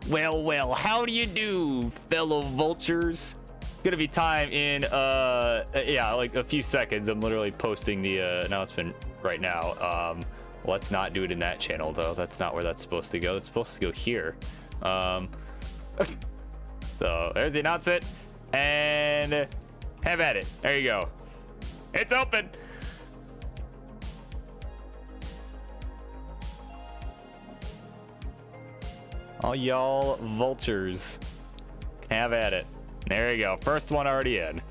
Well, how do you do, fellow vultures? It's gonna be time in yeah, like a few seconds. I'm literally posting the announcement right now. Let's not do it in that channel though. That's not where that's supposed to go. It's supposed to go here. So there's the announcement, and have at it. There you go. It's open. All y'all vultures, have at it. There you go. First one already in.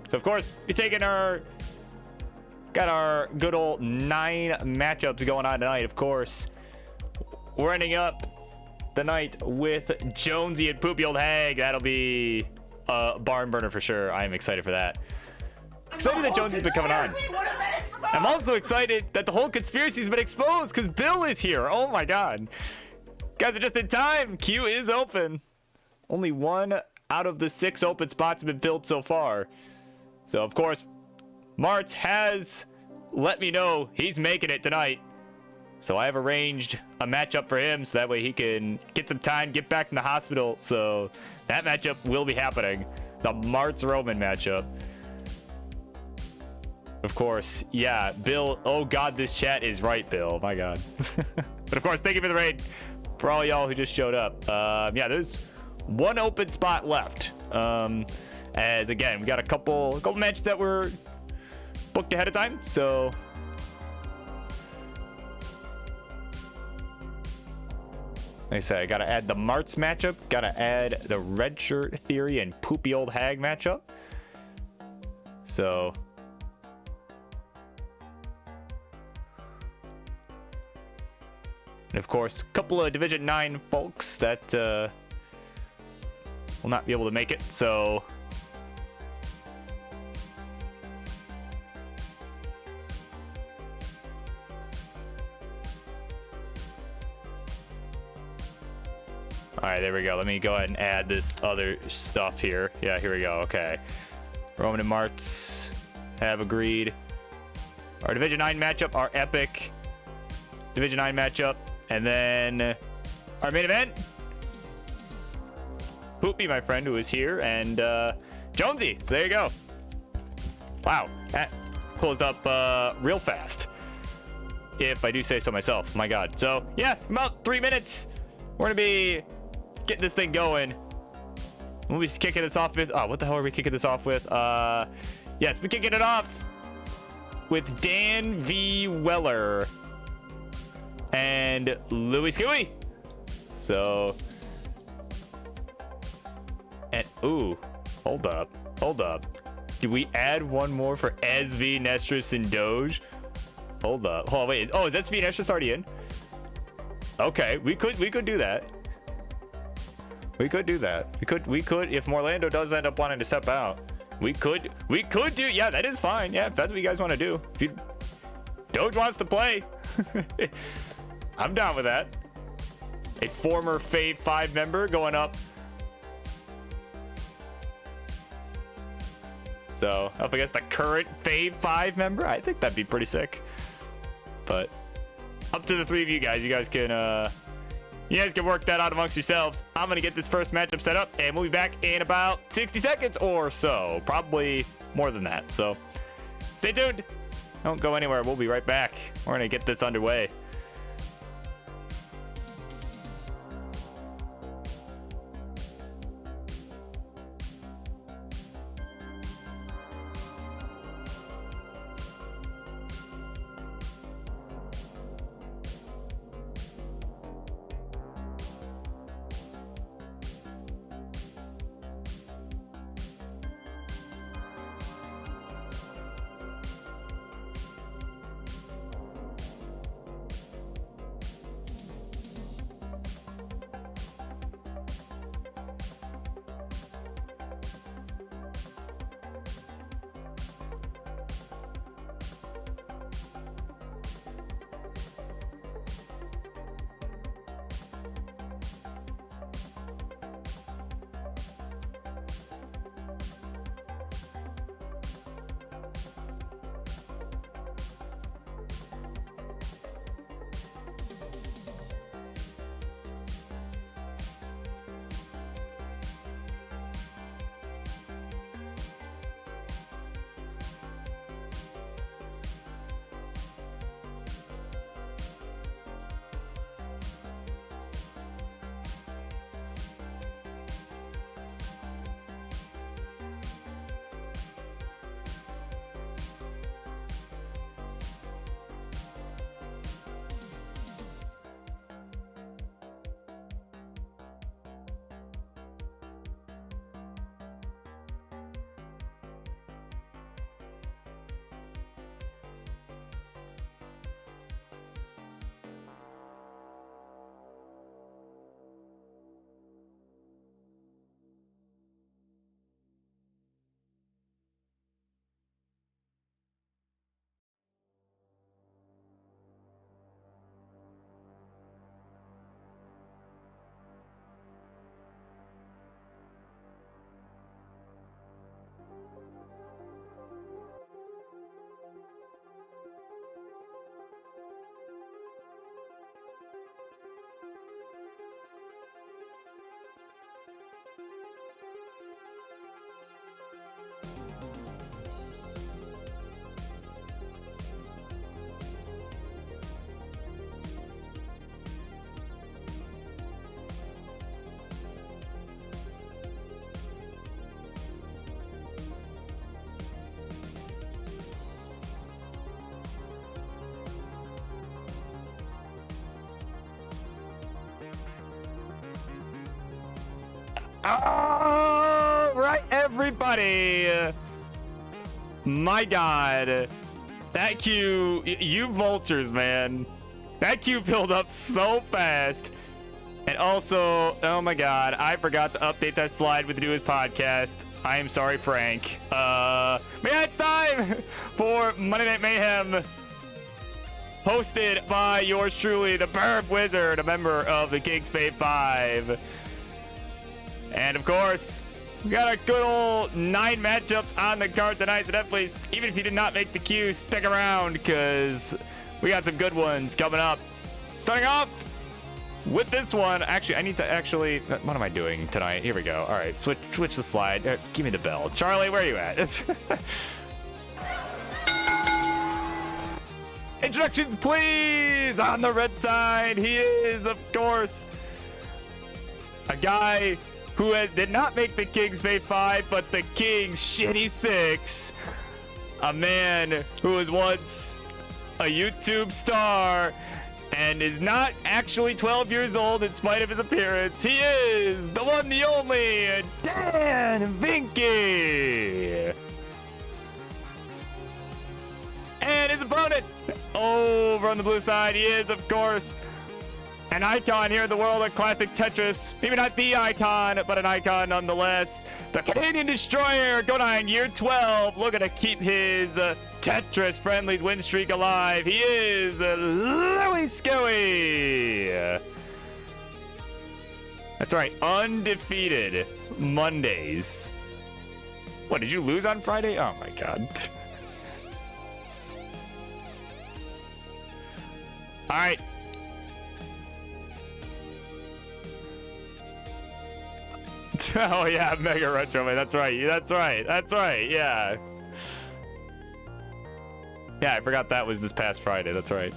So of course, we're taking got our good old 9 matchups going on tonight. Of course, we're ending up the night with Jonesy and Poopy Old Hag. That'll be a barn burner for sure. I am excited for that. Excited that Jonesy's been coming on. I'm also excited that the whole conspiracy's been exposed because Bill is here. Oh my god. Guys are just in time. Queue is open. Only 1 out of the 6 open spots have been filled so far. So of course, Martz has let me know he's making it tonight. So I have arranged a matchup for him so that way he can get some time, get back from the hospital. So that matchup will be happening. The Martz Roman matchup. Of course, yeah, Bill. Oh god, this chat is right, Bill. My god. But of course, thank you for the raid for all y'all who just showed up. Yeah, there's 1 open spot left. As again, we got a couple matches that were booked ahead of time. So like I said, I gotta add the Martz matchup, gotta add the Red Shirt Theory and Poopy Old Hag matchup. So and of course, a couple of Division 9 folks that will not be able to make it. So all right, there we go. Let me go ahead and add this other stuff here. Yeah, here we go. Okay. Roman and Martz have agreed. Our Division 9 matchup, our epic Division 9 matchup. And then our main event, Poopy, my friend, who is here, and Jonesy. So there you go. Wow, that closed up real fast, if I do say so myself. My god. So yeah, about 3 minutes. We're gonna be getting this thing going. We'll be kicking this off with, oh, what the hell are we kicking this off with? Yes, we're kicking it off with Dan V. Weller and Louis Scooey. So, and ooh, hold up. Do we add one more for SV, Nestris, and Doge? Hold up. Oh wait. Oh, is SV Nestris already in? Okay, we could do that. We could do that. We could if Morlando does end up wanting to step out. We could do. Yeah, that is fine. Yeah, if that's what you guys want to do. If Doge wants to play, I'm down with that. A former Fave 5 member going up. So up against the current Fave 5 member. I think that'd be pretty sick. But up to the 3 of you guys. You guys can work that out amongst yourselves. I'm gonna get this first matchup set up, and we'll be back in about 60 seconds or so. Probably more than that. So stay tuned. Don't go anywhere. We'll be right back. We're gonna get this underway. everybody. My God. That queue, you vultures, man. That queue filled up so fast. And also, oh my God, I forgot to update that slide with the newest podcast. I am sorry, Frank. But yeah, it's time for Monday Night Mayhem. Hosted by yours truly, the Burb Wizard, a member of the Kings Fave 5. And of course, we got a good old 9 matchups on the card tonight. So definitely, even if you did not make the queue, stick around because we got some good ones coming up. Starting off with this one. Actually, I need to what am I doing tonight? Here we go. All right, switch the slide. Give me the bell. Charlie, where are you at? Introductions, please. On the red side, he is, of course, a guy who did not make the Kings Fave 5, but the Kings Shitty 6. A man who was once a YouTube star and is not actually 12 years old in spite of his appearance. He is the one, the only, Dan Vinky. And his opponent over on the blue side, he is, of course, an icon here in the world of classic Tetris. Maybe not the icon, but an icon nonetheless. The Canadian Destroyer, going on year 12, looking to keep his Tetris friendly win streak alive. He is Louie Skelly. That's right, undefeated Mondays. What, did you lose on Friday? Oh my God. All right. Oh yeah, Mega Retro Man. That's right. That's right. That's right. Yeah. Yeah, I forgot that was this past Friday. That's right.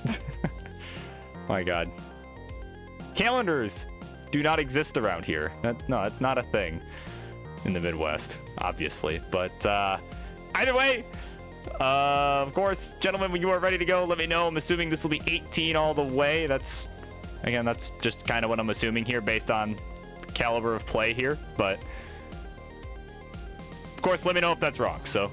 My God. Calendars do not exist around here. No, that's not a thing in the Midwest, obviously. But either way, of course, gentlemen, when you are ready to go, let me know. I'm assuming this will be 18 all the way. That's just kind of what I'm assuming here based on caliber of play here. But of course, let me know if that's wrong. So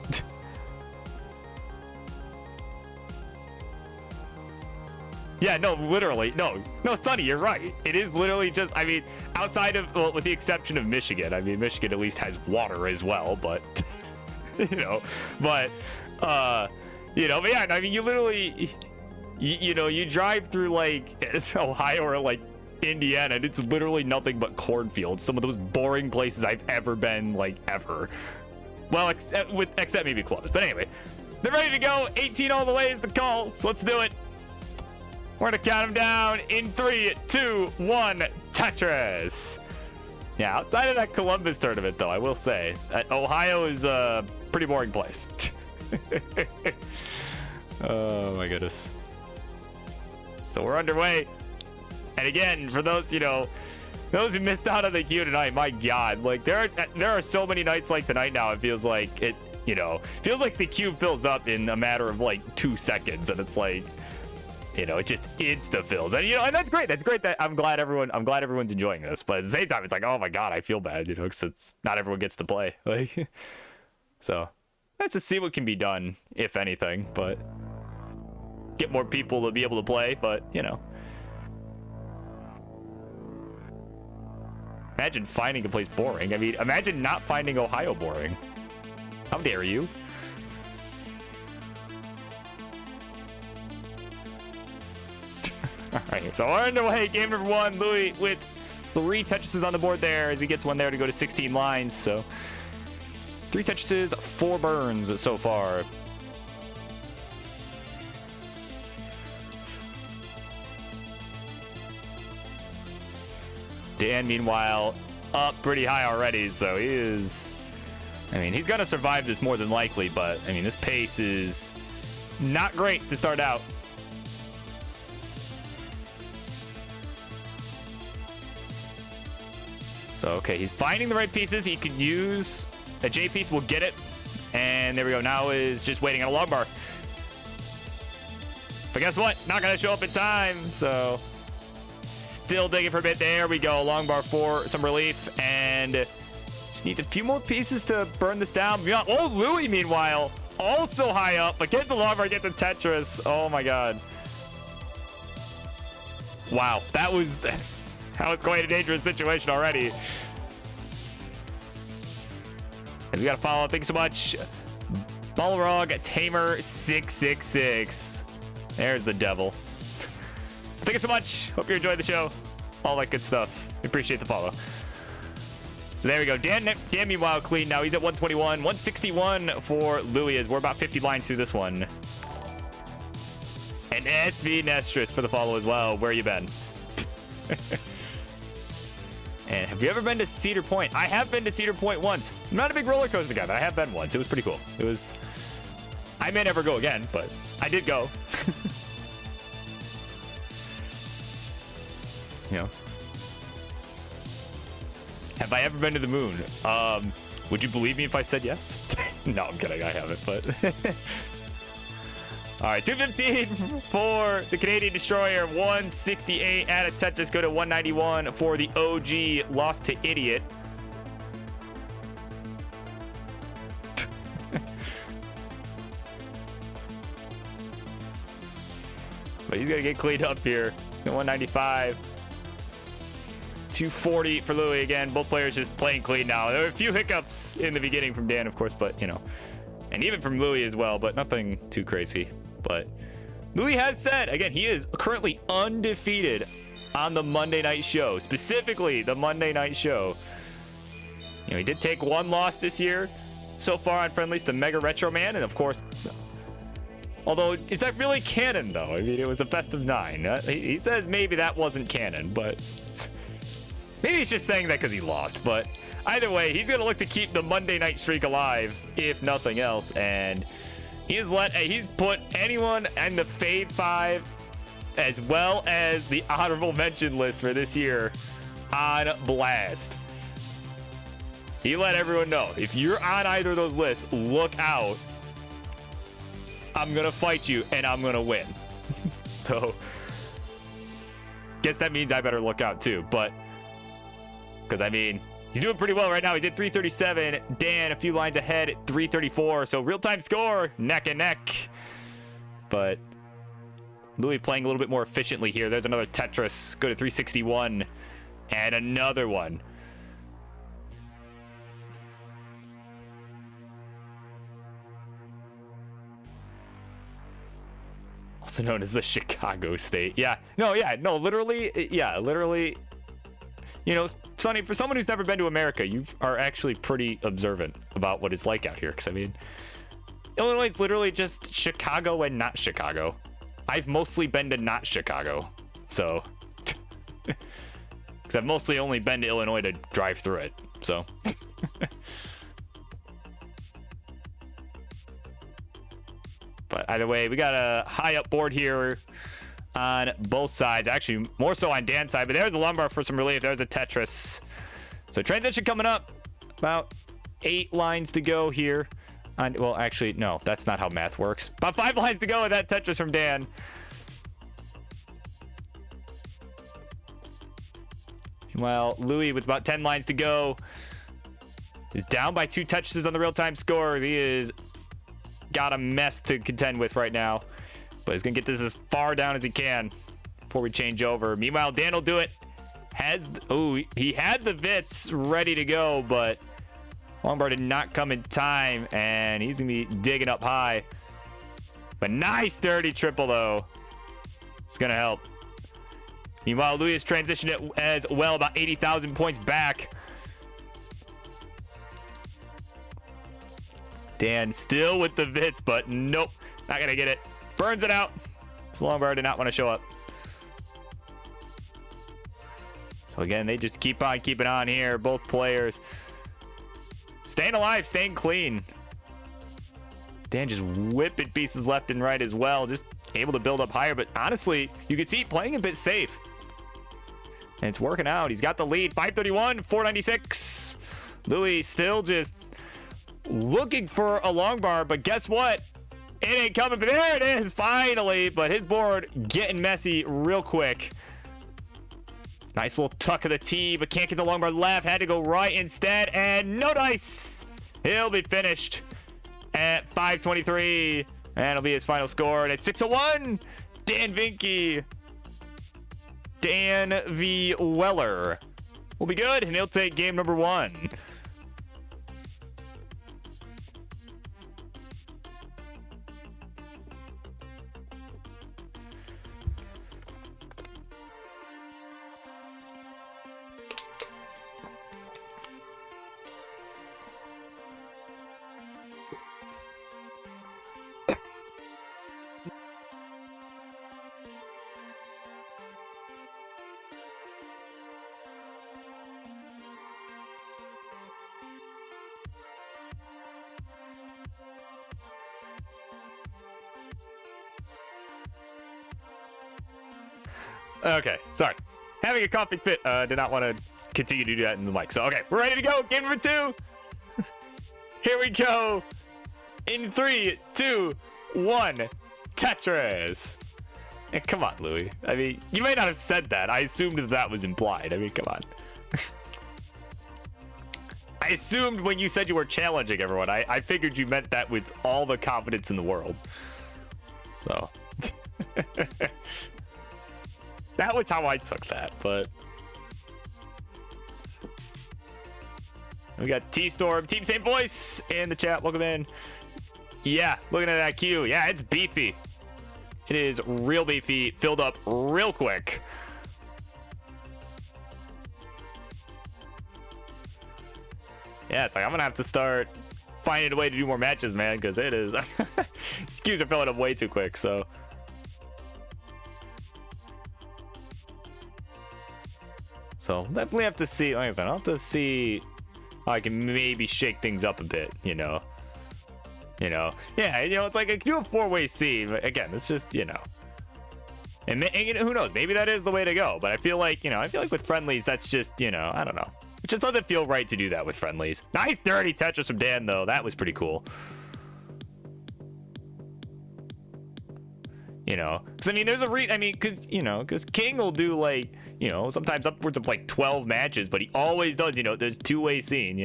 yeah, no, literally, no, Sonny, you're right. It is literally just, I mean, outside of, well, with the exception of Michigan. I mean, Michigan at least has water as well, but but yeah, I mean, you literally, you drive through like Ohio or like Indiana, and it's literally nothing but cornfields. Some of those boring places I've ever been, like, ever. Well, except maybe close. But anyway, they're ready to go. 18 all the way is the call, so let's do it. We're gonna count them down in 3, 2, 1. Tetris. Yeah, outside of that Columbus tournament, though, I will say Ohio is a pretty boring place. Oh my goodness. So we're underway. And again, for those, those who missed out on the queue tonight, my God, like there are so many nights like tonight now. It feels like feels like the queue fills up in a matter of like 2 seconds, and it's like, it just insta fills, and and that's great. That's great. That I'm glad everyone's enjoying this. But at the same time, it's like, oh my God, I feel bad, because it's not everyone gets to play. Like, so let's just see what can be done, if anything. But get more people to be able to play. But imagine finding a place boring. I mean, imagine not finding Ohio boring. How dare you? All right, so we're underway. Game number 1, Louis with 3 Tetrises on the board there as he gets one there to go to 16 lines. So 3 Tetrises, 4 burns so far. Dan, meanwhile, up pretty high already, so he is... I mean, he's going to survive this more than likely, but, I mean, this pace is not great to start out. So, okay, he's finding the right pieces. He could use a J piece. We'll get it. And there we go. Now is just waiting on a long bar. But guess what? Not going to show up in time, so... Still digging for a bit. There we go. Long bar for some relief. And Just needs a few more pieces to burn this down. Oh, Louis, meanwhile, also high up. But gets the Lombard, gets a Tetris. Oh, my God. Wow, that was quite a dangerous situation already. And we got to follow. Thank you so much. Balrog Tamer 666. There's the devil. Thank you so much. Hope you enjoyed the show. All that good stuff. Appreciate the follow. So there we go. Dan meanwhile clean now. He's at 121. 161 for Louis as we're about 50 lines through this one. And SV Nestris for the follow as well. Where you been? And have you ever been to Cedar Point? I have been to Cedar Point once. I'm not a big roller coaster guy, but I have been once. It was pretty cool. It was... I may never go again, but I did go. You know. Have I ever been to the moon? Would you believe me if I said yes? No, I'm kidding. I haven't, but... All right, 215 for the Canadian Destroyer, 168 out of Tetris. Go to 191 for the OG Lost to Idiot. But he's going to get cleaned up here. 195. 240 for Louis again. Both players just playing clean now. There were a few hiccups in the beginning from Dan, of course, but, you know. And even from Louis as well, but nothing too crazy. But Louis has said, again, he is currently undefeated on the Monday night show. Specifically, the Monday night show. You know, he did take one loss this year so far on friendlies to Mega Retro Man. And, of course, although, is that really canon, though? I mean, it was a best of 9. He says maybe that wasn't canon, but... Maybe he's just saying that because he lost. But either way, he's going to look to keep the Monday night streak alive, if nothing else. And... he's put anyone in the Fade 5 as well as the honorable mention list for this year on blast. He let everyone know, if you're on either of those lists, look out. I'm going to fight you and I'm going to win. So, guess that means I better look out too. But, because I mean... he's doing pretty well right now. He's at 337. Dan, a few lines ahead at 334. So real-time score, neck and neck. But Louis playing a little bit more efficiently here. There's another Tetris. Go to 361. And another one. Also known as the Chicago State. Literally. You know, Sonny, for someone who's never been to America, you are actually pretty observant about what it's like out here. Because, I mean, Illinois is literally just Chicago and not Chicago. I've mostly been to not Chicago. So, because I've mostly only been to Illinois to drive through it. So, but either way, we got a high up board here on both sides, actually more so on Dan's side, but there's the Lombard for some relief. There's a Tetris. So transition coming up, about 8 lines to go here. Well, actually, no, that's not how math works. About 5 lines to go with that Tetris from Dan. Meanwhile, Louis with about 10 lines to go is down by 2 Tetrises on the real-time scores. He is got a mess to contend with right now. But he's going to get this as far down as he can before we change over. Meanwhile, Dan will do it. He had the Vits ready to go, but Lombard did not come in time, and he's going to be digging up high. But nice dirty triple, though. It's going to help. Meanwhile, Louis has transitioned it as well, about 80,000 points back. Dan still with the Vits, but nope, not going to get it. Burns it out. Lombard did not want to show up. So again, they just keep on keeping on here. Both players staying alive, staying clean. Dan just whipping pieces left and right as well. Just able to build up higher. But honestly, you can see playing a bit safe. And it's working out. He's got the lead. 531, 496. Louis still just looking for a long bar. But guess what? It ain't coming, but there it is, finally. But his board getting messy real quick. Nice little tuck of the T, but can't get the longbar left. Had to go right instead, and no dice. He'll be finished at 523, and it'll be his final score. And it's 601. Dan Vinky. Dan V. Weller will be good, and he'll take game number 1. Okay, sorry. Having a coughing fit. Did not want to continue to do that in the mic. So, okay, we're ready to go. Game number 2. Here we go. In 3, 2, 1. Tetris. And come on, Louis. I mean, you may not have said that. I assumed that was implied. I mean, come on. I assumed when you said you were challenging everyone, I figured you meant that with all the confidence in the world. So. That was how I took that, but we got T-Storm, Team Same Voice in the chat. Welcome in. Yeah, looking at that queue. Yeah, it's beefy. It is real beefy, filled up real quick. Yeah, it's like I'm gonna have to start finding a way to do more matches, man, because it is. These queues are filling up way too quick, so. So definitely have to see, like I said, I'll have to see how I can maybe shake things up a bit, you know. Yeah, it's like I can do a 4-way scene, but again, it's just, and who knows, maybe that is the way to go. But I feel like, with friendlies, that's just, I don't know. It just doesn't feel right to do that with friendlies. Nice dirty Tetris from Dan, though. That was pretty cool. Because I mean, there's because King will do like, sometimes upwards of like 12 matches, but he always does, there's 2-way scene,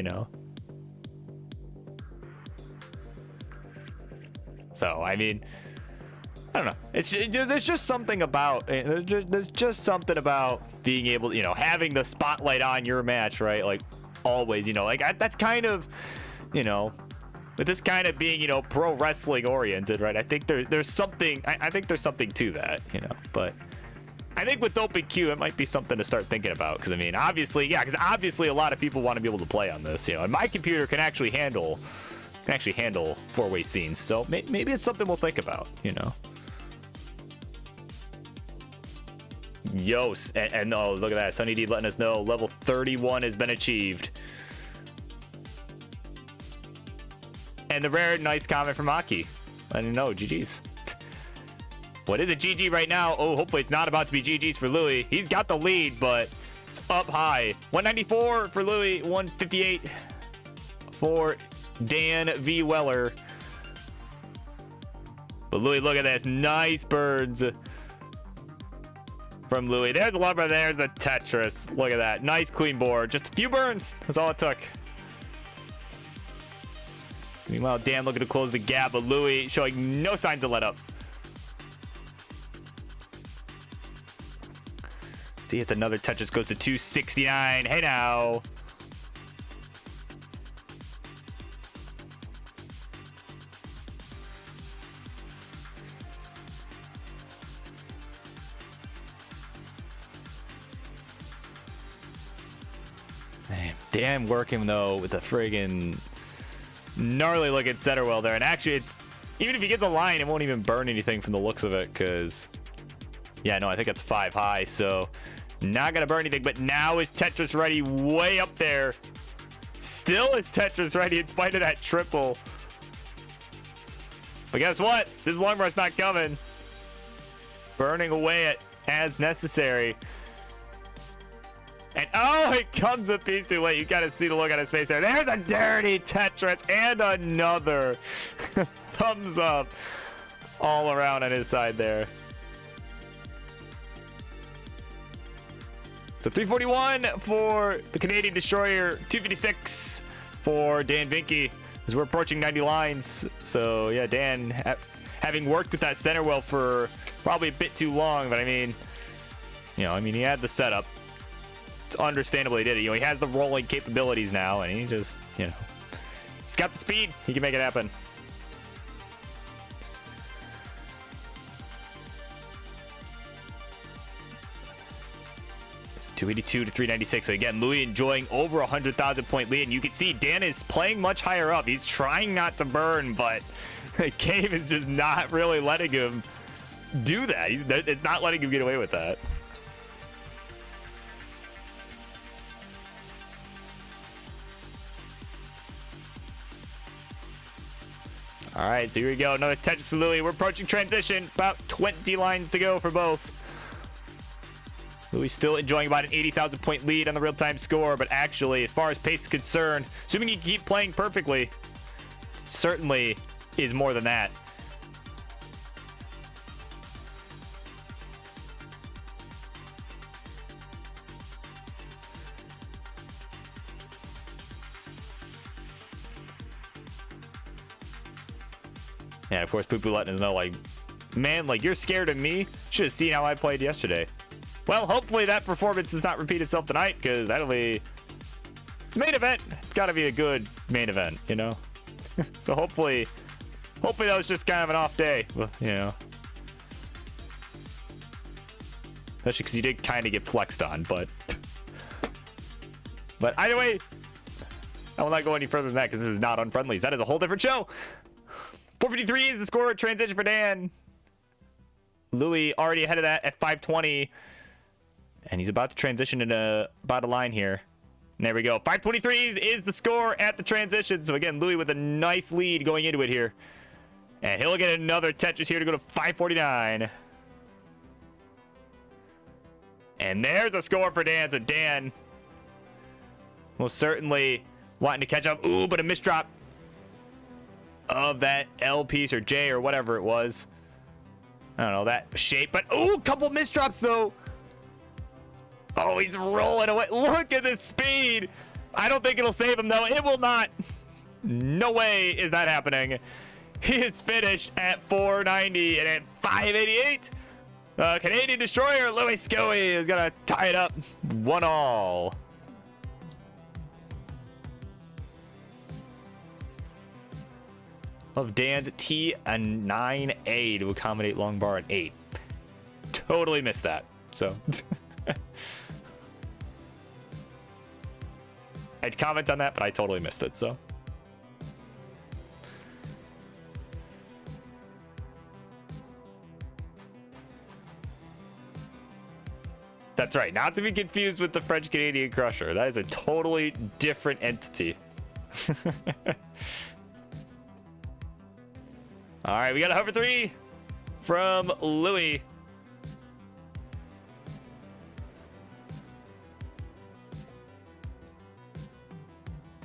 So, I mean, I don't know. There's just something about, there's just something about being able, having the spotlight on your match, right? Like always, that's kind of, with this kind of being, pro wrestling oriented, right? I think there's something, I think there's something to that, but I think with open queue, it might be something to start thinking about. Because I mean, obviously a lot of people want to be able to play on this, and my computer can actually handle 4-way scenes. So maybe it's something we'll think about, Yo, and oh, look at that. Sunny D letting us know level 31 has been achieved. And the rare nice comment from Aki. I didn't know. GG's. What is it? GG right now. Oh, hopefully it's not about to be GG's for Louis. He's got the lead, but it's up high. 194 for Louis. 158 for Dan V. Weller. But Louis, look at this. Nice birds from Louis. There's the lumber. There's the Tetris. Look at that. Nice clean board. Just a few burns. That's all it took. Meanwhile, Dan looking to close the gap, but Louis showing no signs of let up. See, it's another Tetris. Goes to 269. Hey now. Man, Dan working though with a friggin' gnarly look at Setterwell there. And actually, it's even if he gets a line, it won't even burn anything from the looks of it. Because, yeah, no, I think it's 5 high. So, not going to burn anything. But now is Tetris ready way up there. Still is Tetris ready in spite of that triple. But guess what? This long run's not coming. Burning away it as necessary. And oh, it comes a piece too late. You got to see the look on his face there. There's a dirty Tetris and another thumbs up all around on his side there. So 341 for the Canadian Destroyer, 256 for Dan Vinky, as we're approaching 90 lines. So yeah, Dan, having worked with that center well for probably a bit too long, but I mean, he had the setup. It's understandably did it. He has the rolling capabilities now, and he just, he's got the speed. He can make it happen. It's 282 to 396. So again, Louis enjoying over 100,000 point lead, and you can see Dan is playing much higher up. He's trying not to burn, but the game is just not really letting him do that. It's not letting him get away with that. All right, so here we go. Another Tetris for Louis. We're approaching transition. About 20 lines to go for both. Louis still enjoying about an 80,000 point lead on the real-time score, but actually, as far as pace is concerned, assuming he can keep playing perfectly, certainly is more than that. Yeah, of course, Poo-Poo letting us know, like, man, like, you're scared of me? Should have seen how I played yesterday. Well, hopefully that performance does not repeat itself tonight, because that'll be... It's main event. It's got to be a good main event, So hopefully that was just kind of an off day, Especially because you did kind of get flexed on, but... But either way, I will not go any further than that, because this is not Unfriendlies. That is a whole different show. 453 is the score. Transition for Dan. Louis already ahead of that at 520. And he's about to transition into about a line here. And there we go. 523 is the score at the transition. So again, Louis with a nice lead going into it here. And he'll get another Tetris here to go to 549. And there's a score for Dan. So Dan most certainly wanting to catch up. Ooh, but a misdrop of that L piece or J or whatever it was. I don't know that shape, but ooh, couple misdrops though. Oh, he's rolling away. Look at this speed. I don't think it'll save him though. It will not. No way is that happening. He is finished at 490 and at 588. Canadian Destroyer Louis Scoey is gonna tie it up 1-1. Of Dan's T9A to accommodate long bar at 8. Totally missed that. So I'd comment on that, but I totally missed it. So that's right. Not to be confused with the French Canadian Crusher. That is a totally different entity. All right, we got a hover 3 from Louis.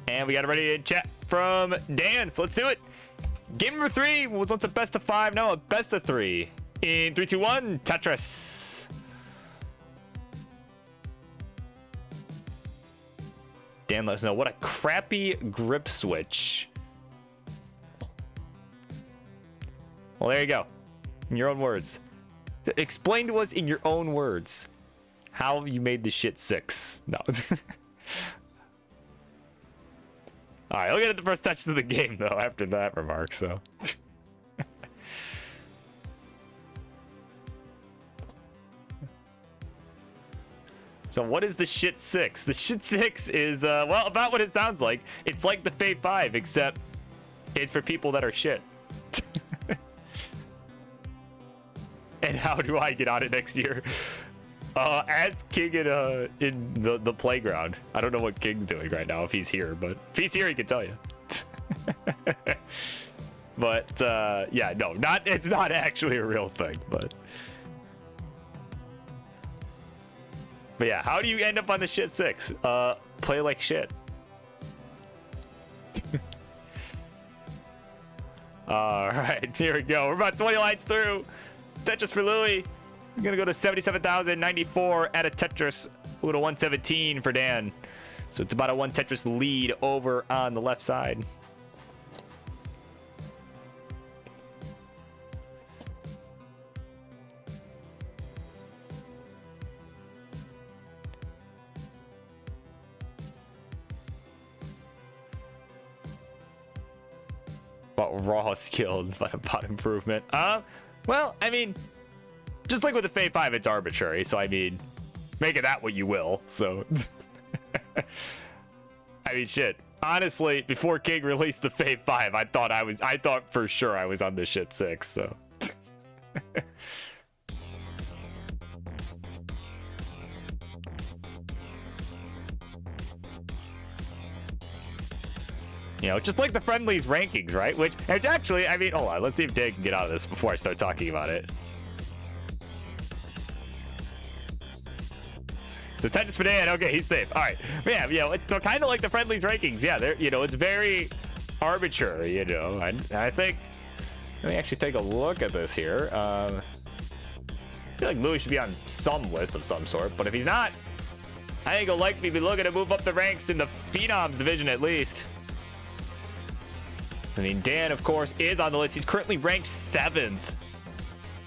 And we got it ready to chat from Dan. So let's do it. Game number 3 was once a best of 5. Now a best of 3. In 3, 2, 1, Tetris. Dan let us know what a crappy grip switch. Well, there you go. In your own words. Explain to us in your own words how you made the shit 6. No. All right, look at the first touches of the game, though, after that remark, so. So what is the shit 6? The shit 6 is, well, about what it sounds like. It's like the Fate 5, except it's for people that are shit. And how do I get on it next year? As King in the playground. I don't know what King's doing right now if he's here, but if he's here, he can tell you. But yeah, no, it's not actually a real thing, but yeah, how do you end up on the shit 6? Play like shit. All right, here we go. We're about 20 lights through. Tetris for Louis. We're gonna go to 77,094 at a Tetris Ooh, to 117 for Dan. So it's about a 1 Tetris lead over on the left side. About raw skilled, but about improvement. Well, I mean, just like with the Fave 5, it's arbitrary. So, I mean, make it that what you will. So, I mean, shit. Honestly, before King released the Fave 5, I thought for sure I was on the shit 6. So, you know, just like the friendlies rankings, right? Which, it's actually, I mean, hold on. Let's see if Dan can get out of this before I start talking about it. So Tetris for Dan. Okay, he's safe. All right. Yeah, so kind of like the friendlies rankings. Yeah, they're, you know, it's very arbitrary, you know. I think, let me actually take a look at this here. I feel like Louis should be on some list of some sort, but if he's not, I think he'll likely be looking to move up the ranks in the Phenoms division at least. I mean, Dan, of course, is on the list. He's currently ranked 7th.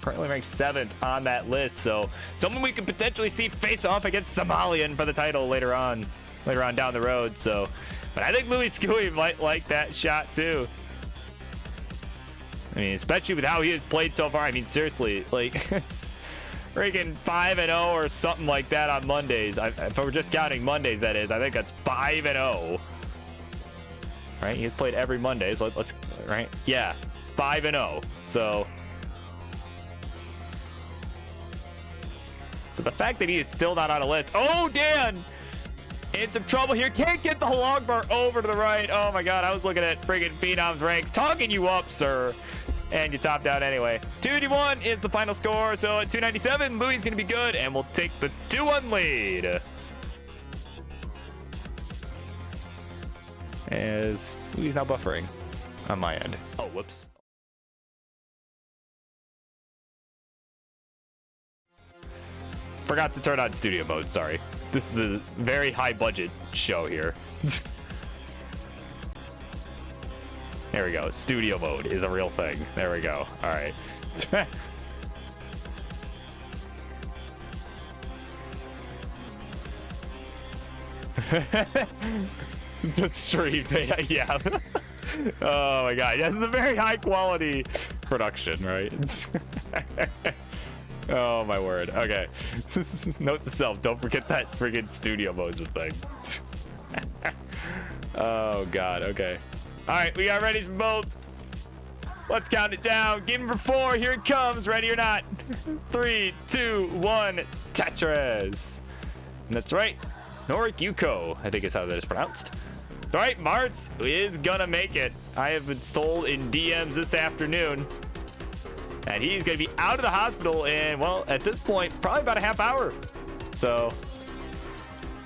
Currently ranked 7th on that list. So, someone we could potentially see face off against Somalian for the title later on down the road. So, but I think Louis Skooey might like that shot too. I mean, especially with how he has played so far. I mean, seriously, like, freaking 5-0 or something like that on Mondays. If we're just counting Mondays, that is. I think that's 5-0. Right, he has played every Monday, so let's right, yeah, 5-0. So the fact that he is still not on a list. Oh, Dan, in some trouble here. Can't get the log bar over to the right. Oh my God, I was looking at friggin' Phenoms ranks, talking you up, sir, and you topped out anyway. 281 is the final score. So at 297, Louis is gonna be good, and we'll take the 2-1 lead. As he's now buffering on my end. Oh, whoops. Forgot to turn on studio mode, sorry. This is a very high budget show here. There we go. Studio mode is a real thing. There we go. All right. The stream, yeah. Oh my God, yeah, this is a very high quality production, right? Oh my word. Okay. Note to self: don't forget that friggin' studio mode's a thing. Oh God. Okay. All right, we got ready for both. Let's count it down. Game number 4. Here it comes. Ready or not? 3, 2, 1. Tetris. And that's right. Norik Yuko, I think is how that is pronounced. All right, Martz is gonna make it. I have been told in DMs this afternoon that he's gonna be out of the hospital in, well, at this point, probably about a half hour. So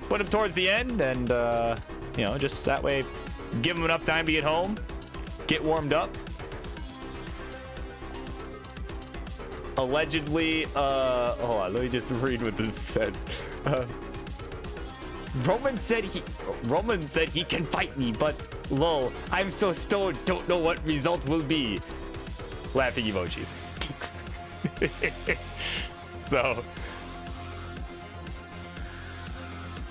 put him towards the end, and you know, just that way, give him enough time to get home, get warmed up. Allegedly, hold on, let me just read what this says. Roman said he can fight me, but lol, I'm so stoned, don't know what result will be. Laughing emoji. So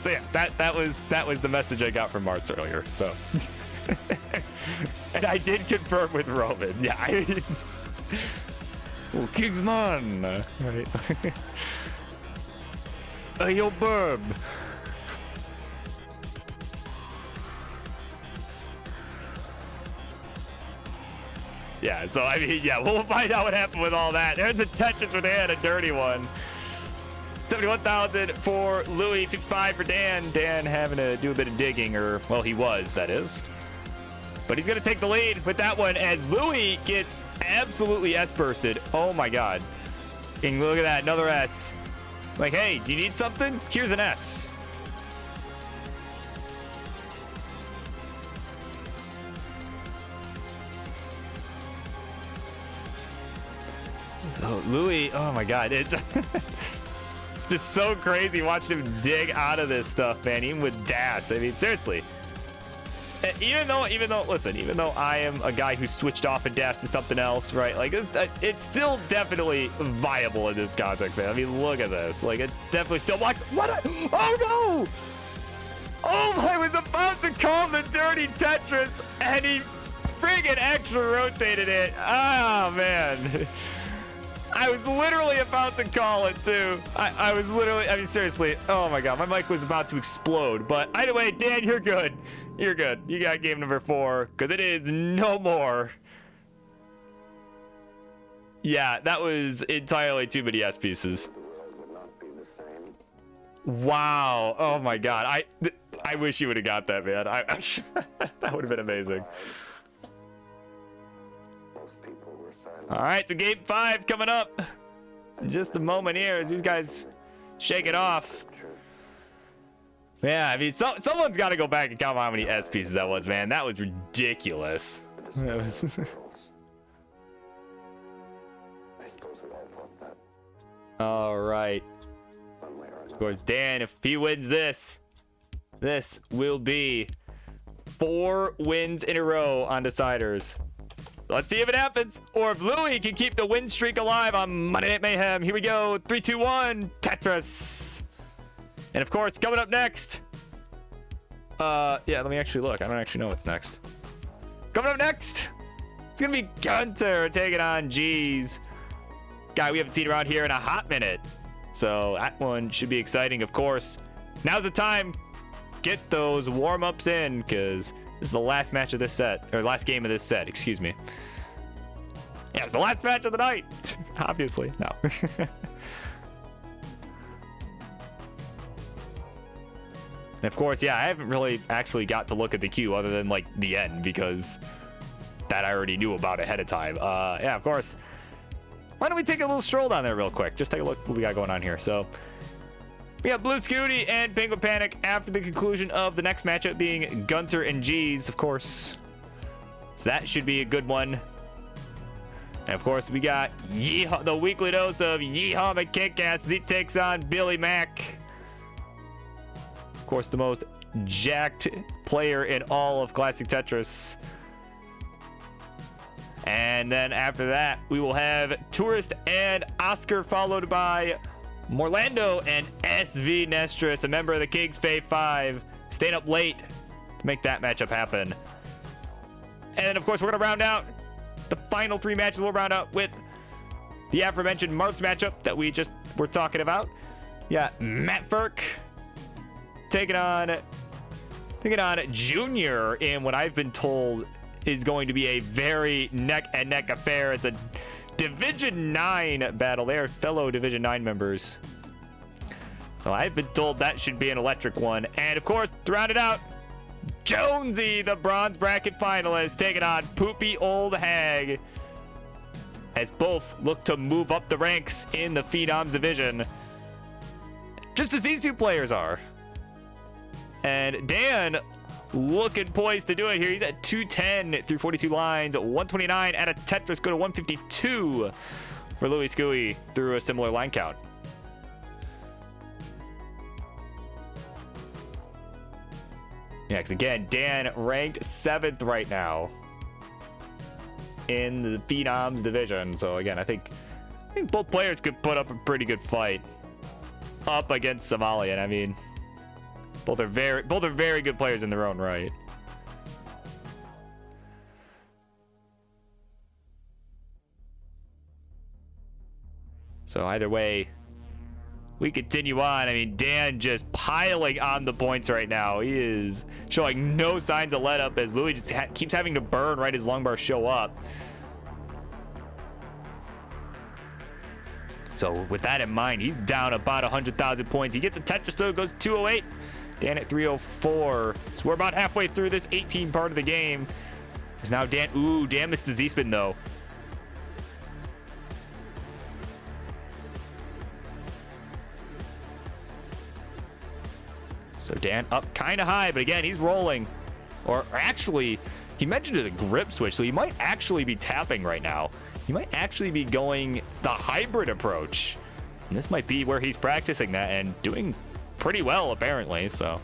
yeah, that was the message I got from Martz earlier. So and I did confirm with Roman. Yeah, oh, Kingsman. Right. Hey, yo, Burb. Yeah, so I mean, yeah, we'll find out what happened with all that. There's a Tetris where they had a dirty one. 71,000 for Louis, 55 for Dan. Dan having to do a bit of digging, or, well, he was, that is. But he's going to take the lead with that one as Louis gets absolutely S-bursted. Oh my God. And look at that, another S. Like, hey, do you need something? Here's an S. So Louis, oh my God, it's just so crazy watching him dig out of this stuff, man, even with Das. I mean, seriously. Even though, listen, even though I am a guy who switched off and dashed to something else, right? Like, it's still definitely viable in this context, man. I mean, look at this. Like, it definitely still works. Oh, no! Oh, I was about to call the dirty Tetris, and he friggin' extra rotated it. Oh, man. I was literally about to call it, too. I was literally, I mean, seriously. Oh, my God. My mic was about to explode. But either way, Dan, you're good. You're good. You got game number 4, because it is no more. Yeah, that was entirely too many S pieces. Wow. Oh, my God. I wish you would have got that, man. That would have been amazing. All right, so game 5 coming up. In just a moment here as these guys shake it off. Yeah, I mean, someone's got to go back and count how many S pieces that was, man. That was ridiculous. That was... All right. Of course, Dan, if he wins this will be 4 wins in a row on Deciders. Let's see if it happens, or if Louis can keep the win streak alive on Monday Night Mayhem. Here we go. 3, 2, 1. Tetris. And of course, coming up next. Yeah, let me actually look. I don't actually know what's next. Coming up next, it's gonna be Gunter taking on G's. Guy we haven't seen around here in a hot minute. So that one should be exciting, of course. Now's the time. Get those warm-ups in, because this is the last match of this set, or last game of this set, excuse me. Yeah, it's the last match of the night. Obviously, no. And of course, yeah, I haven't really actually got to look at the queue other than like the end, because that I already knew about ahead of time. Yeah, of course. Why don't we take a little stroll down there real quick? Just take a look what we got going on here. So we got Blue Scooty and Penguin Panic after the conclusion of the next matchup being Gunter and G's, of course. So that should be a good one. And of course, we got Yeehaw, the weekly dose of Yeehaw McKickass as he takes on Billy Mack. Of course, the most jacked player in all of Classic Tetris. And then after that, we will have Tourist and Oscar, followed by Morlando and SV Nestris, a member of the Kings Fave 5, staying up late to make that matchup happen. And then, of course, we're going to round out the final 3 matches. We'll round out with the aforementioned March matchup that we just were talking about. Yeah, Matt Ferk taking on Junior in what I've been told is going to be a very neck-and-neck affair. It's a Division 9 battle. They are fellow Division 9 members. So I've been told that should be an electric one. And of course, to round it out, Jonesy, the bronze bracket finalist, taking on Poopy Old Hag, as both look to move up the ranks in the Phenoms division, just as these 2 players are. And Dan looking poised to do it here. He's at 210 through 42 lines, 129 at a Tetris, go to 152 for Louis Scooey through a similar line count. Yeah, because again, Dan ranked 7th right now in the Phenoms division. So again, I think both players could put up a pretty good fight up against Somalian. I mean, both are very good players in their own right. So either way, we continue on. I mean, Dan just piling on the points right now. He is showing no signs of let up as Louis just keeps having to burn right as long bars show up. So with that in mind, he's down about 100,000 points. He gets a Tetris, so it goes 208. Dan at 304. So we're about halfway through this 18 part of the game. Is now Dan. Ooh, Dan missed the Z-spin though. So Dan up kind of high, but again, he's rolling. Or actually, he mentioned a grip switch, so he might actually be tapping right now. He might actually be going the hybrid approach. And this might be where he's practicing that and doing pretty well, apparently, so.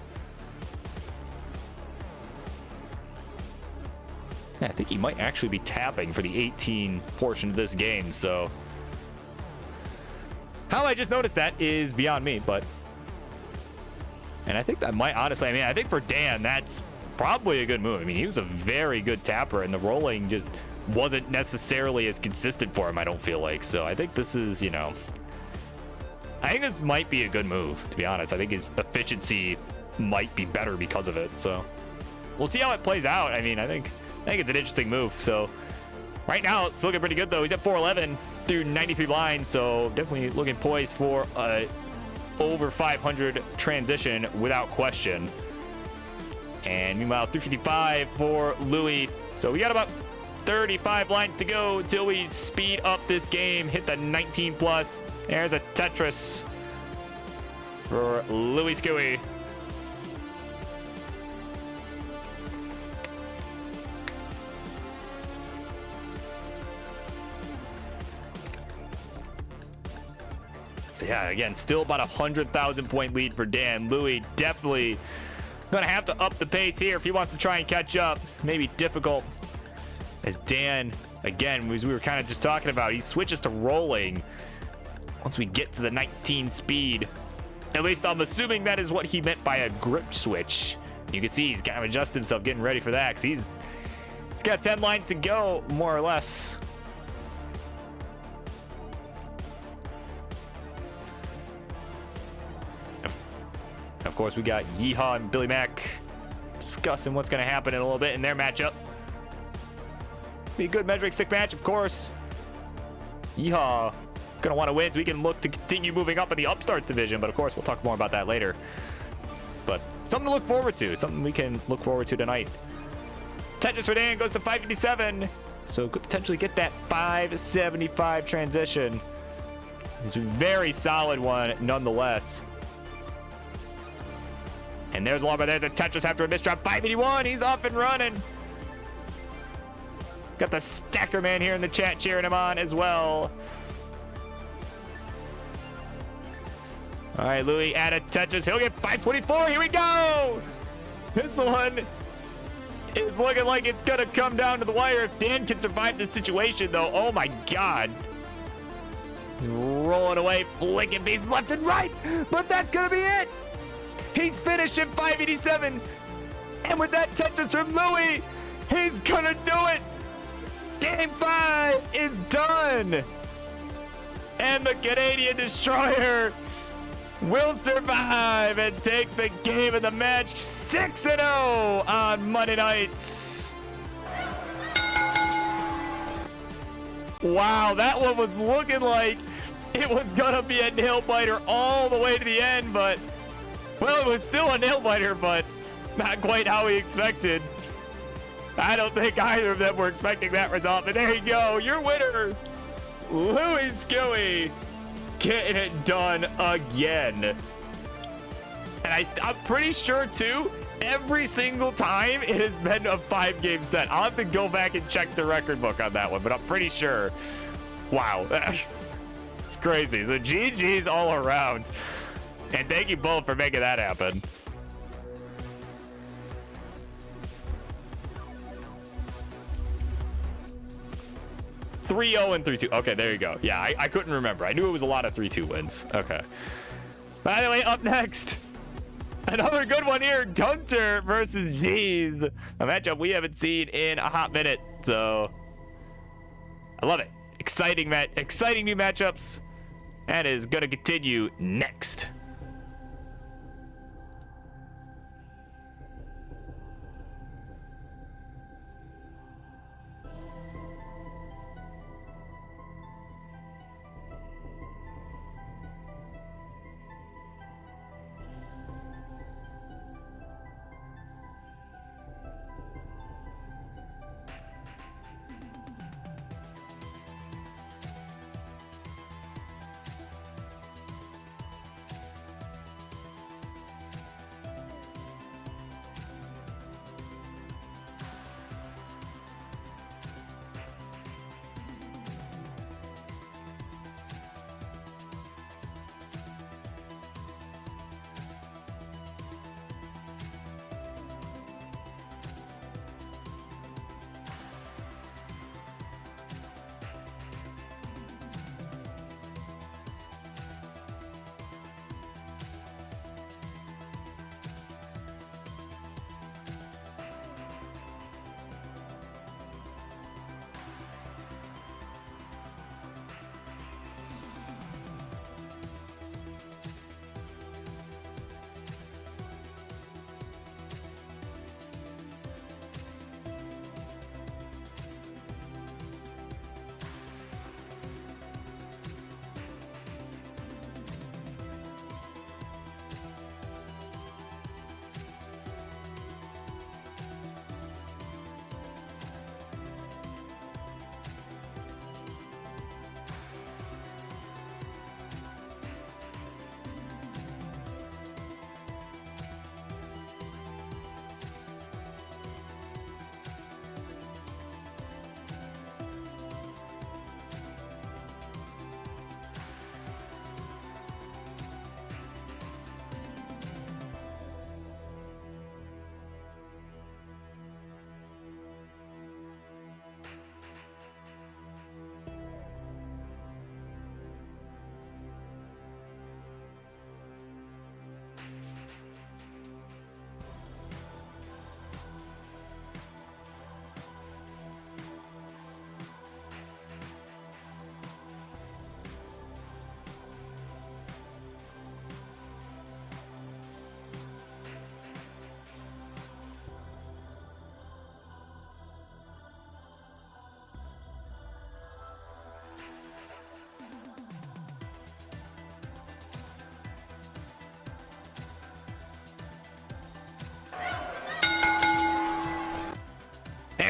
Yeah, I think he might actually be tapping for the 18 portion of this game, so. How I just noticed that is beyond me, but. And I think that might honestly, I mean, I think for Dan, that's probably a good move. I mean, he was a very good tapper, and the rolling just wasn't necessarily as consistent for him, I don't feel like. So I think this is, you know, I think this might be a good move, to be honest. I think his efficiency might be better because of it. So we'll see how it plays out. I mean, I think it's an interesting move. So right now, it's looking pretty good, though. He's at 411 through 93 blinds, so definitely looking poised for a over 500 transition without question. And meanwhile, 355 for Louis. So we got about 35 lines to go until we speed up this game, hit the 19 plus. There's a Tetris for Louis Skewy. So yeah, again, still about 100,000 point lead for Dan. Louis definitely gonna have to up the pace here if he wants to try and catch up. Maybe difficult, as Dan, again, as we were kind of just talking about, he switches to rolling once we get to the 19 speed. At least I'm assuming that is what he meant by a grip switch. You can see he's kind of adjusted himself, getting ready for that, because he's got 10 lines to go, more or less. Of course, we got Yeehaw and Billy Mack discussing what's going to happen in a little bit in their matchup. Be a good measuring stick match, of course. Yeehaw going to want to win, so we can look to continue moving up in the Upstarts division. But of course, we'll talk more about that later. But something to look forward to. Something we can look forward to tonight. Tetris for Dan goes to 557. So could potentially get that 575 transition. It's a very solid one, nonetheless. And there's Lomba. There's a Tetris after a misdrop. 581. He's off and running. Got the Stacker Man here in the chat cheering him on as well. All right, Louis added Tetris. He'll get 524. Here we go. This one is looking like it's going to come down to the wire. If Dan can survive this situation, though, oh my God. He's rolling away, flicking beats left and right. But that's going to be it. He's finished at 587. And with that Tetris from Louis, he's going to do it. Game 5 is done. And the Canadian Destroyer will survive and take the game of the match 6-0 on Monday nights. Wow, that one was looking like it was gonna be a nail biter all the way to the end, but well, it was still a nail biter, but not quite how we expected. I don't think either of them were expecting that result, but there you go, your winner, Louis Skewy, getting it done again. And I'm pretty sure too, every single time it has been a 5-game set. I'll have to go back and check the record book on that one, but I'm pretty sure. Wow, it's crazy. So GG's all around, and thank you both for making that happen. 3-0 and 3-2. Okay, there you go. Yeah, I couldn't remember. I knew it was a lot of 3-2 wins. Okay. By the way, up next, another good one here. Gunter versus G's. A matchup we haven't seen in a hot minute. So, I love it. Exciting new matchups. That is going to continue next.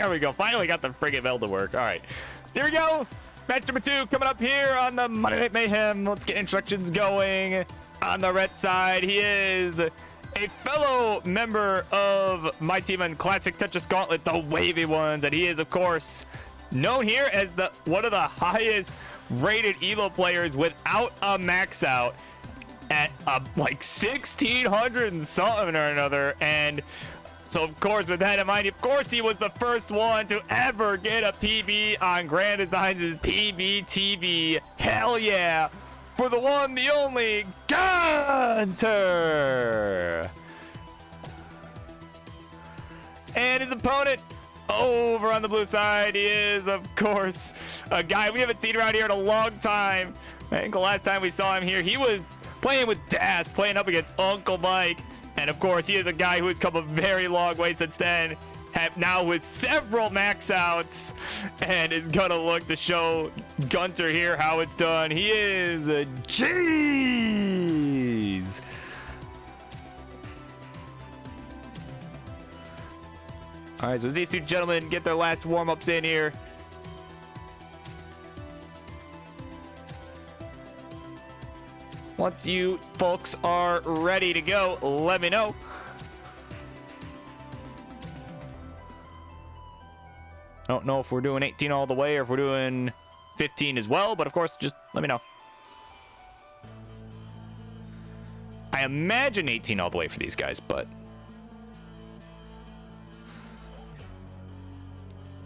There we go. Finally got the friggin' bell to work. All right. So here we go. Match number 2 coming up here on the Monday Night Mayhem. Let's get instructions going. On the red side, he is a fellow member of my team in Classic Tetris Gauntlet, the Wavy Ones. And he is, of course, known here as one of the highest rated ELO players without a max out at like 1,600 and something or another. And so, of course, with that in mind, of course, he was the first one to ever get a PB on Grand Designs' PBTV. Hell yeah! For the one, the only, Gunter! And his opponent over on the blue side, he is, of course, a guy we haven't seen around here in a long time. I think the last time we saw him here, he was playing with Das, playing up against Uncle Mike. And of course, he is a guy who has come a very long way since then. Now with several max outs, and is gonna look to show Gunter here how it's done. He is a jeez. All right, so these two gentlemen get their last warm-ups in here. Once you folks are ready to go, let me know. I don't know if we're doing 18 all the way or if we're doing 15 as well, but of course, just let me know. I imagine 18 all the way for these guys, but...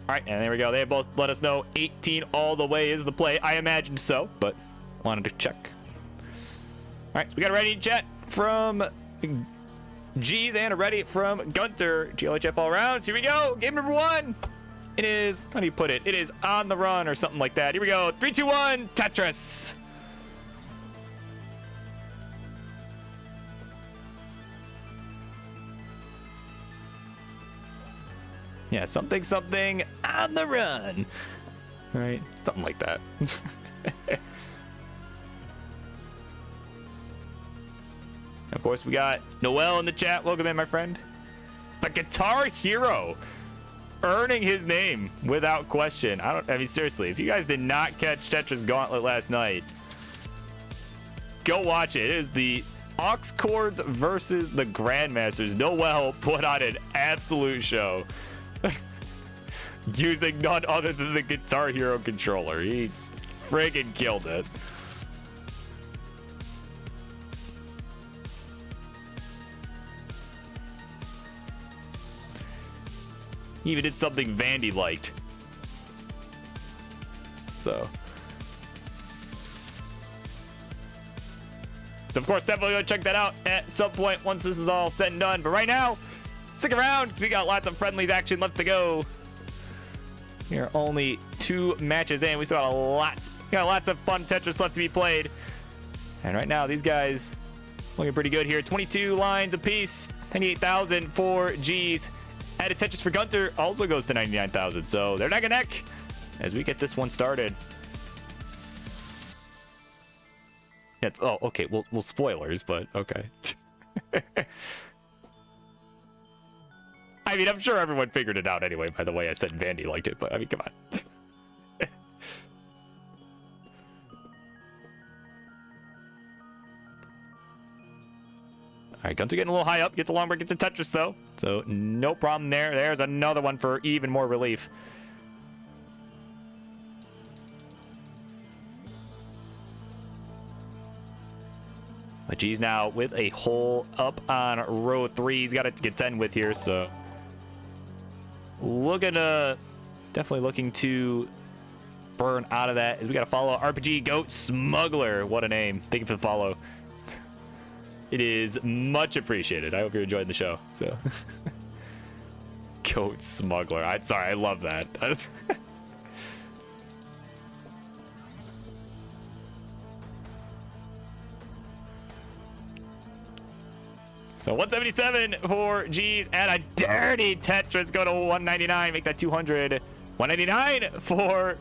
All right, and there we go. They both let us know 18 all the way is the play. I imagined so, but wanted to check. All right, so we got a ready chat from G's and a ready from Gunter. GLHF all around. Here we go. Game number 1. It is, how do you put it? It is on the run or something like that. Here we go. 3, 2, 1, Tetris. Yeah, something on the run. All right, something like that. Of course, we got Noel in the chat. Welcome in, my friend. The Guitar Hero, earning his name without question. I mean, seriously, if you guys did not catch Tetris Gauntlet last night, go watch it. It is the Aux Chords versus the Grandmasters. Noel put on an absolute show. Using none other than the Guitar Hero controller. He friggin' killed it. He even did something Vandy liked. So of course, definitely go check that out at some point once this is all said and done. But right now, stick around because we got lots of friendlies action left to go. We are only 2 matches in. We still got lots of fun Tetris left to be played. And right now, these guys looking pretty good here. 22 lines apiece, 98,000 for G's. Added Tetris for Gunter also goes to 99,000. So they're neck and neck as we get this one started. Oh, okay. Well, spoilers, but okay. I mean, I'm sure everyone figured it out anyway, by the way I said Vandy liked it, but I mean, come on. All right, Gunter getting a little high up, gets a long break, gets a Tetris though. So no problem there. There's another one for even more relief. But G's now with a hole up on row 3. He's got to contend with here, so definitely looking to burn out of that as we got to follow RPG Goat Smuggler. What a name. Thank you for the follow. It is much appreciated. I hope you're enjoying the show. So Goat Smuggler. Sorry, I love that. So 177 for G's and a dirty Tetris. Go to 199, make that 200. 199 for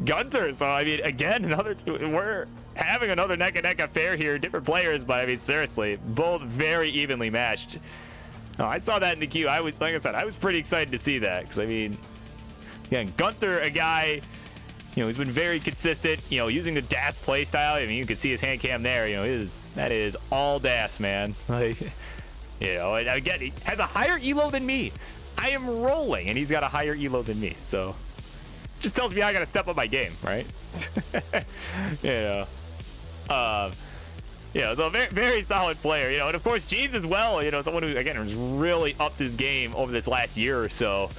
Gunter. So I mean, again, we're having another neck and neck affair here. Different players, but I mean, seriously, both very evenly matched. No, I saw that in the queue. Like I said, I was pretty excited to see that because I mean, Again, Gunther, a guy, you know, he's been very consistent, you know, using the DAS play style. I mean, you can see his hand cam there. You know, that is all DAS, man. Like, you know, and again, he has a higher elo than me. I am rolling, and he's got a higher elo than me. So, just tells me I got to step up my game, right? You know. Yeah, so a very, very solid player, you know, and of course Jeez as well, you know, someone who again has really upped his game over this last year or so.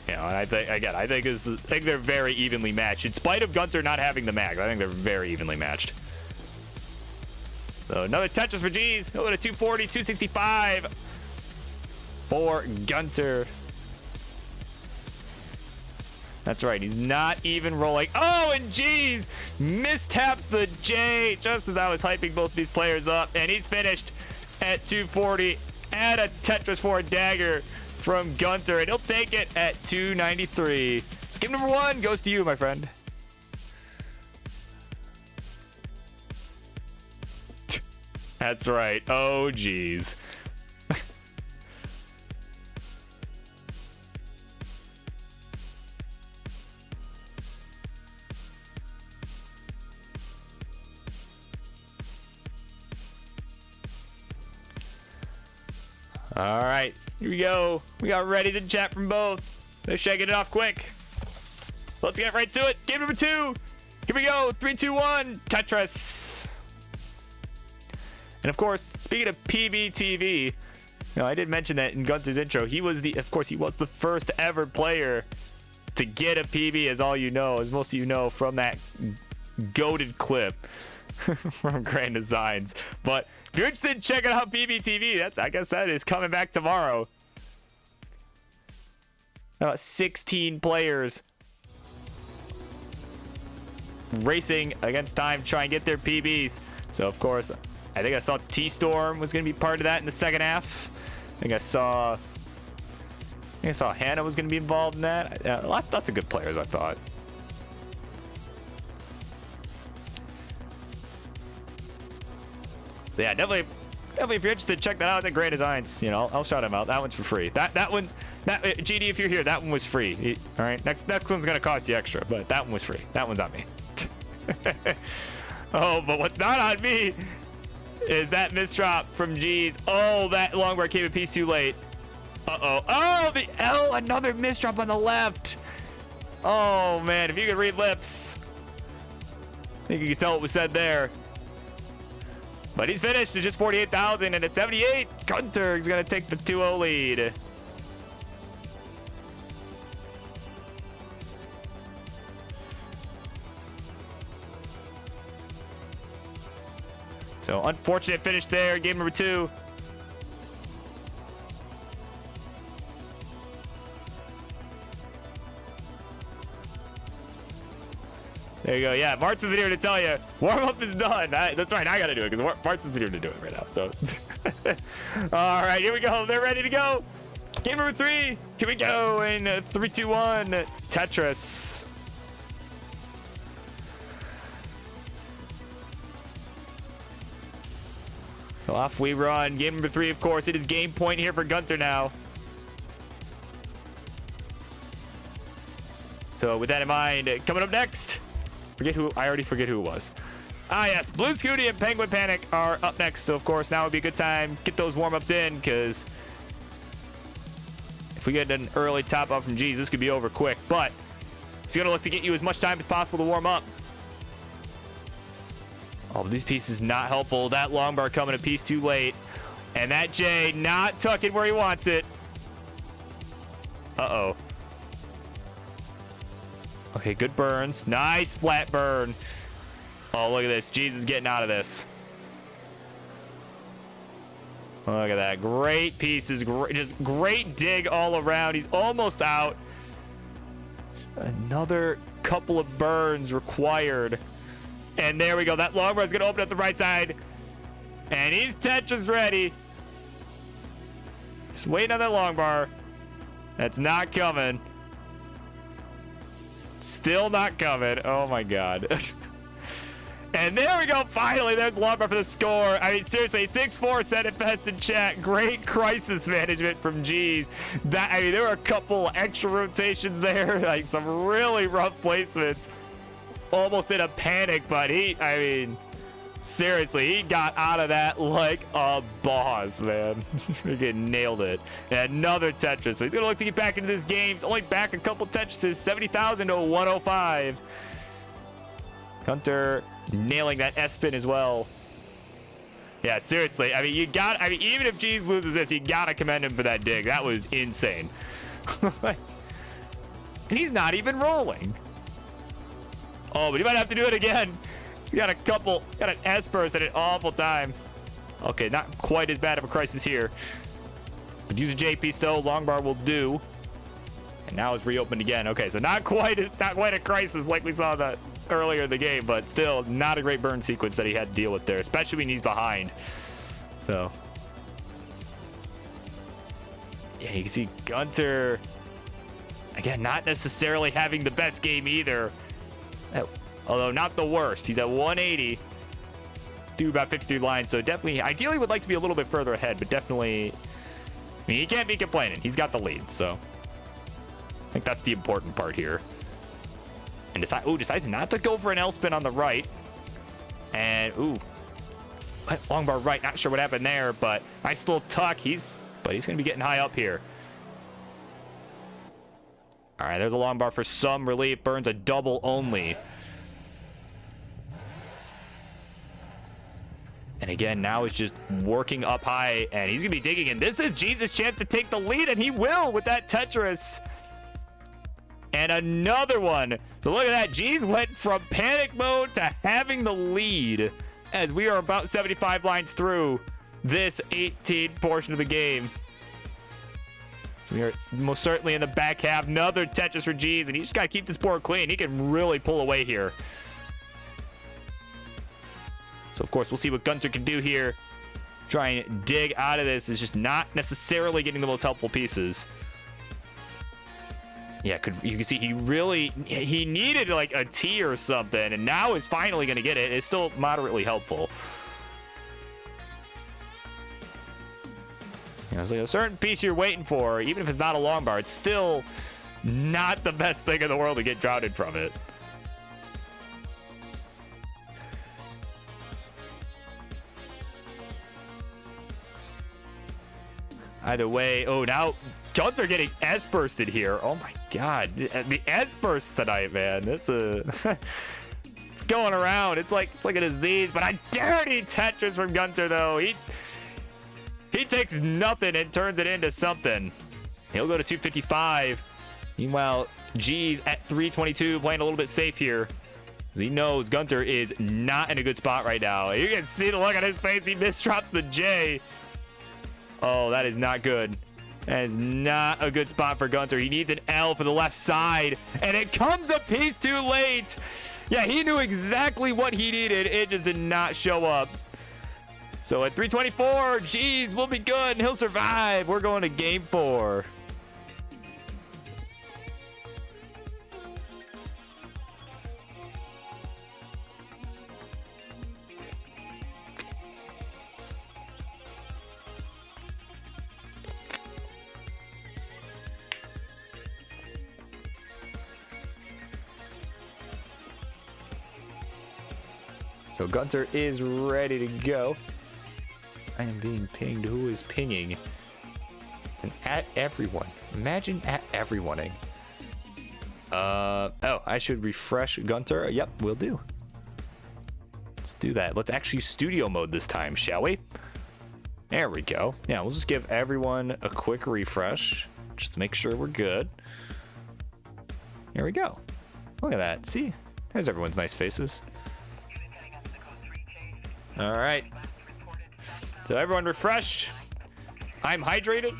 You know, and I think they're very evenly matched. In spite of Gunther not having the max, I think they're very evenly matched. So another Tetris for Jeez. Go to 240, 265 for Gunther. That's right, he's not even rolling. Oh, and Jeez mistaps the J just as I was hyping both these players up. And he's finished at 240 and a Tetris for a dagger from Gunther. And he'll take it at 293. Skip number 1 goes to you, my friend. That's right. Oh, Jeez. All right, here we go. We got ready to chat from both. They're shaking it off quick. Let's get right to it. Game number 2. Here we go. 3, 2, 1. Tetris. And of course, speaking of PBTV, you know, I did mention that in Gunther's intro. He was the first ever player to get a PB, as all you know, as most of you know from that goated clip from Grand Designs. But if you're interested in checking out PBTV, I guess that is coming back tomorrow. About 16 players racing against time, trying to get their PBs. So of course, I think I saw T-Storm was going to be part of that in the second half. I think I saw Hannah was going to be involved in that. Lots of good players, I thought. So yeah, definitely if you're interested, check that out. The Great Designs, you know, I'll shout him out. That one's for free. That one, GD, if you're here, that one was free. All right, next one's gonna cost you extra, but that one was free. That one's on me. Oh, but what's not on me is that misdrop from Jeez. Oh, that long bar came a piece too late. Oh, another misdrop on the left. Oh man, if you could read lips, I think you could tell what was said there. But he's finished at just 48,000, and at 78, Gunther is going to take the 2-0 lead. So unfortunate finish there, game number 2. There you go. Yeah, Martz isn't here to tell you. Warm-up is done. That's right. I got to do it because Martz isn't here to do it right now. So, all right, here we go. They're ready to go. Game number 3. Here we go in 3, 2, 1. Tetris. So off we run. Game number 3, of course. It is game point here for Gunther now. So with that in mind, coming up next. I already forget who it was. Ah, yes. Blue Scooty and Penguin Panic are up next. So, of course, now would be a good time. Get those warm-ups in, because if we get an early top-up from Jeez, this could be over quick. But he's going to look to get you as much time as possible to warm up. Oh, these pieces not helpful. That long bar coming a piece too late. And that J not tucking where he wants it. Uh-oh. Okay, good burns. Nice flat burn. Oh, look at this. Jesus getting out of this. Look at that. Great pieces. Just great dig all around. He's almost out. Another couple of burns required. And there we go. That long bar is going to open up the right side. And he's Tetris ready. Just waiting on that long bar. That's not coming. Still not coming. Oh my god. And there we go. Finally, there's Longbar for the score. I mean, seriously, 6-4 said it best in chat. Great crisis management from G's. That, I mean, there were a couple extra rotations there, like some really rough placements. Almost in a panic, but I mean, seriously, he got out of that like a boss, man. He nailed it. And another Tetris. So he's going to look to get back into this game. He's only back a couple Tetrises, 70,000 to 105. Gunter nailing that S-spin as well. Yeah, seriously. I mean, even if G's loses this, you got to commend him for that dig. That was insane. And he's not even rolling. Oh, but he might have to do it again. We got an S-burst at an awful time. Okay, not quite as bad of a crisis here. But use a JP still, Longbar will do. And now it's reopened again. Okay, so not quite a crisis like we saw that earlier in the game, but still not a great burn sequence that he had to deal with there, especially when he's behind. So yeah, you can see Gunter again not necessarily having the best game either. Although not the worst. He's at 180. Do about 53 lines, so definitely, ideally would like to be a little bit further ahead, but definitely, I mean, he can't be complaining. He's got the lead, so I think that's the important part here. And decides not to go for an L-spin on the right. And, Longbar right. Not sure what happened there, but nice little tuck. He's going to be getting high up here. All right, there's a Longbar for some relief. Burns a double only. And again, now it's just working up high, and he's going to be digging in. This is Jesus' chance to take the lead, and he will with that Tetris. And another one. So look at that. G's went from panic mode to having the lead as we are about 75 lines through this 18th portion of the game. We are most certainly in the back half. Another Tetris for G's, and he just got to keep this board clean. He can really pull away here. So, of course, we'll see what Gunter can do here. Try and dig out of this. Is just not necessarily getting the most helpful pieces. Yeah, you can see he needed like a T or something, and now is finally going to get it. It's still moderately helpful. You know, it's like a certain piece you're waiting for, even if it's not a Longbar, it's still not the best thing in the world to get drowning from it. Either way, now Gunter getting S-bursted here. Oh my god. The S-bursts tonight, man. It's going around. It's like a disease, but a dirty Tetris from Gunter though. He takes nothing and turns it into something. He'll go to 255. Meanwhile, G's at 322, playing a little bit safe here. Because he knows Gunter is not in a good spot right now. You can see the look on his face. He misdrops the J. Oh, that is not good. That is not a good spot for Gunter. He needs an L for the left side, and it comes a piece too late. Yeah, he knew exactly what he needed. It just did not show up. So at 324, G's will be good, and he'll survive. We're going to game 4. So Gunter is ready to go. I am being pinged. Who is pinging? It's an at everyone. Imagine at everyoneing. I should refresh Gunter. Yep, will do. Let's do that. Let's actually studio mode this time, shall we? There we go. Yeah, we'll just give everyone a quick refresh just to make sure we're good. Here we go. Look at that. See? There's everyone's nice faces. All right. So everyone refreshed. I'm hydrated.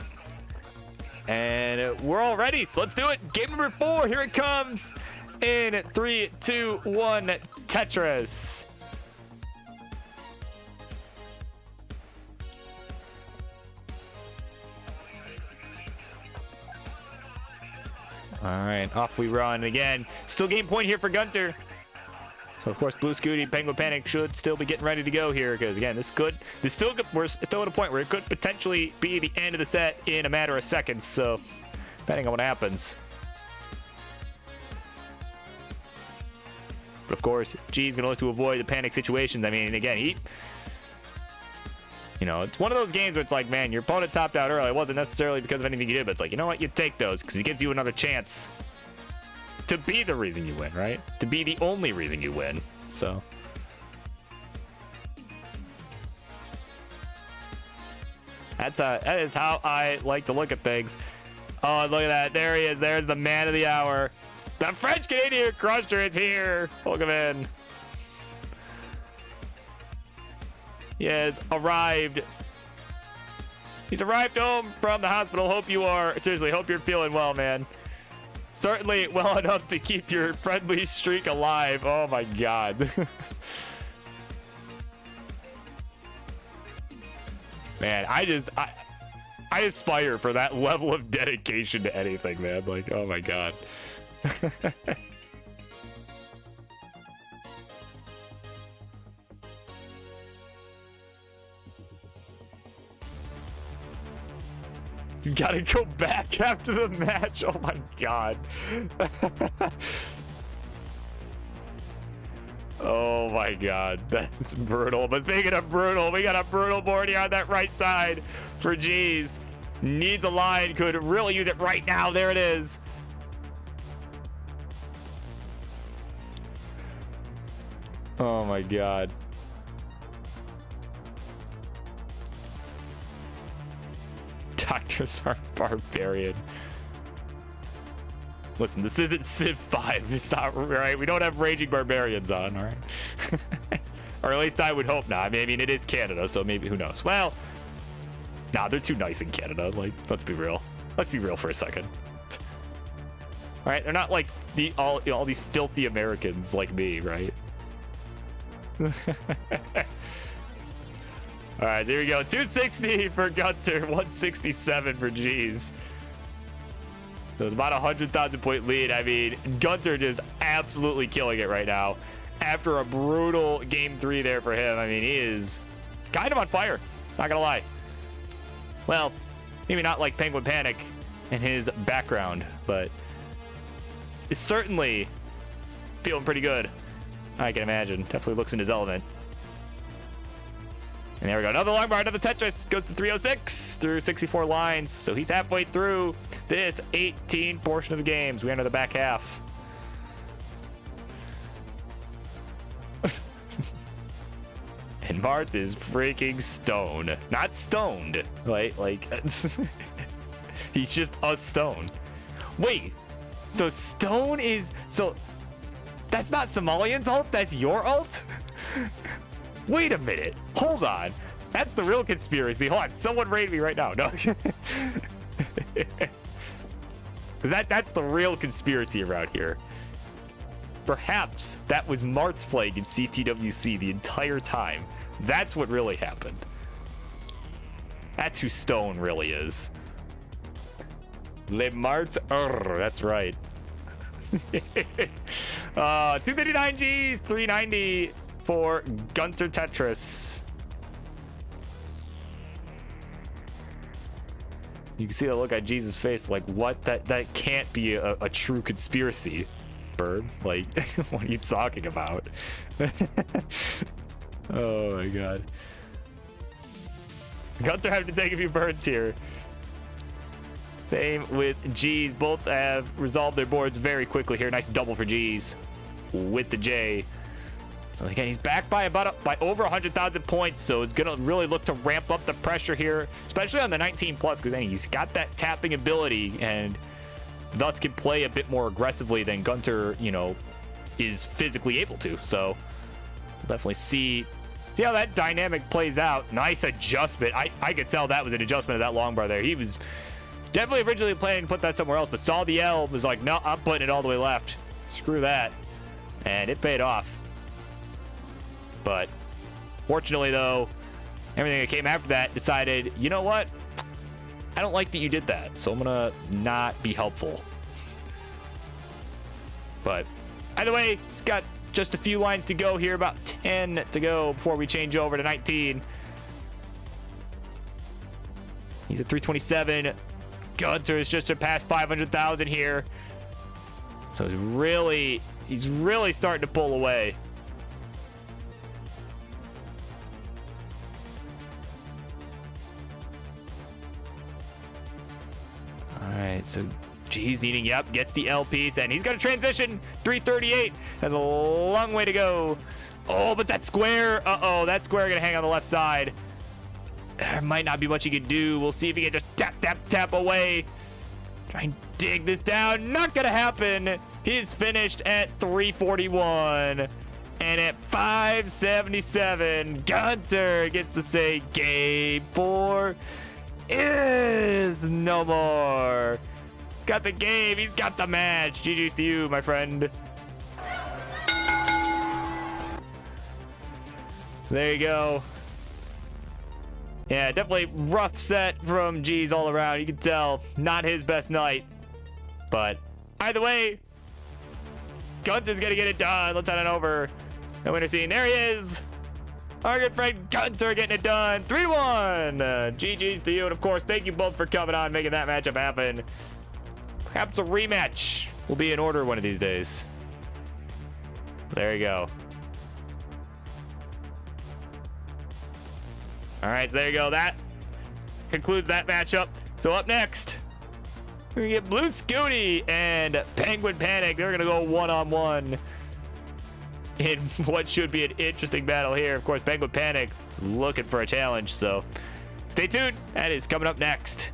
And we're all ready. So let's do it. Game number 4. Here it comes. In 3, 2, 1. Tetris. All right. Off we run again. Still game point here for Gunter. So of course, Blue Scooty, Penguin Panic should still be getting ready to go here because again, we're still at a point where it could potentially be the end of the set in a matter of seconds. So depending on what happens. But of course, G's gonna look to avoid the panic situations. I mean, again, it's one of those games where it's like, man, your opponent topped out early. It wasn't necessarily because of anything you did, but it's like, you know what? You take those because it gives you another chance to be the reason you win, right? To be the only reason you win. So that is how I like to look at things. Oh, look at that. There he is. There's the man of the hour. The French Canadian Crusher is here. Welcome in. He has arrived. He's arrived home from the hospital. Hope you're feeling well, man. Certainly well enough to keep your friendly streak alive. Oh my god. Man, I aspire for that level of dedication to anything, man. Like, oh my god. You gotta go back after the match. Oh my god. Oh my god. That's brutal. But speaking of brutal, we got a brutal board here on that right side for G's. Needs a line. Could really use it right now. There it is. Oh my god. Doctors are barbarian. Listen, this isn't Civ 5. It's not right. We don't have raging barbarians on, all right? Or at least I would hope not. I mean, it is Canada, so maybe who knows? Well, nah, they're too nice in Canada. Like, let's be real. Let's be real for a second. All right, they're not like all these filthy Americans like me, right? All right, there we go. 260 for Gunter, 167 for G's. So it's about a 100,000 point lead. I mean, Gunter just absolutely killing it right now. After a brutal game 3 there for him. I mean, he is kind of on fire. Not gonna lie. Well, maybe not like Penguin Panic in his background, but is certainly feeling pretty good. I can imagine. Definitely looks in his element. And there we go. Another long bar, another Tetris. Goes to 306 through 64 lines. So he's halfway through this 18 portion of the games. We enter the back half. And Martz is freaking stoned. Not stoned. Like he's just a stone. Wait. So stone is... So that's not Somalian's ult? That's your ult? Wait a minute. Hold on. That's the real conspiracy. Hold on. Someone raid me right now. No. That's the real conspiracy around here. Perhaps that was Martz playing in CTWC the entire time. That's what really happened. That's who Stone really is. Le Martz. That's right. 259 Gs, 390 for Gunter Tetris. You can see the look on Jesus' face, like, what? That can't be a true conspiracy, Bird. Like, what are you talking about? Oh my god. Gunter having to take a few birds here. Same with G's. Both have resolved their boards very quickly here. Nice double for G's with the J. So again, he's back by over 100,000 points. So it's gonna really look to ramp up the pressure here, especially on the 19 plus, because he's got that tapping ability and thus can play a bit more aggressively than Gunter, is physically able to. So we'll definitely see how that dynamic plays out. Nice adjustment. I could tell that was an adjustment of that long bar there. He was definitely originally planning to put that somewhere else, but saw the L, was like, no, I'm putting it all the way left. Screw that. And it paid off. But fortunately, though, everything that came after that decided, you know what? I don't like that you did that, so I'm going to not be helpful. But either way, he's got just a few lines to go here, about 10 to go before we change over to 19. He's at 327. Gunter has just surpassed 500,000 here. So he's really starting to pull away. All right, so G's needing, gets the LPs, and he's going to transition. 338 has a long way to go. Oh, but that square, that square going to hang on the left side. There might not be much he can do. We'll see if he can just tap away. Try and dig this down. Not going to happen. He's finished at 341. And at 577, Gunter gets to say game 4 is no more. He's got the game. He's got the match. GG's to you, my friend. So there you go. Yeah, definitely rough set from G's all around. You can tell, not his best night. But either way, Gunter's gonna get it done. Let's head on over the winner scene. There he is. Our good friend Gunter getting it done. 3-1. GG's to you. And of course, thank you both for coming on, making that matchup happen. Perhaps a rematch will be in order one of these days. There you go. All right, so there you go. That concludes that matchup. So up next, we get Blue Scooty and Penguin Panic. They're going to go one-on-one in what should be an interesting battle here. Of course, Penguin Panic is looking for a challenge, so stay tuned. That is coming up next.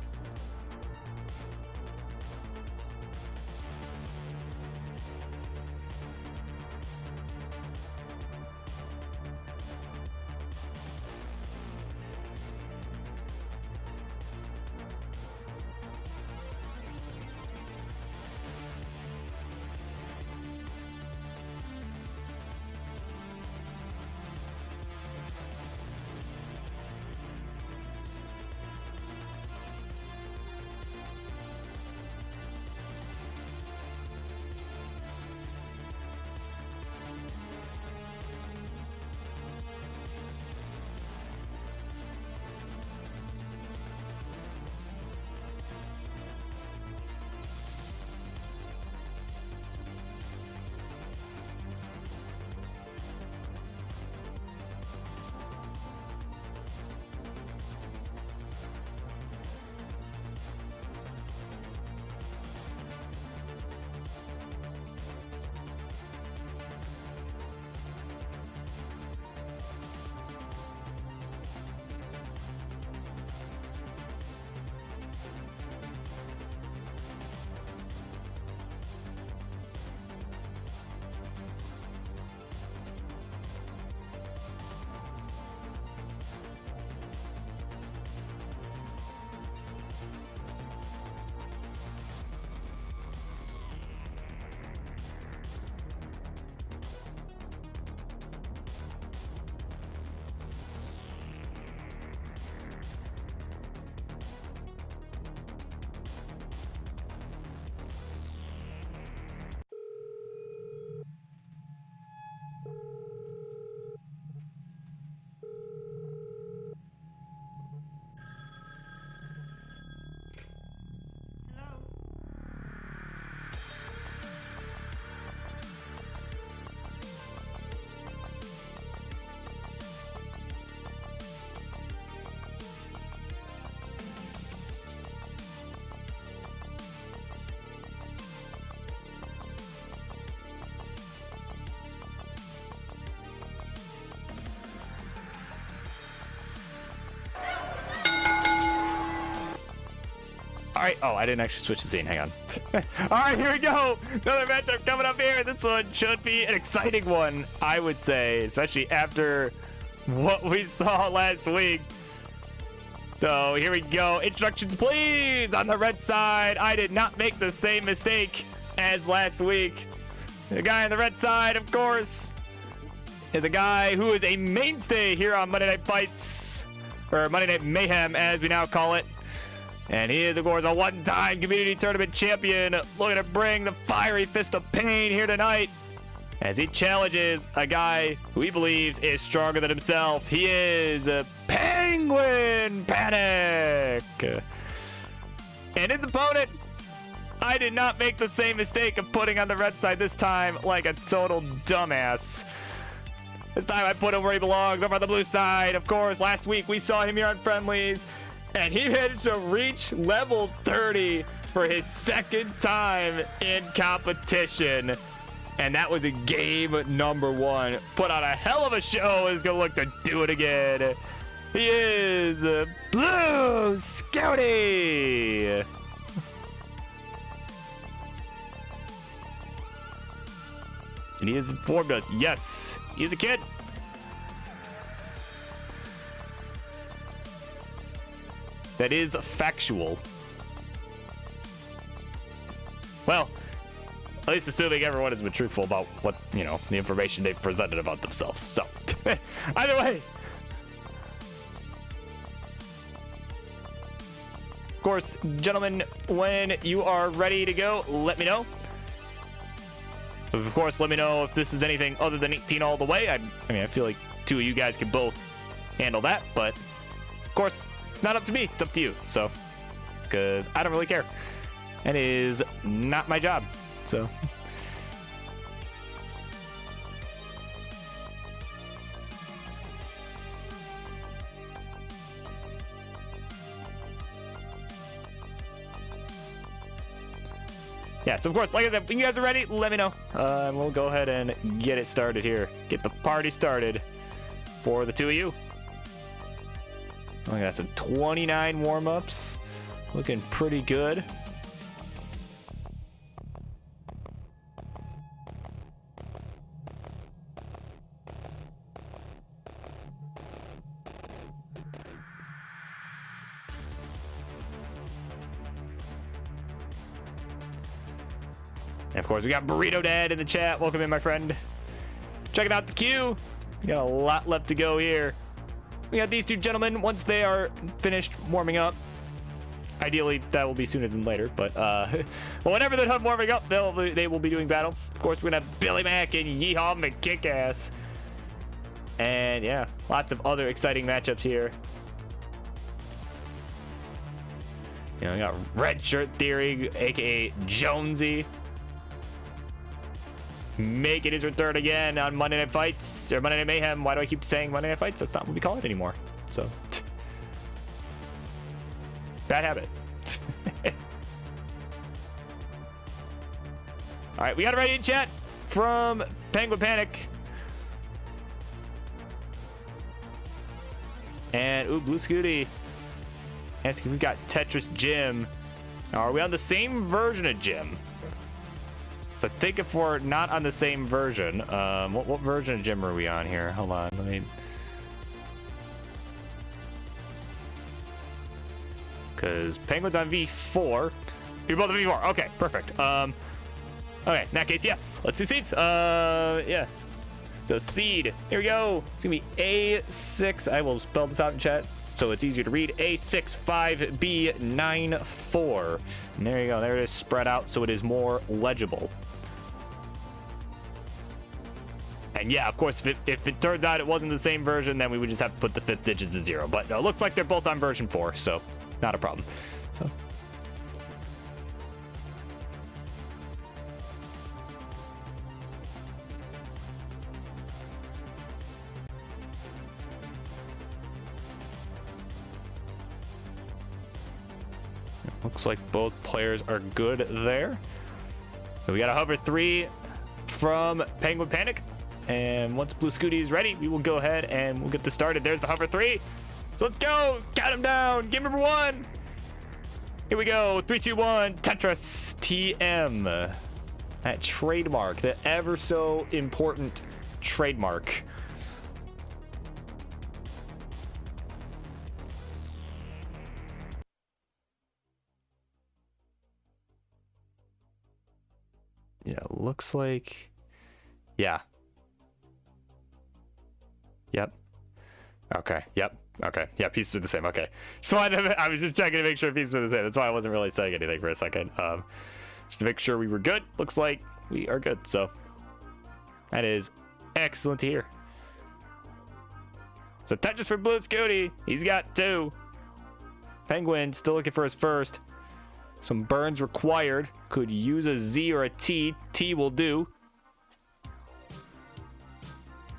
All right. Oh, I didn't actually switch the scene. Hang on. All right, here we go. Another matchup coming up here. This one should be an exciting one, I would say, especially after what we saw last week. So here we go. Introductions, please. On the red side, I did not make the same mistake as last week. The guy on the red side, of course, is a guy who is a mainstay here on Monday Night Fights, or Monday Night Mayhem, as we now call it. And he is, of course, a one-time community tournament champion, looking to bring the fiery fist of pain here tonight. as he challenges a guy who he believes is stronger than himself. He is Penguin Panic. And his opponent, I did not make the same mistake of putting on the red side this time like a total dumbass. This time I put him where he belongs, over on the blue side. Of course, last week we saw him here on Friendlies, and he managed to reach level 30 for his second time in competition. And that was in game number 1. Put on a hell of a show. Is going to look to do it again. He is Blue Scouty. And he has informed us, yes, he's a kid. That is factual. Well, at least assuming everyone has been truthful about what, you know, the information they've presented about themselves. So, either way. Of course, gentlemen, when you are ready to go, let me know. Of course, let me know if this is anything other than 18 all the way. I mean, I feel like 2 of you guys can both handle that, but of course, it's not up to me. It's up to you. So, because I don't really care. And it is not my job. So. Yeah, so of course, like I said, when you guys are ready, let me know. And we'll go ahead and get it started here. Get the party started for the 2 of you. Oh, I got some 29 warm-ups. Looking pretty good. And of course, we got Burrito Dad in the chat. Welcome in, my friend. Checking out the queue. We got a lot left to go here. We got these 2 gentlemen. Once they are finished warming up, ideally that will be sooner than later, but well, whenever they're done warming up, they will be doing battle. Of course, we're gonna have Billy Mack and Yeehaw McKickass. And yeah, lots of other exciting matchups here. You know, we got Red Shirt Theory, aka Jonesy, making his return again on Monday Night Fights, or Monday Night Mayhem. Why do I keep saying Monday Night Fights? That's not what we call it anymore. So, bad habit. All right, we got it ready in chat from Penguin Panic. And, ooh, Blue Scooty. And we've got Tetris Jim. Now, are we on the same version of Jim? So I think if we're not on the same version, what version of Jim are we on here? Hold on, let me. Because Penguin's on V4. You're both on V4. Okay, perfect. Okay, in that case, yes. Let's do seeds. Yeah. So seed. Here we go. It's gonna be A6. I will spell this out in chat so it's easier to read. A65B94. And there you go. There it is, spread out so it is more legible. And yeah, of course, if it turns out it wasn't the same version, then we would just have to put the 5th digits in 0. But it looks like they're both on version 4, so not a problem. So. Looks like both players are good there. So we got a hover 3 from Penguin Panic. And once Blue Scooty is ready, we will go ahead and we'll get this started. There's the hover 3. So let's go. Count him down. Game number 1. Here we go. 3, 2, 1. Tetris TM. That trademark. The ever so important trademark. Yeah, looks like. Yeah. Yep. Okay. Yep. Okay. Yeah, pieces are the same. Okay. So I was just checking to make sure pieces are the same. That's why I wasn't really saying anything for a second. Just to make sure we were good. Looks like we are good. So That is excellent to hear. So Tetris for Blue Scooty. He's got 2. Penguin still looking for his first. Some burns required. Could use a Z or a T. T will do.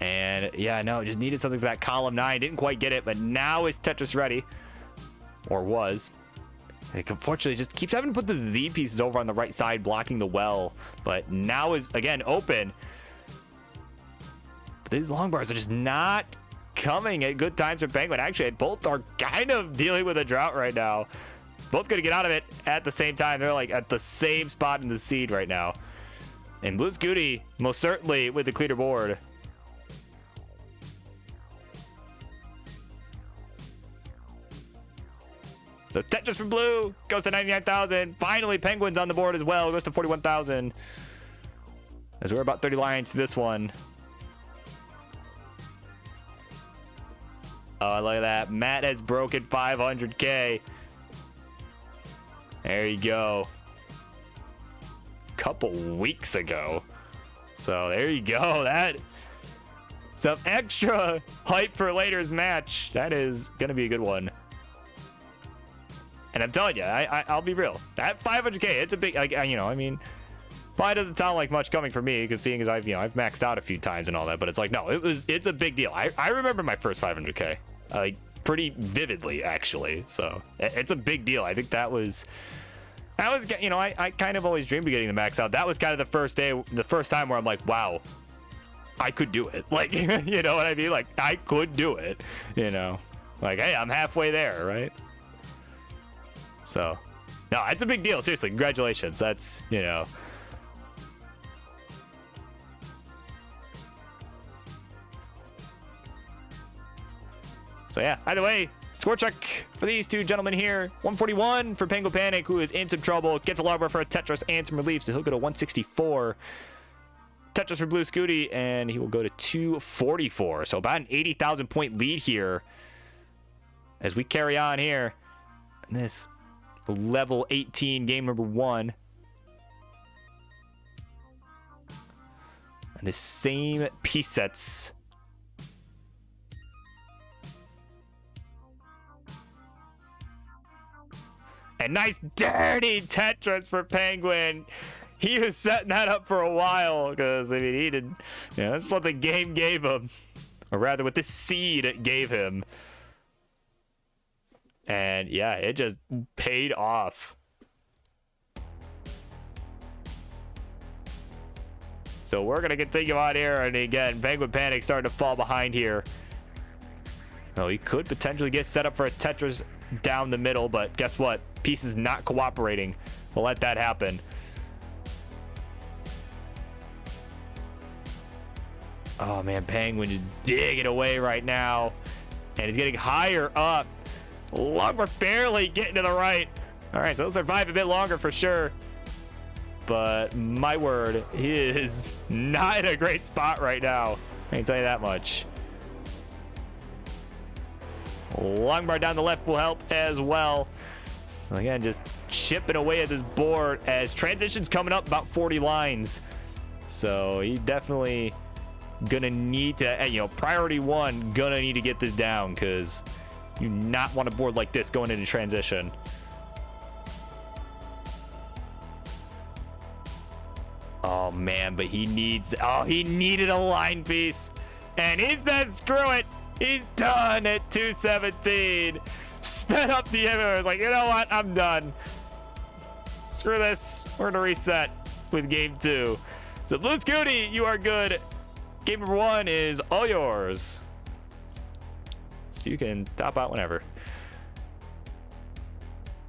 And yeah, no, just needed something for that column 9. Didn't quite get it, but now is Tetris ready. Or was. Like, unfortunately, just keeps having to put the Z pieces over on the right side, blocking the well. But now is, again, open. But these long bars are just not coming at good times for Penguin. Actually, both are kind of dealing with a drought right now. Both going to get out of it at the same time. They're like at the same spot in the seed right now. And Blue Scooty, most certainly with the cleaner board. So Tetris from Blue goes to 99,000. Finally, Penguin's on the board as well. Goes to 41,000. As we're about 30 lines to this one. Oh, look at that. Matt has broken 500K. There you go. Couple weeks ago. So there you go. That some extra hype for later's match. That is going to be a good one. And I'm telling you, I'll be real. That 500K, it's a big, you know, I mean, probably doesn't sound like much coming from me, because seeing as I've maxed out a few times and all that, but it's like, no, it's a big deal. I remember my first 500K, like pretty vividly actually. So it's a big deal. I think that was, you know, I kind of always dreamed of getting the max out. That was kind of the first time where I'm like, wow, I could do it. Like, you know what I mean? Like, I could do it, you know, like, hey, I'm halfway there, right? So, no, it's a big deal. Seriously, congratulations. That's, you know. So, yeah, either way, score check for these two gentlemen here. 141 for Penguin Panic, who is in some trouble. Gets a logbar for a Tetris and some relief, so he'll go to 164. Tetris for Blue Scooty, and he will go to 244. So, about an 80,000 point lead here as we carry on here. And this level 18 game number 1, and the same piece sets. And nice dirty Tetris for Penguin. He was setting that up for a while, because I mean, he did, you know, that's what the game gave him, or rather what the seed it gave him. And yeah, it just paid off. So we're going to continue on here. And again, Penguin Panic starting to fall behind here. Oh, he could potentially get set up for a Tetris down the middle. But guess what? Piece is not cooperating. We'll let that happen. Oh, man. Penguin just digging away right now. And he's getting higher up. We're barely getting to the right. All right, so he'll survive a bit longer for sure. But my word, he is not in a great spot right now. I can tell you that much. Long bar down the left will help as well. So again, just chipping away at this board as transition's coming up about 40 lines. So he definitely gonna need to, you know, priority 1, gonna need to get this down, because you do not want a board like this going into transition. Oh man, but he needs, oh, he needed a line piece, and he said screw it. He's done at 217. Sped up the end. Like, you know what, I'm done. Screw this, we're gonna reset with game 2. So Blue Scooty, you are good. Game number 1 is all yours. You can top out whenever.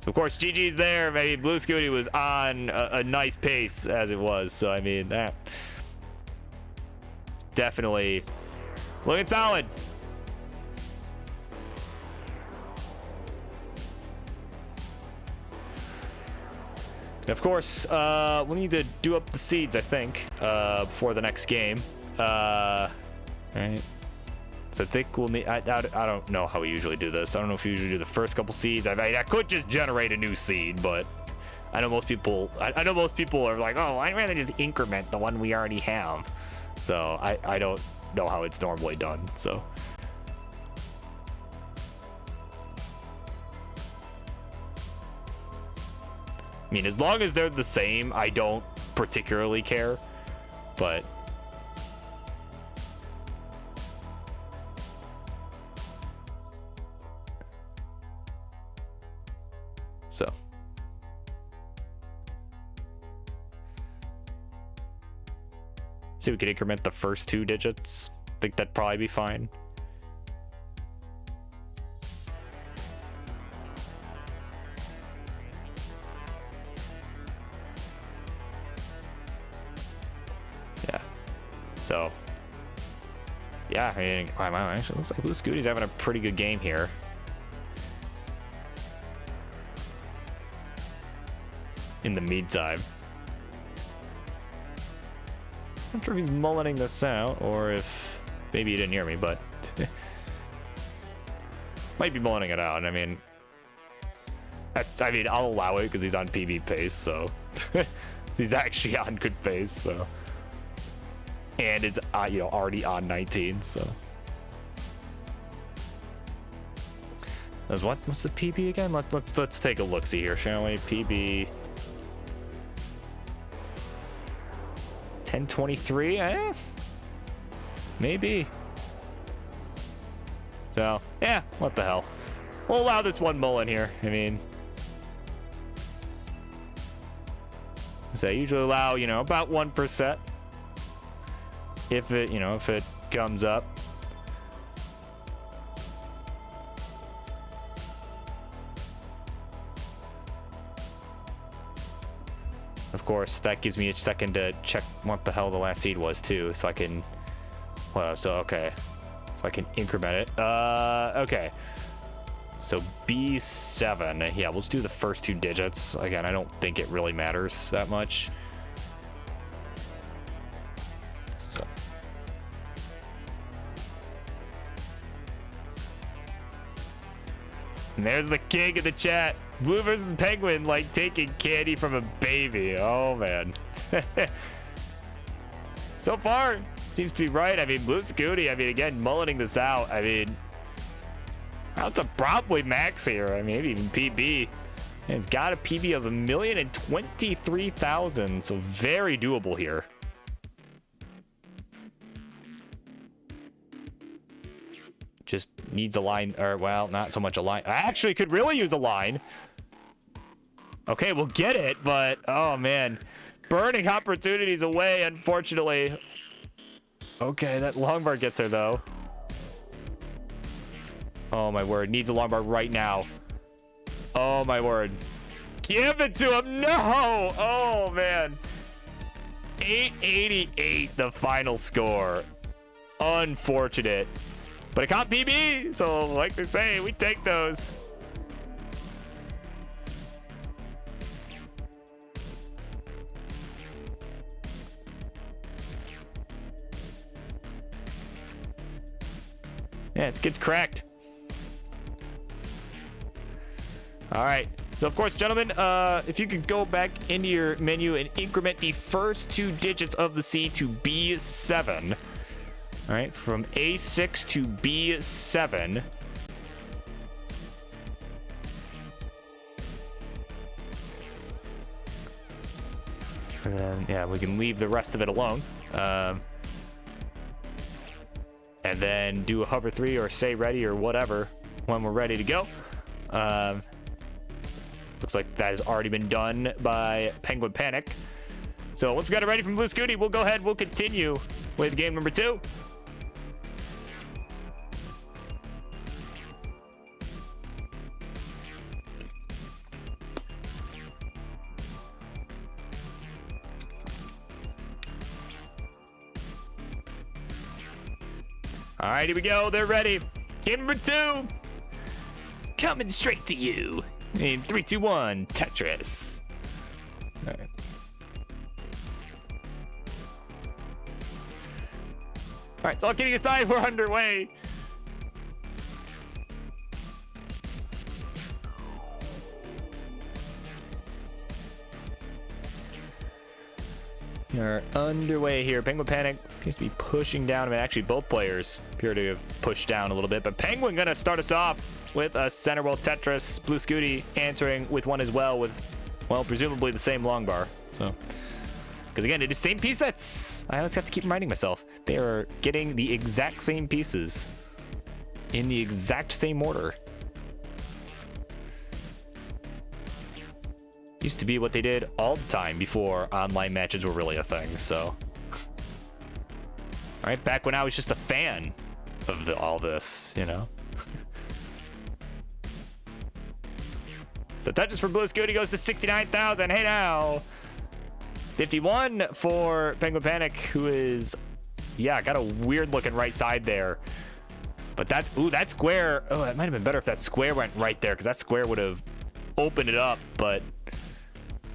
Of course, GG's there. Maybe Blue Scooty was on a nice pace as it was. So, I mean, that definitely looking solid. Of course, we need to do up the seeds, I think, before the next game. All right. So I think we'll need, I don't know how we usually do this. I don't know if we usually do the first couple seeds. I mean, I could just generate a new seed, but I know most people, I know most people are like, oh, I'd rather just increment the one we already have. So I don't know how it's normally done. So I mean, as long as they're the same, I don't particularly care. But so see, we could increment the first 2 digits. I think that'd probably be fine. Yeah. So yeah, I mean, actually looks like Blue Scooty's having a pretty good game here. In the meantime, I'm not sure if he's mulleting this out or if maybe he didn't hear me, but might be mulleting it out. I mean, I'll allow it because he's on PB pace, so he's actually on good pace, so, and is already on 19, so. What's the PB again? Let's take a look see here, shall we? PB 1023, maybe. So yeah, what the hell, we'll allow this one mullen here. I mean, so I usually allow about 1% if it comes up. Of course, that gives me a second to check what the hell the last seed was too, so I can, well, so okay, so I can increment it. Okay, so B7. Yeah, we'll just do the first 2 digits. Again, I don't think it really matters that much. So and there's the king of the chat. Blue versus Penguin, like taking candy from a baby. Oh man. So far, seems to be right. I mean, Blue Scooty, I mean, again, mulleting this out. I mean, out to probably max here. I mean, maybe even PB. And it's got a PB of 1,023,000. So very doable here. Just needs a line, or well, not so much a line. I actually could really use a line. Okay, we'll get it, but oh man, burning opportunities away, unfortunately. Okay, that long bar gets there though. Oh my word, needs a long bar right now. Oh my word, give it to him. No. Oh man, 888 the final score. Unfortunate. But it caught PB, so like they say, we take those. Yeah, it gets cracked. All right. So, of course, gentlemen, if you could go back into your menu and increment the first 2 digits of the C to B7. All right, from A6 to B7. And then, yeah, we can leave the rest of it alone. And then do a hover 3 or say ready or whatever when we're ready to go. Looks like that has already been done by Penguin Panic. So once we got it ready from Blue Scooty, we'll go ahead, we'll continue with game number 2. All right, here we go. They're ready. Game number 2. It's coming straight to you. In 3, 2, 1, Tetris. All right. All right, so all kidding aside, we're underway. are underway here. Penguin Panic seems to be pushing down. I mean, actually, both players appear to have pushed down a little bit. But Penguin going to start us off with a center wall Tetris. Blue Scooty answering with one as well with, well, presumably the same long bar. So, because again, it is same piece sets. I always have to keep reminding myself. They are getting the exact same pieces in the exact same order. Used to be what they did all the time before online matches were really a thing, so. All right, back when I was just a fan of all this, you know. So touches for Blue Scooty goes to 69,000. Hey now. 51 for Penguin Panic, who is, yeah, got a weird looking right side there. But that's, ooh, that square, oh, it might have been better if that square went right there, because that square would have opened it up, but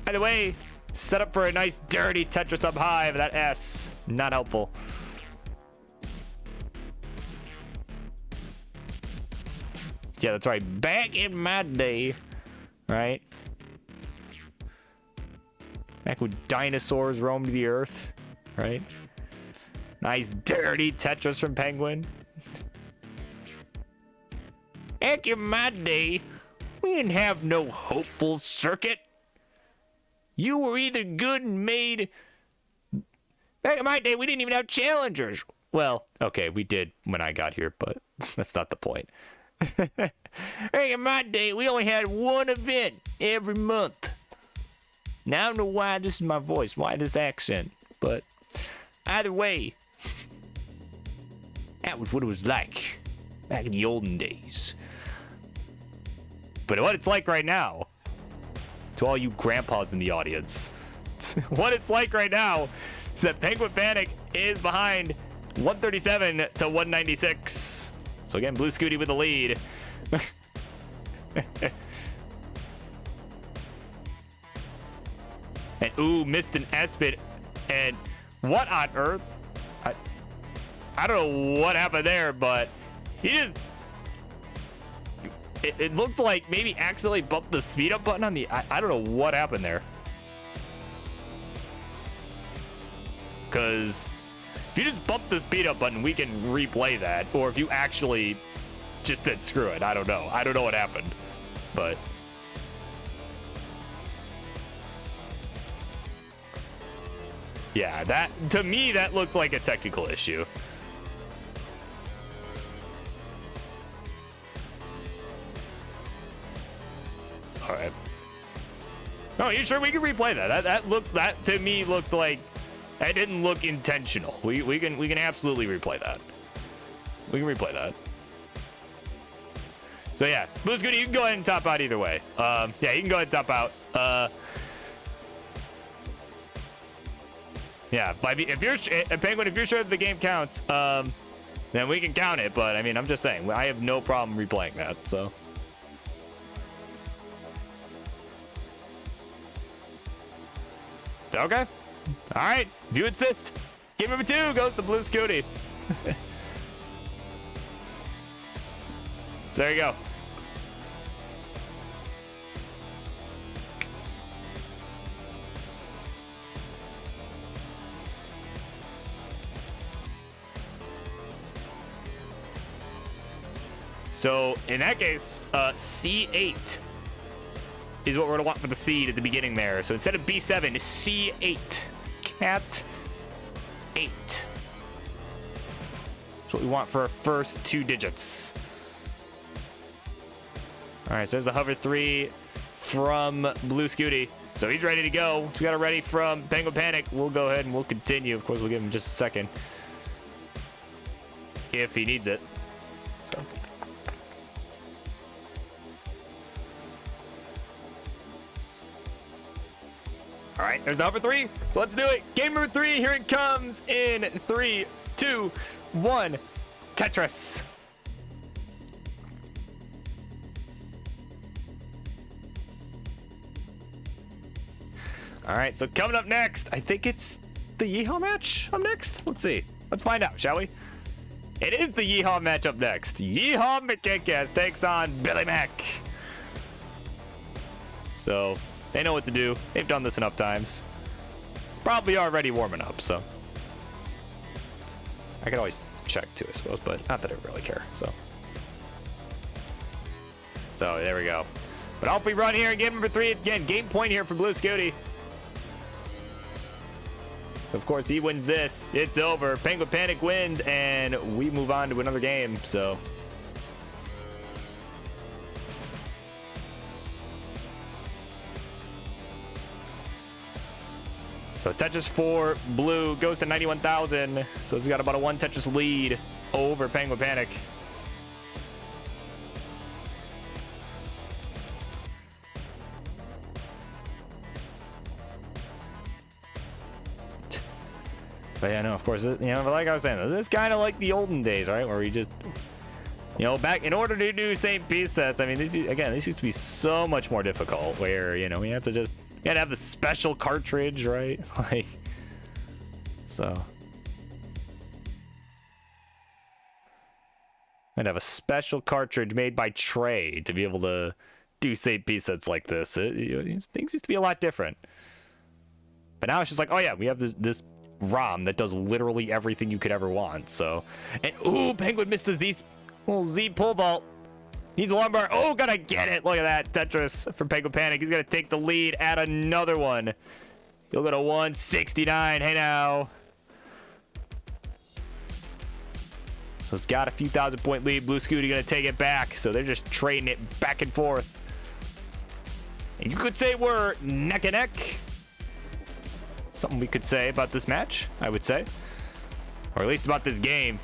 either way, set up for a nice dirty Tetris up high, but that S, not helpful. Yeah, that's right. Back in my day, right? Back when dinosaurs roamed the earth, right? Nice dirty Tetris from Penguin. Back in my day, we didn't have no hopeful circuit. You were either good and made. Back in my day, we didn't even have challengers. Well, okay, we did when I got here, but that's not the point. Back in my day, we only had one event every month. Now, I don't know why this is my voice, why this accent, but either way, that was what it was like back in the olden days. But what it's like right now, to all you grandpas in the audience, what it's like right now is that Penguin Panic is behind 137 to 196. So again, Blue Scooty with the lead. And ooh, missed an S-bit. And what on earth? I don't know what happened there, but he just, it looked like maybe accidentally bumped the speed up button on the, I don't know what happened there. Because if you just bump the speed up button, we can replay that. Or if you actually just said screw it, I don't know. I don't know what happened, but. Yeah, that, to me, that looked like a technical issue. All right. Oh, you sure we can replay that? That to me looked like that didn't look intentional. We can absolutely replay that. We can replay that. So yeah, Blue Scooty, you can go ahead and top out either way. Yeah, you can go ahead and top out. Yeah, if you're Penguin, if you're sure that the game counts, then we can count it. But I mean, I'm just saying, I have no problem replaying that. So. Okay. All right. If you insist. Game number 2 goes to Blue Scooty. So there you go. So in that case, C8 is what we're gonna want for the seed at the beginning there. So instead of B7, C8. Cat 8. That's what we want for our first 2 digits. All right, so there's the hover 3 from Blue Scooty. So he's ready to go. So we got it ready from Penguin Panic. We'll go ahead and we'll continue. Of course, we'll give him just a second if he needs it. So. All right, there's number 3. So let's do it. Game number 3, here it comes in 3, 2, 1. Tetris. All right, so coming up next, I think it's the Yeehaw match up next. Let's see. Let's find out, shall we? It is the Yeehaw match up next. Yeehaw McKinkas takes on Billy Mack. So they know what to do. They've done this enough times. probably already warming up, so. I could always check too, I suppose, but not that I really care, so. So, there we go. But off we run here in game number 3. Again, game point here for Blue Scooty. Of course, he wins this. It's over. Penguin Panic wins, and we move on to another game, so. So Tetris for Blue goes to 91,000. So he's got about a 1 Tetris lead over Penguin Panic. But yeah, no, of course, you know, like I was saying, this is kind of like the olden days, right? Where we just, you know, back in order to do St. Peace sets, I mean, these used to be so much more difficult where, you know, we have to just, you gotta have the special cartridge, right? Like, so. I'd have a special cartridge made by Trey to be able to do St. Peace sets like this. Things used to be a lot different. But now it's just like, oh yeah, we have this ROM that does literally everything you could ever want. So, and ooh, Penguin missed the little Z pull vault. Needs a lumbar. Oh, gotta get it. Look at that Tetris from Penguin Panic. He's gonna take the lead. Add another one. He'll go to 169. Hey now. So it's got a few thousand-point lead. Blue Scooty gonna take it back. So they're just trading it back and forth. And you could say we're neck and neck. Something we could say about this match, I would say. Or at least about this game.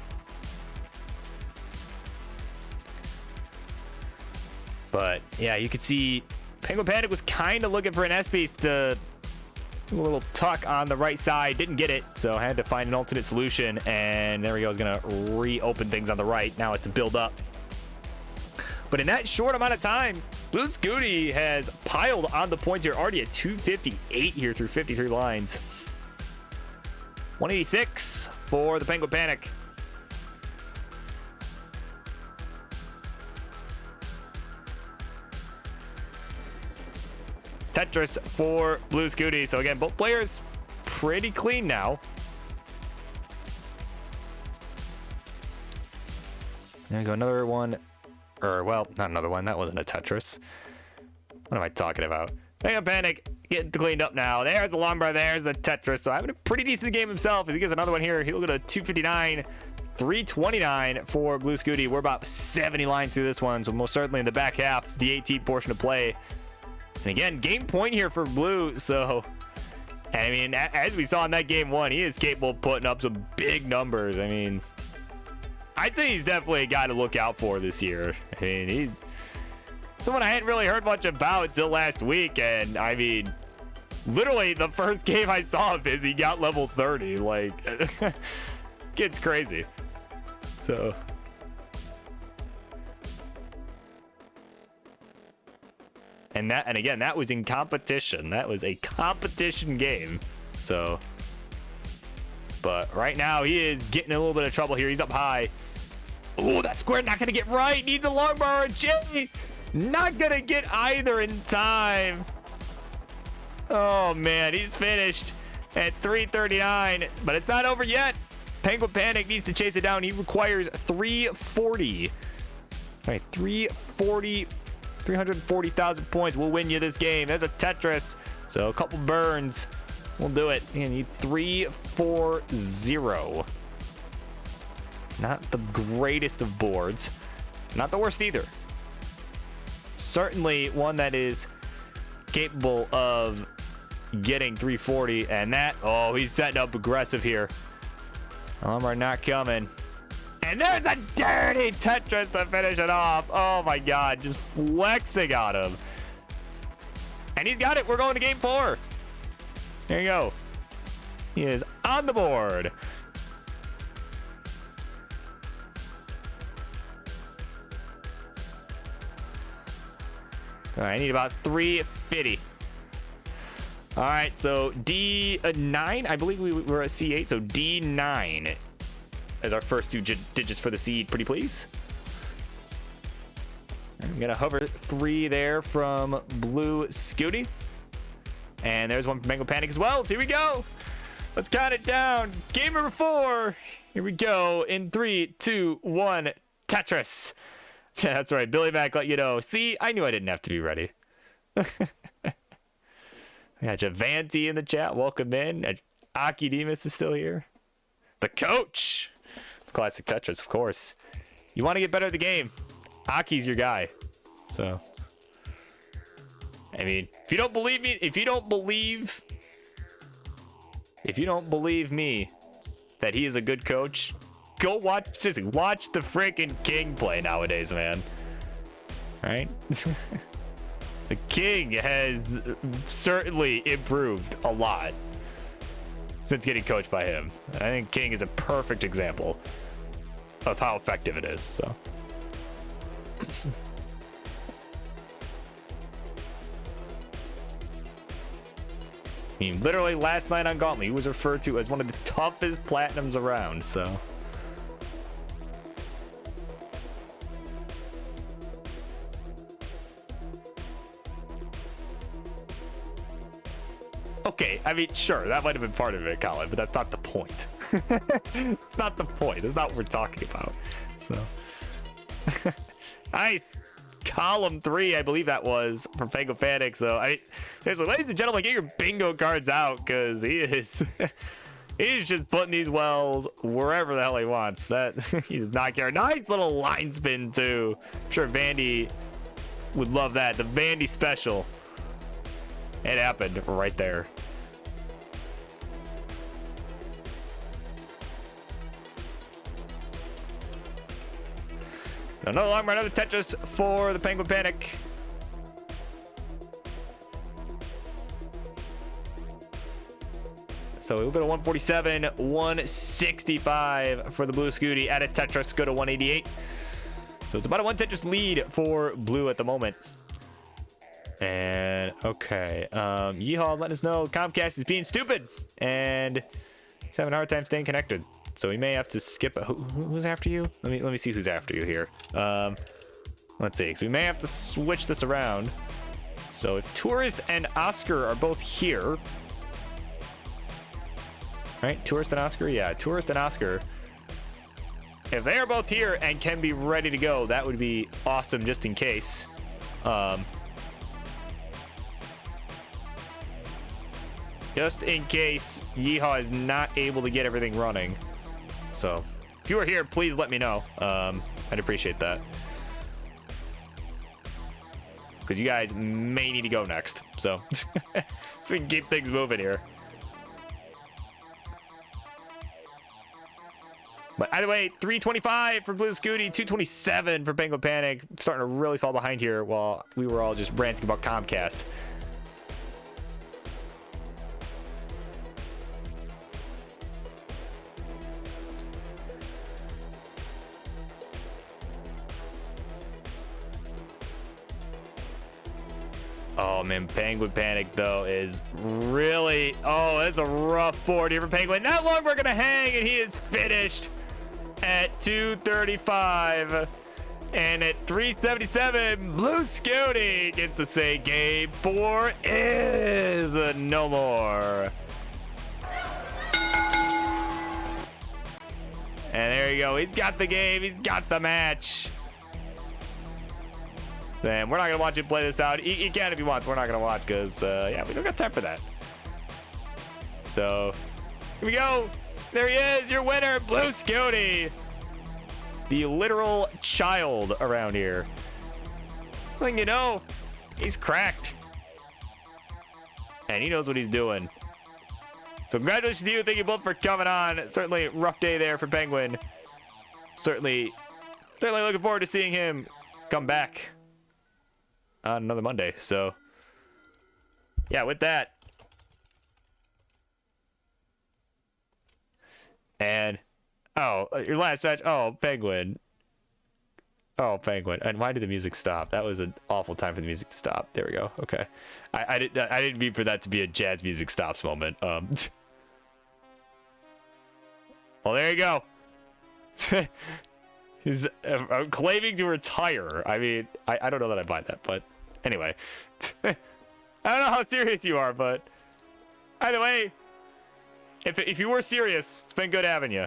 But, yeah, you could see Penguin Panic was kind of looking for an S-piece to do a little tuck on the right side. Didn't get it, so I had to find an alternate solution. And there we go. I was going to reopen things on the right. Now it's to build up. But in that short amount of time, Blue Scooty has piled on the points here, already at 258 here through 53 lines. 186 for the Penguin Panic. Tetris for Blue Scooty. So again, both players pretty clean now. There we go, another one. Or, well, not another one. That wasn't a Tetris. What am I talking about? Penguin Panic getting cleaned up now. There's the lumbar. There's the Tetris. So having a pretty decent game himself. If he gets another one here, he'll go to 259. 329 for Blue Scooty. We're about 70 lines through this one. So most certainly in the back half, the 18th portion of play. And again, game point here for Blue. So, I mean, as we saw in that game 1, he is capable of putting up some big numbers. I mean, I'd say he's definitely a guy to look out for this year. I mean, he's someone I hadn't really heard much about until last week. And, I mean, literally the first game I saw of his, he got level 30. Like, kid's crazy. So, and again, that was in competition. That was a competition game. So, but right now he is getting a little bit of trouble here. He's up high. Oh, that square not going to get right. Needs a long bar. Jay not going to get either in time. Oh, man. He's finished at 339. But it's not over yet. Penguin Panic needs to chase it down. He requires 340. All right, 340,000 points will win you this game. There's a Tetris. So a couple burns. We'll do it. You need 340. Not the greatest of boards. Not the worst either. Certainly one that is capable of getting 340. And that, oh, he's setting up aggressive here. Lumbar not coming. And there's a dirty Tetris to finish it off. Oh my God, just flexing on him. And he's got it. We're going to game 4. There you go. He is on the board. All right, I need about 350. All right, so D9, I believe we were at C8, so D9 as our first 2 digits for the seed, pretty please. I'm gonna hover 3 there from Blue Scooty. And there's one from Penguin Panic as well, so here we go. Let's count it down. Game number 4. Here we go. In 3, 2, 1. Tetris. That's right. Billy Mack let you know. See, I knew I didn't have to be ready. I got Javanti in the chat. Welcome in. Aki Demus is still here. The coach. Classic Tetris, of course. You want to get better at the game. Aki's your guy. So, I mean, if you don't believe me, if you don't believe me that he is a good coach, go watch, seriously, watch the freaking King play nowadays, man. Right? The King has certainly improved a lot since getting coached by him. I think King is a perfect example of how effective it is, so. I mean, literally last night on Gauntlet, he was referred to as one of the toughest platinums around, so. Okay, I mean, sure, that might have been part of it, Colin, but that's not the point. It's not the point. That's not what we're talking about. So, nice. Column 3, I believe that was from Penguin Panic. So, seriously, ladies and gentlemen, get your bingo cards out because he is he's just putting these wells wherever the hell he wants. That he does not care. Nice little line spin too. I'm sure Vandy would love that. The Vandy special. It happened right there. No longer another Tetris for the Penguin Panic. So we'll go to 147, 165 for the Blue Scooty. Add a Tetris, go to 188. So it's about a 1 Tetris lead for Blue at the moment. And okay, Yeehaw letting us know Comcast is being stupid and he's having a hard time staying connected. So we may have to skip. Who's after you? Let me see who's after you here. Let's see. So we may have to switch this around. So if Tourist and Oscar are both here, right? Tourist and Oscar, yeah. Tourist and Oscar. If they are both here and can be ready to go, that would be awesome. Just in case. Just in case Yeehaw is not able to get everything running. So, if you are here, please let me know. I'd appreciate that. Because you guys may need to go next. So, so we can keep things moving here. But either way, 325 for Blue Scooty, 227 for Penguin Panic. Starting to really fall behind here while we were all just ranting about Comcast. Oh man, Penguin Panic though is really, oh, it's a rough board here for Penguin. Not long we're gonna hang, and he is finished at 235. And at 377, Blue Scooty gets to say game 4 is no more. And there you go. He's got the game. He's got the match. Then we're not going to watch him play this out. He can if he wants. We're not going to watch because, yeah, we don't got time for that. So, here we go. There he is, your winner, Blue Scooty. The literal child around here. Thing you know, he's cracked. And he knows what he's doing. So congratulations to you. Thank you both for coming on. Certainly rough day there for Penguin. Certainly looking forward to seeing him come back on another Monday. So yeah, with that. And oh, your last match. Oh, Penguin. Oh, Penguin. And why did the music stop? That was an awful time for the music to stop. There we go. Okay. I didn't mean for that to be a jazz music stops moment. Well, there you go. He's claiming to retire. I mean, I don't know that I buy that, but anyway. I don't know how serious you are, but either way, If you were serious, it's been good having you.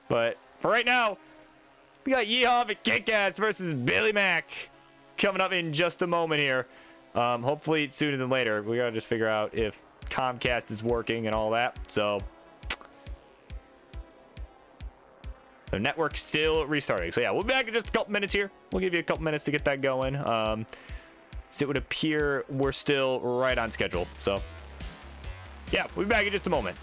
But for right now, we got Yeehaw and Kick-Ass versus Billy Mack coming up in just a moment here. Hopefully sooner than later. We gotta just figure out if Comcast is working and all that. So the network's still restarting. So yeah, we'll be back in just a couple minutes here. We'll give you a couple minutes to get that going. So it would appear we're still right on schedule. So yeah, we'll be back in just a moment.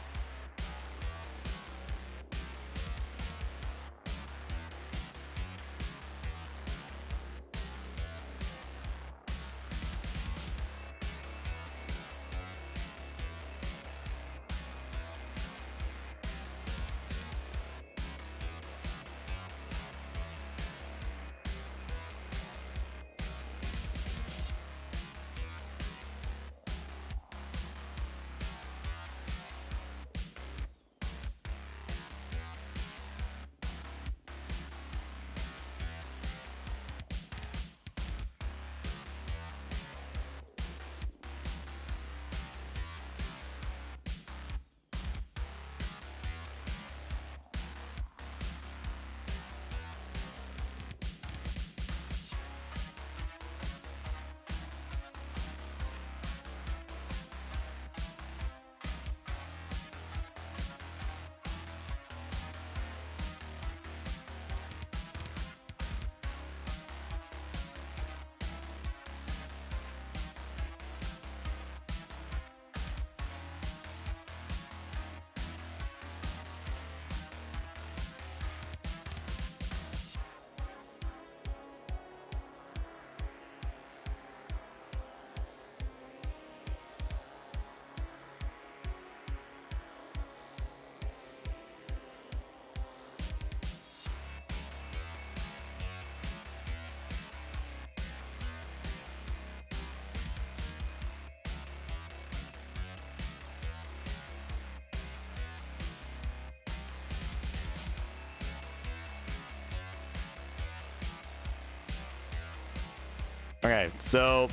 Okay, so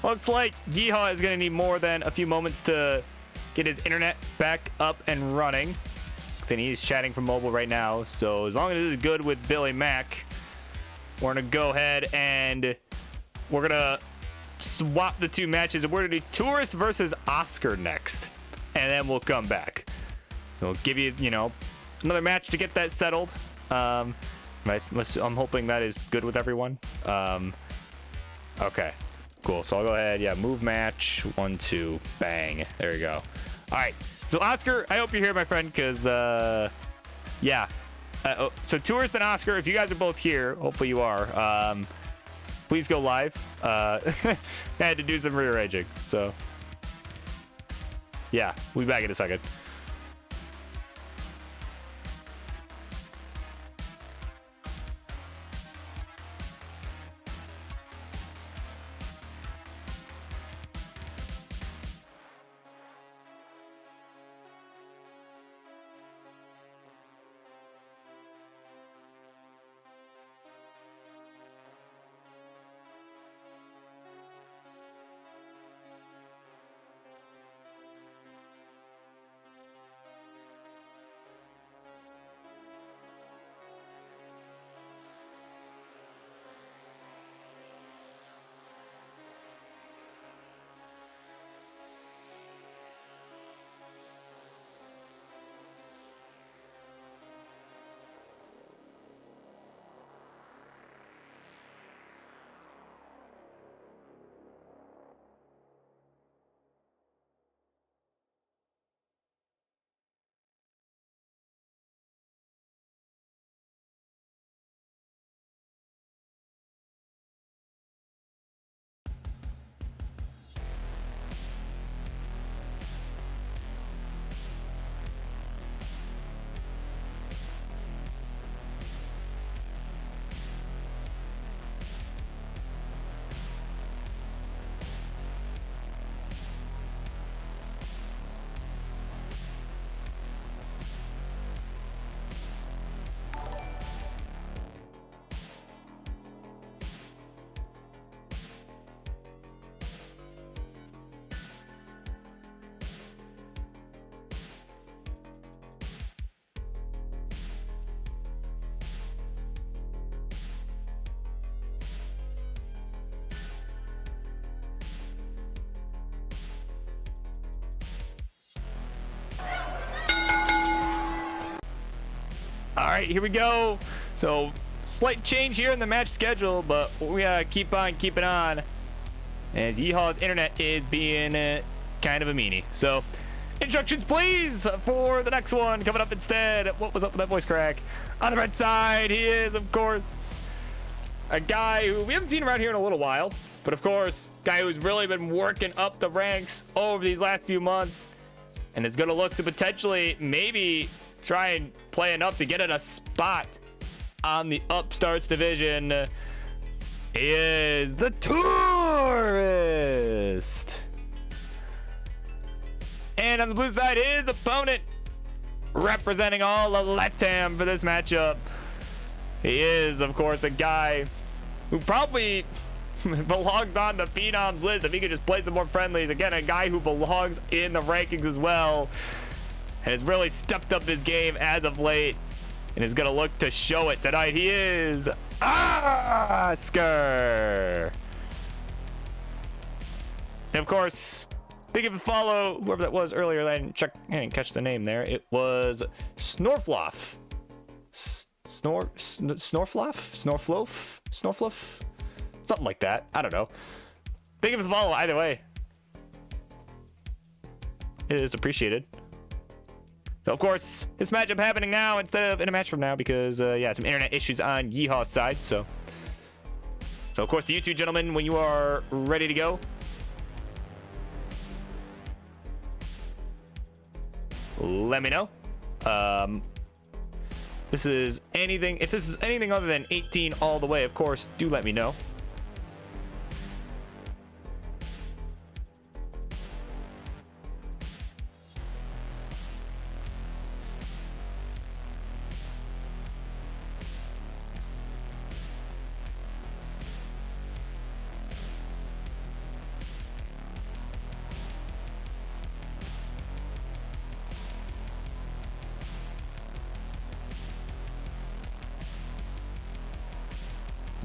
looks like Yeehaw is going to need more than a few moments to get his internet back up and running. And he's chatting from mobile right now. So as long as it is good with Billy Mack, we're going to go ahead and we're going to swap the two matches. And we're going to do Tourist versus Oscar next. And then we'll come back. So we'll give you, another match to get that settled. I'm hoping that is good with everyone. Okay, cool. So I'll go ahead. Yeah, move match. 1, 2, bang. There you go. All right. So Oscar, I hope you're here, my friend, because yeah. So Tourist and Oscar, if you guys are both here, hopefully you are. Please go live. I had to do some rearranging. So yeah, we'll be back in a second. All right, here we go. So slight change here in the match schedule, but we gotta keep on keeping on as Yeehaw's internet is being kind of a meanie. So instructions please for the next one coming up instead. What was up with that voice crack? On the red side, he is, of course, a guy who we haven't seen around here in a little while, but of course, guy who's really been working up the ranks over these last few months and is going to look to potentially maybe try and play enough to get in a spot on the Upstarts division. He is the Tourist. And on the blue side, his opponent, representing all of Latam for this matchup, he is, of course, a guy who probably belongs on the Phenoms list if he could just play some more friendlies. Again, a guy who belongs in the rankings as well. Has really stepped up his game as of late and is going to look to show it tonight. He is Oscar. And of course, big of a follow whoever that was earlier. I didn't catch the name there. It was Snorfloff. Snorfluff? Something like that. I don't know. Big of a follow either way. It is appreciated. So, of course, this matchup happening now instead of in a match from now because, yeah, some internet issues on Yeehaw's side. So, of course, to you two gentlemen, when you are ready to go, let me know. If this is anything other than 18 all the way, of course, do let me know.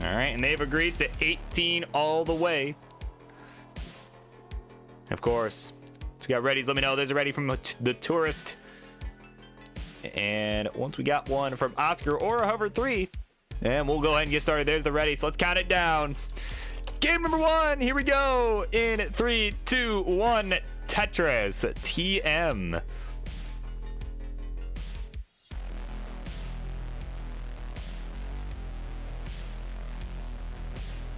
All right, and they've agreed to 18 all the way. Of course, so we got readies. Let me know. There's a ready from the Tourist. And once we got one from Oscar or a Hover 3, and we'll go ahead and get started. There's the ready. So let's count it down. Game number 1. Here we go. In 3, 2, 1. Tetris TM.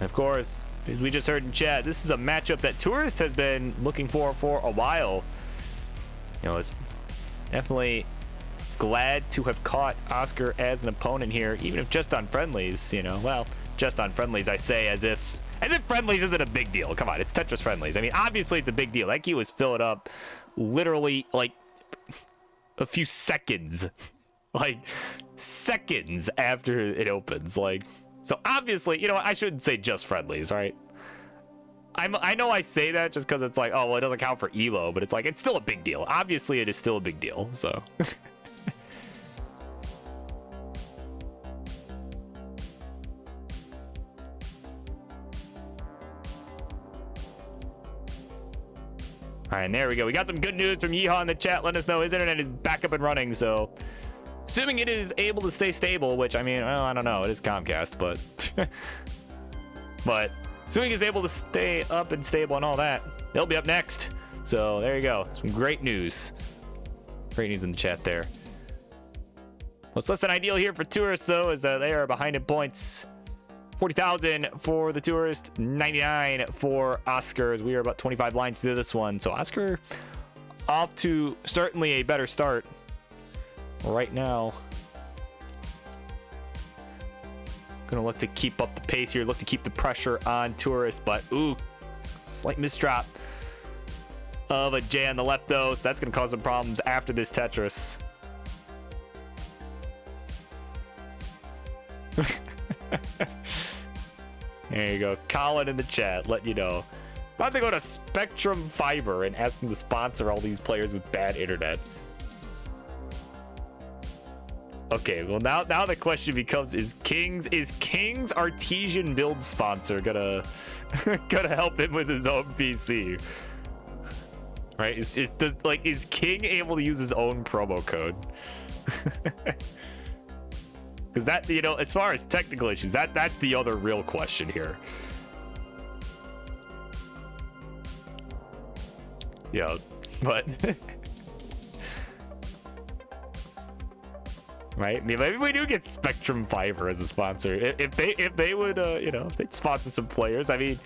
Of course, as we just heard in chat, this is a matchup that Tourist has been looking for a while. You know, it's definitely glad to have caught Oscar as an opponent here, even if just on friendlies, you know. Well, just on friendlies, I say as if friendlies isn't a big deal. Come on, it's Tetris friendlies. I mean, obviously it's a big deal. That key was filling up literally like a few seconds. Like seconds after it opens. Like, so obviously, you know what? I shouldn't say just friendlies, right? I know I say that just because it's like, oh, well, it doesn't count for ELO, but it's like, it's still a big deal. Obviously, it is still a big deal, so. All right, and there we go. We got some good news from Yeehaw in the chat. Let us know his internet is back up and running, so. Assuming it is able to stay stable, which, I mean, well, I don't know. It is Comcast, but... but assuming it's able to stay up and stable and all that, they'll be up next. So there you go. Some great news. Great news in the chat there. What's less than ideal here for Tourists, though, is that they are behind in points. 40,000 for the Tourist, 99 for Oscar. We are about 25 lines through this one. So Oscar off to certainly a better start. Right now, gonna look to keep up the pace here, look to keep the pressure on Tourist, but ooh, slight misdrop of a J on the left though, so that's gonna cause some problems after this Tetris. There you go, Colin in the chat, letting you know. About to go to Spectrum Fiber and ask them to sponsor all these players with bad internet. Okay, well now the question becomes: Is King's Artesian build sponsor gonna help him with his own PC? Right? Is King able to use his own promo code? Because that, you know, as far as technical issues, that's the other real question here. Yeah, but right? I mean, maybe we do get Spectrum Fiber as a sponsor. If they would, you know, if they'd sponsor some players. I mean,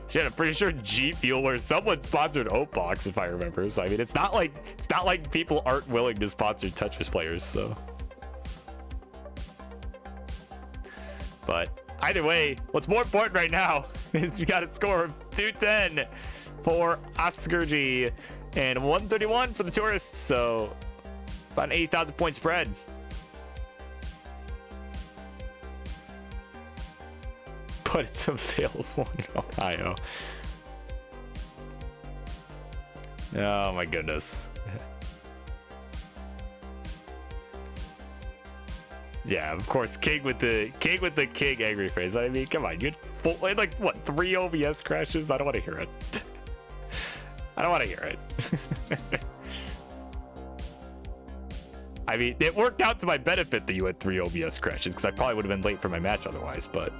shit, I'm pretty sure G Fuel or someone sponsored Opebox, if I remember. So I mean, it's not like people aren't willing to sponsor Tetris players. So, but either way, what's more important right now is you got a score of 210 for Oscar G and 131 for the Tourists. So about an 80,000 point spread. But it's available in Ohio. Oh my goodness. Yeah, of course, King with the King angry phrase. I mean, come on, you had like what, 3 OBS crashes? I don't want to hear it. I don't want to hear it. I mean, it worked out to my benefit that you had 3 OBS crashes, because I probably would have been late for my match otherwise, but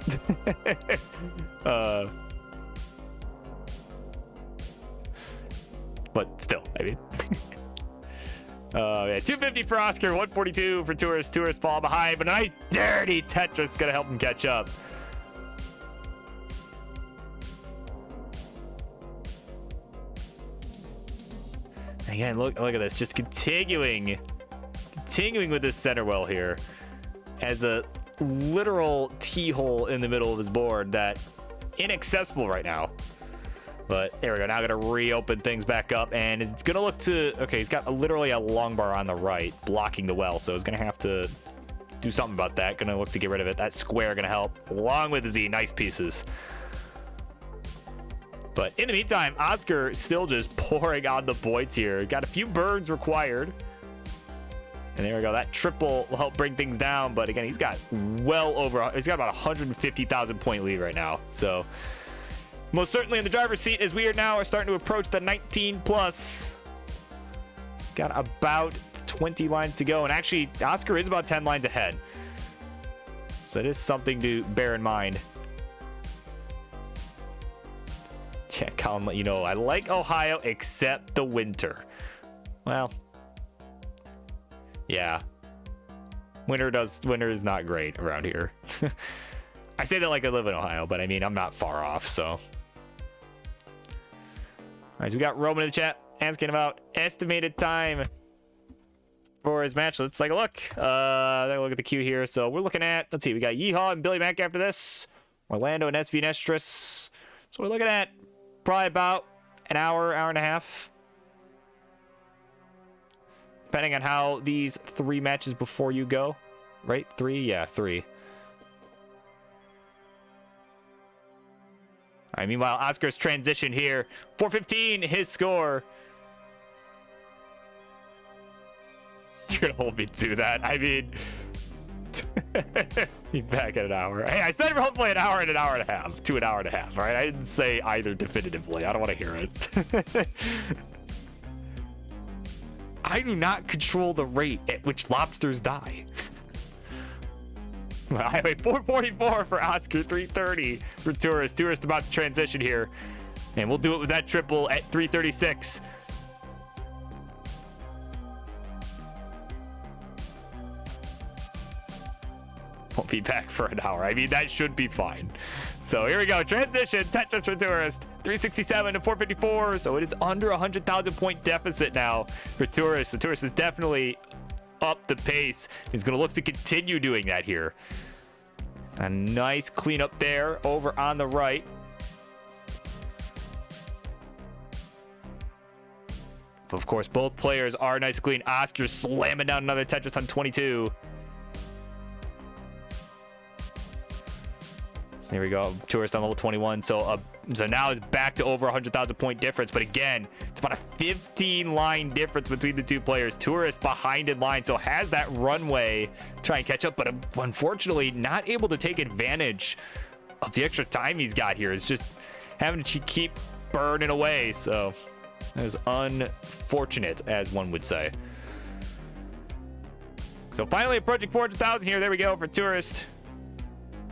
but still, I mean. Yeah, 250 for Oscar, 142 for Tourist. Tourist fall behind, but a nice dirty Tetris gonna help him catch up. Again, look at this, just continuing with this center well here as a literal T-hole in the middle of his board that inaccessible right now. But there we go. Now gonna reopen things back up, and it's gonna look to, okay, he's got literally a long bar on the right blocking the well, so he's gonna have to do something about that. Gonna look to get rid of it. That square gonna help along with the Z. Nice pieces. But in the meantime, Oscar still just pouring on the points here. Got a few birds required. And there we go. That triple will help bring things down. But again, he's got he's got about 150,000 point lead right now. So most certainly in the driver's seat, as we are starting to approach the 19 plus. He's got about 20 lines to go. And actually, Oscar is about 10 lines ahead. So it is something to bear in mind. Yeah, Colin, let you know, I like Ohio except the winter. Well, yeah. Winter is not great around here. I say that like I live in Ohio, but I mean, I'm not far off, so. All right, so we got Roman in the chat asking about estimated time for his match. Let's take a look. Take a look at the queue here. So we're looking at, let's see, we got Yeehaw and Billy Mack after this. Orlando and SV Nestris. So we're looking at probably about an hour and a half. Depending on how these 3 matches before you go. Right? 3? Yeah, 3. All right, meanwhile, Oscar's transition here. 415, his score. You're going to hold me to that. I mean, be back in an hour. Hey, I said hopefully an hour and a half to an hour and a half. All right, I didn't say either definitively. I don't want to hear it. I do not control the rate at which lobsters die. Highway 444 for Oscar, 330 for Tourist. Tourist about to transition here, and we'll do it with that triple at 336. Won't be back for an hour. I mean, that should be fine. So here we go. Transition. Tetris for Tourist. 367 to 454. So it is under 100,000 point deficit now for Tourist. So Tourist is definitely up the pace. He's going to look to continue doing that here. A nice cleanup there over on the right. Of course, both players are nice and clean. Oscar slamming down another Tetris on 22. Here we go. Tourist on level 21. So now it's back to over 100,000 point difference. But again, it's about a 15 line difference between the two players. Tourist behind in line, so has that runway to try and catch up. But unfortunately, not able to take advantage of the extra time he's got here. It's just having to keep burning away. So that is unfortunate, as one would say. So finally approaching 400,000 here. There we go for Tourist.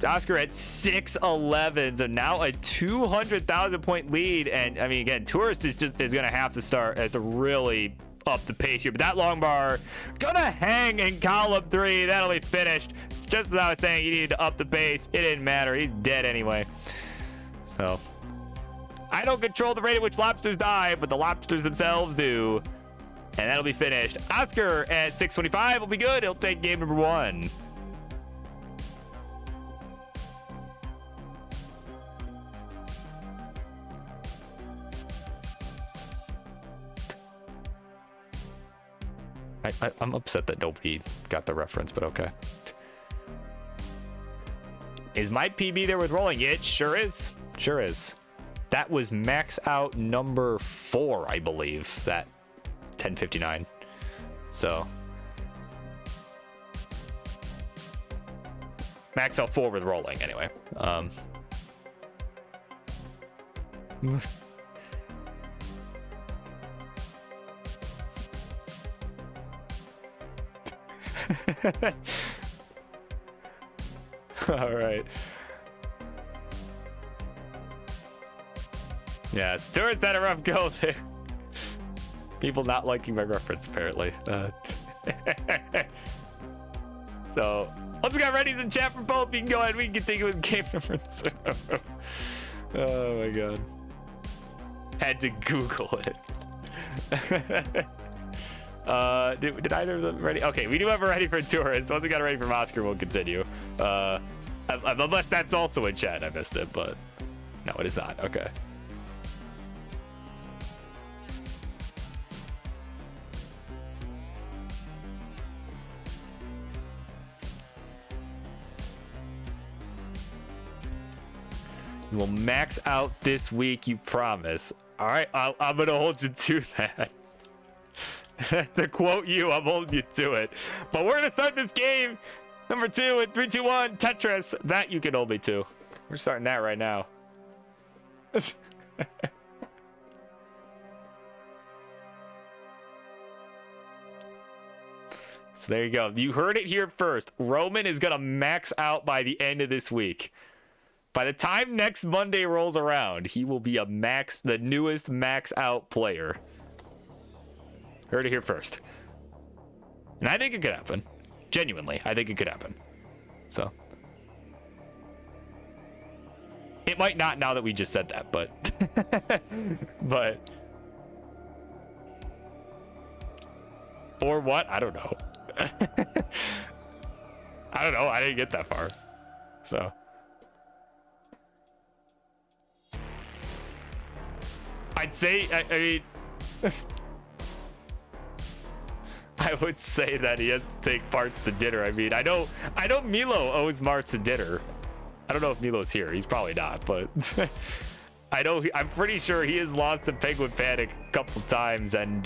Oscar at 611, so now a 200,000 point lead. And I mean, again, Tourist is gonna have to start to really up the pace here. But that long bar gonna hang in column 3. That'll be finished. Just as I was saying, you needed to up the pace. It didn't matter. He's dead anyway. So I don't control the rate at which lobsters die, but the lobsters themselves do. And that'll be finished. Oscar at 625 will be good. He'll take game number 1. I'm upset that nobody got the reference, but okay. Is my PB there with rolling? It sure is. Sure is. That was max out number 4, I believe. That 1059. So max out 4 with rolling anyway. All right. Yeah, Stuart's had a rough go there. People not liking my reference, apparently. So, once we got readies in chat for both, you can go ahead. We can continue with game number 2. Oh my god. Had to Google it. Did either of them ready? Okay, we do have a ready for Tourist. Once we got a ready from Oscar, we'll continue. Unless that's also in chat. I missed it, but no, it is not. Okay. We'll max out this week, you promise. All right, I'm gonna hold you to that. To quote you, I'm holding you to it. But we're gonna start this game number 2 in 3, 2, 1 Tetris. That you can hold me to. We're starting that right now. So there you go. You heard it here first. Roman is gonna max out by the end of this week. By the time next Monday rolls around, he will be the newest max out player. Heard it here first. And I think it could happen. Genuinely, I think it could happen. So. It might not now that we just said that, but... but... Or what? I don't know. I don't know. I didn't get that far. So... I'd say, I mean... I would say that he has to take parts to dinner. I mean, I know Milo owes Marts a dinner. I don't know if Milo's here. He's probably not, but I'm pretty sure he has lost to Penguin Panic a couple times and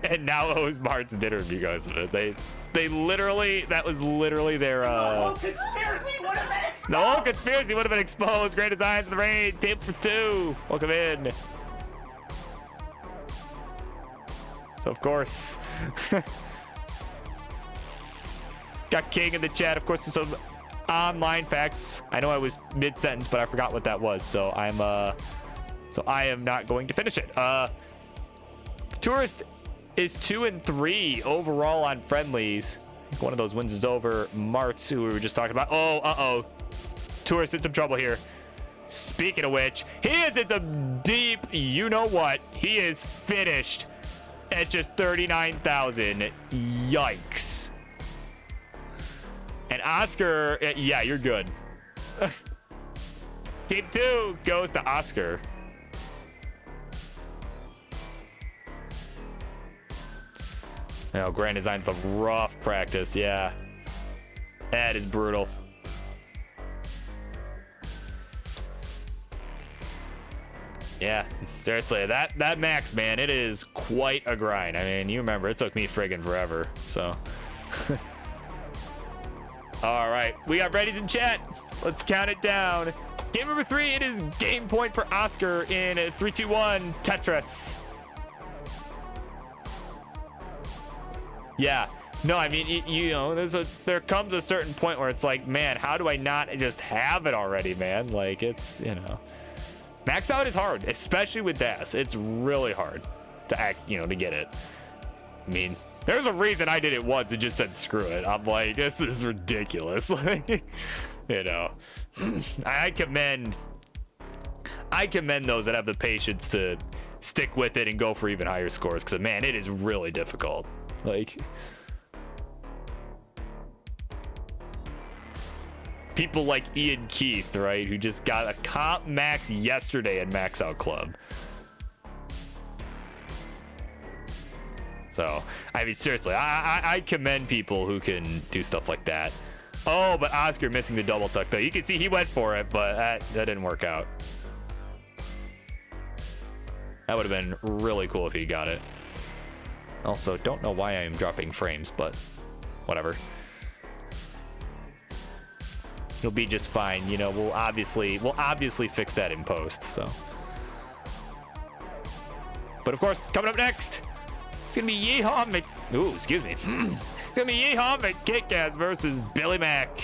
and now owes Marts dinner because of it. They literally, that was literally their the whole conspiracy would have been exposed. The whole conspiracy would have been exposed. Great designs in the rain. Table for 2. Welcome in. So, of course, got King in the chat. Of course, there's some online facts. I know I was mid-sentence, but I forgot what that was. So I am not going to finish it. Tourist is 2 and 3 overall on friendlies. I think one of those wins is over Martz, who we were just talking about. Oh, uh-oh. Tourist in some trouble here. Speaking of which, he is in some deep you-know-what. He is finished at just 39,000. Yikes. And Oscar, yeah, you're good. Game 2 goes to Oscar. Oh, Grand Design's the rough practice, yeah. That is brutal. Yeah, seriously, that max, man, it is quite a grind. I mean, you remember, it took me friggin' forever, so. All right, we got ready in chat. Let's count it down. Game number 3, it is game point for Oscar in 3, 2, 1 Tetris. Yeah. No, I mean, you know, there comes a certain point where it's like, man, how do I not just have it already, man? Like, it's, you know, max out is hard, especially with DAS. It's really hard to to get it. I mean, there's a reason I did it once and just said screw it. I'm like, this is ridiculous. Like, you know, I commend those that have the patience to stick with it and go for even higher scores, because man, it is really difficult. Like, people like Ian Keith, right, who just got a comp max yesterday in Max Out Club. So, I mean, seriously, I commend people who can do stuff like that. Oh, but Oscar missing the double tuck, though. You can see he went for it, but that didn't work out. That would have been really cool if he got it. Also, don't know why I am dropping frames, but whatever. It'll be just fine. You know, we'll obviously fix that in post, so. But of course, coming up next, it's gonna be Yeehaw Ooh, excuse me. It's gonna be Yeehaw McKitkass versus Billy Mack.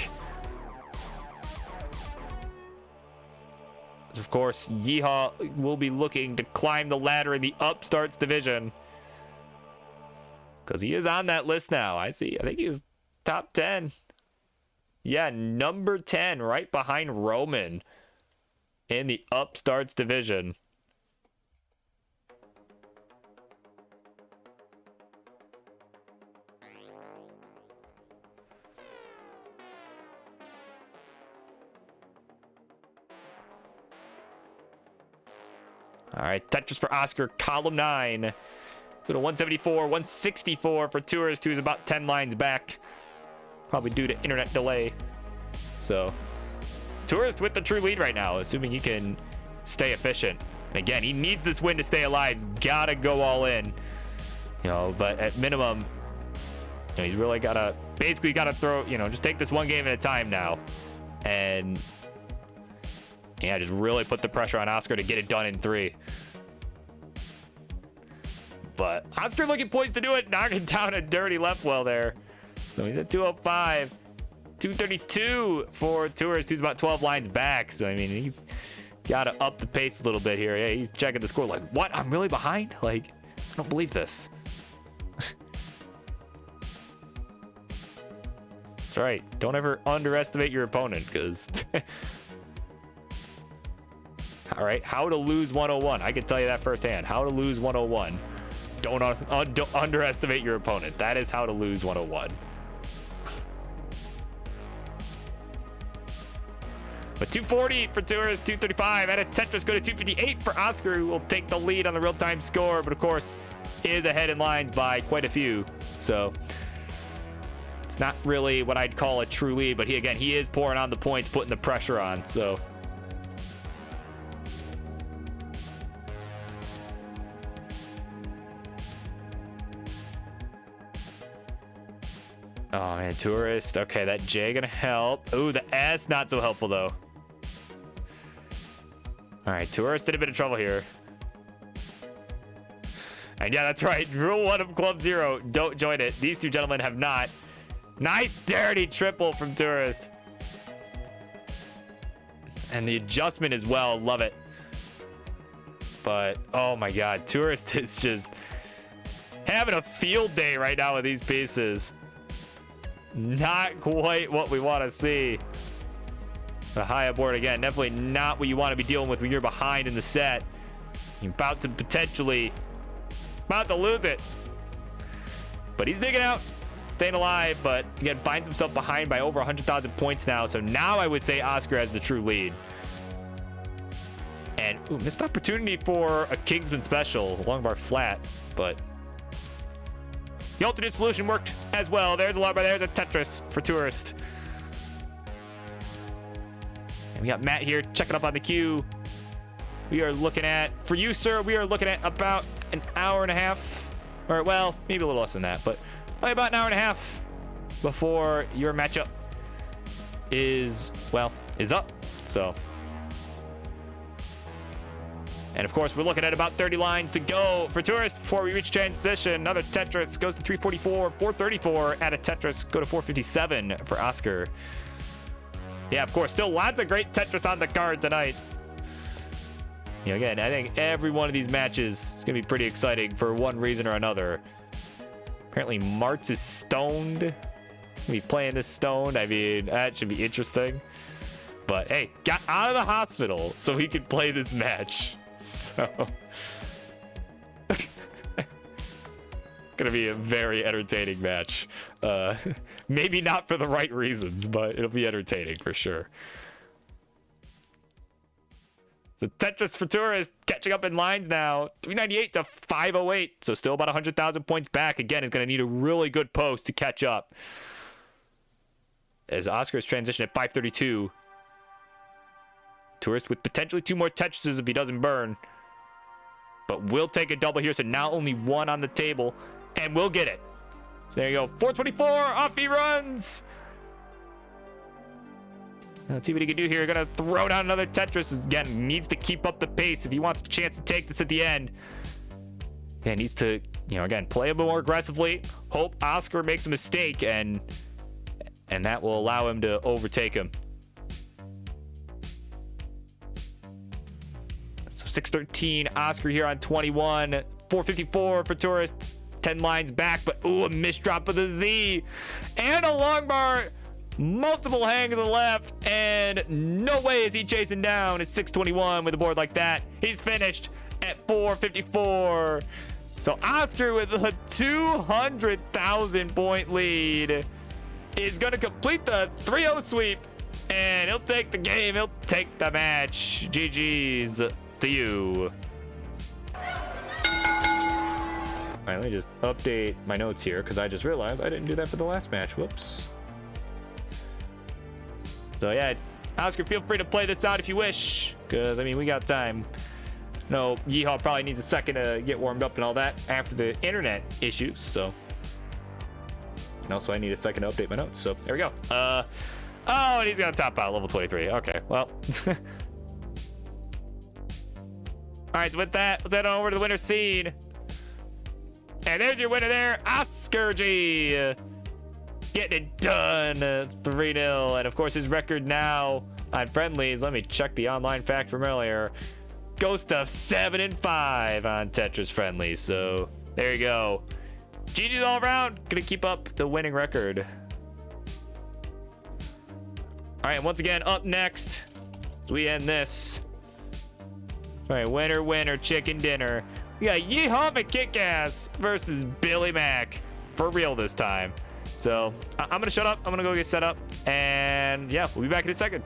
Of course, Yeehaw will be looking to climb the ladder in the upstarts division, because he is on that list now. I see. I think he's top 10. Yeah, number 10, right behind Roman in the upstarts division. All right, Tetris for Oscar, column 9. Go to 174, 164 for Tourist, who's about 10 lines back. Probably due to internet delay. So, Tourist with the true lead right now, assuming he can stay efficient. And again, he needs this win to stay alive. He's gotta go all in. You know, but at minimum, you know, he's really gotta, basically gotta throw, you know, just take this one game at a time now. And yeah, just really put the pressure on Oscar to get it done in 3. But Oscar looking poised to do it, knocking down a dirty left well there. So he's at 205, 232 for Tourist, who's about 12 lines back. So, I mean, he's got to up the pace a little bit here. Yeah, he's checking the score like, what? I'm really behind? Like, I don't believe this. That's right. Don't ever underestimate your opponent, because... All right, how to lose 101. I can tell you that firsthand. How to lose 101. Don't underestimate your opponent. That is how to lose 101. But 240 for Tourist, 235. And a Tetris go to 258 for Oscar, who will take the lead on the real-time score, but of course is ahead in lines by quite a few. So it's not really what I'd call a true lead, but he is pouring on the points, putting the pressure on. So oh man, Tourist. Okay, that J gonna help. Ooh, the S not so helpful though. All right, Tourist in a bit of trouble here. And yeah, that's right. Rule 1 of Club Zero: don't join it. These two gentlemen have not. Nice dirty triple from Tourist. And the adjustment as well. Love it. But oh my God, Tourist is just having a field day right now with these pieces. Not quite what we want to see. The high aboard again, definitely not what you want to be dealing with when you're behind in the set. You're about to lose it. But he's digging out, staying alive, but again, finds himself behind by over 100,000 points now. So now I would say Oscar has the true lead. And ooh, missed opportunity for a Kingsman special, long bar flat, but the alternate solution worked as well. There's a lot, but there's a Tetris for Tourist. And we got Matt here checking up on the queue. We are looking at, for you, sir, we are looking at about an hour and a half. Or, well, maybe a little less than that, but probably about an hour and a half before your matchup is up. So, And of course, we're looking at about 30 lines to go for Tourist before we reach transition. Another Tetris goes to 344, 434 at a Tetris, go to 457 for Oscar. Yeah, of course, still lots of great Tetris on the card tonight. You know, again, I think every one of these matches is going to be pretty exciting for one reason or another. Apparently, Martz is stoned. He'll be playing this stoned. I mean, that should be interesting. But hey, got out of the hospital so he could play this match. So, gonna be a very entertaining match. Maybe not for the right reasons, but it'll be entertaining for sure. So Tetris for Tourist catching up in lines now, 398 to 508. So still about 100,000 points back. Again, is gonna need a really good post to catch up. As Oscar's transition at 532. Tourist with potentially 2 more Tetrises if he doesn't burn. But we'll take a double here, so now only 1 on the table. And we'll get it. So there you go. 424, off he runs. Let's see what he can do here. Gonna throw down another Tetris. Again, needs to keep up the pace if he wants a chance to take this at the end. Yeah, needs to, you know, again, play a bit more aggressively. Hope Oscar makes a mistake, and that will allow him to overtake him. 613 Oscar here on 21. 454 for Tourist. 10 lines back, but ooh, a misdrop of the Z. And a long bar. Multiple hangs to the left. And no way is he chasing down. It's 621 with a board like that. He's finished at 454. So Oscar with a 200,000 point lead is going to complete the 3-0 sweep. And he'll take the game. He'll take the match. GG's to you. All right, let me just update my notes here because I just realized I didn't do that for the last match. Whoops. So yeah, Oscar, feel free to play this out if you wish, because I mean we got time. No, Yeehaw probably needs a second to get warmed up and all that after the internet issues. So, and also I need a second to update my notes. So there we go. Oh, and he's gonna top out level 23. Okay, well. All right, so with that, let's head on over to the winner scene. And there's your winner there, Oscar G. Getting it done, 3-0. And of course, his record now on friendlies, let me check the online fact from earlier, goes to 7-5 on Tetris friendlies. So there you go. GG's all around. Gonna keep up the winning record. All right, and once again, up next, as we end this. All right, winner, winner, chicken dinner. We got Yeehaw McKickass versus Billy Mack. For real this time. So, I'm going to shut up. I'm going to go get set up. And yeah, we'll be back in a second.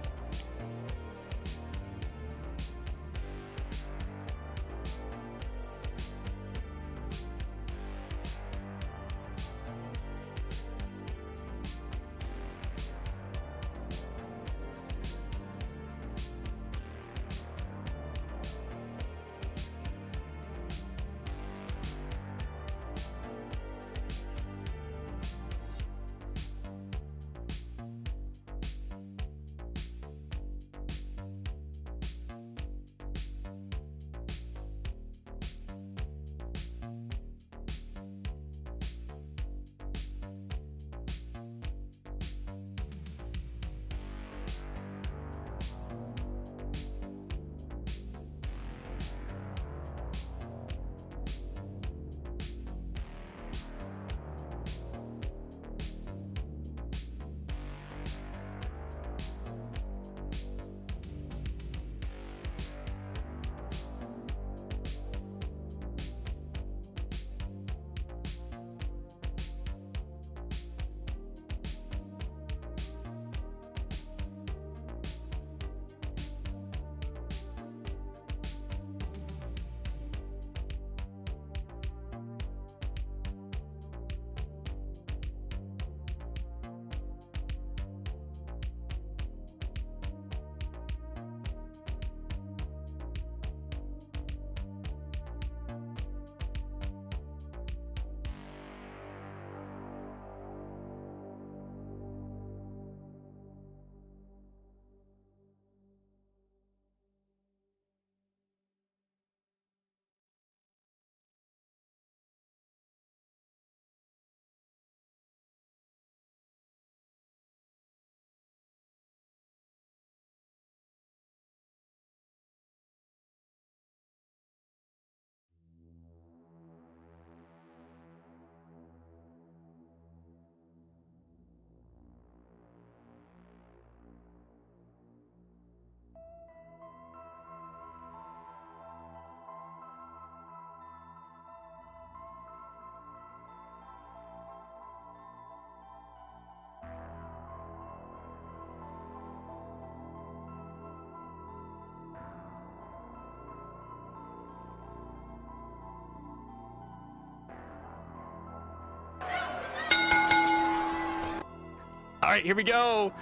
right, here we go.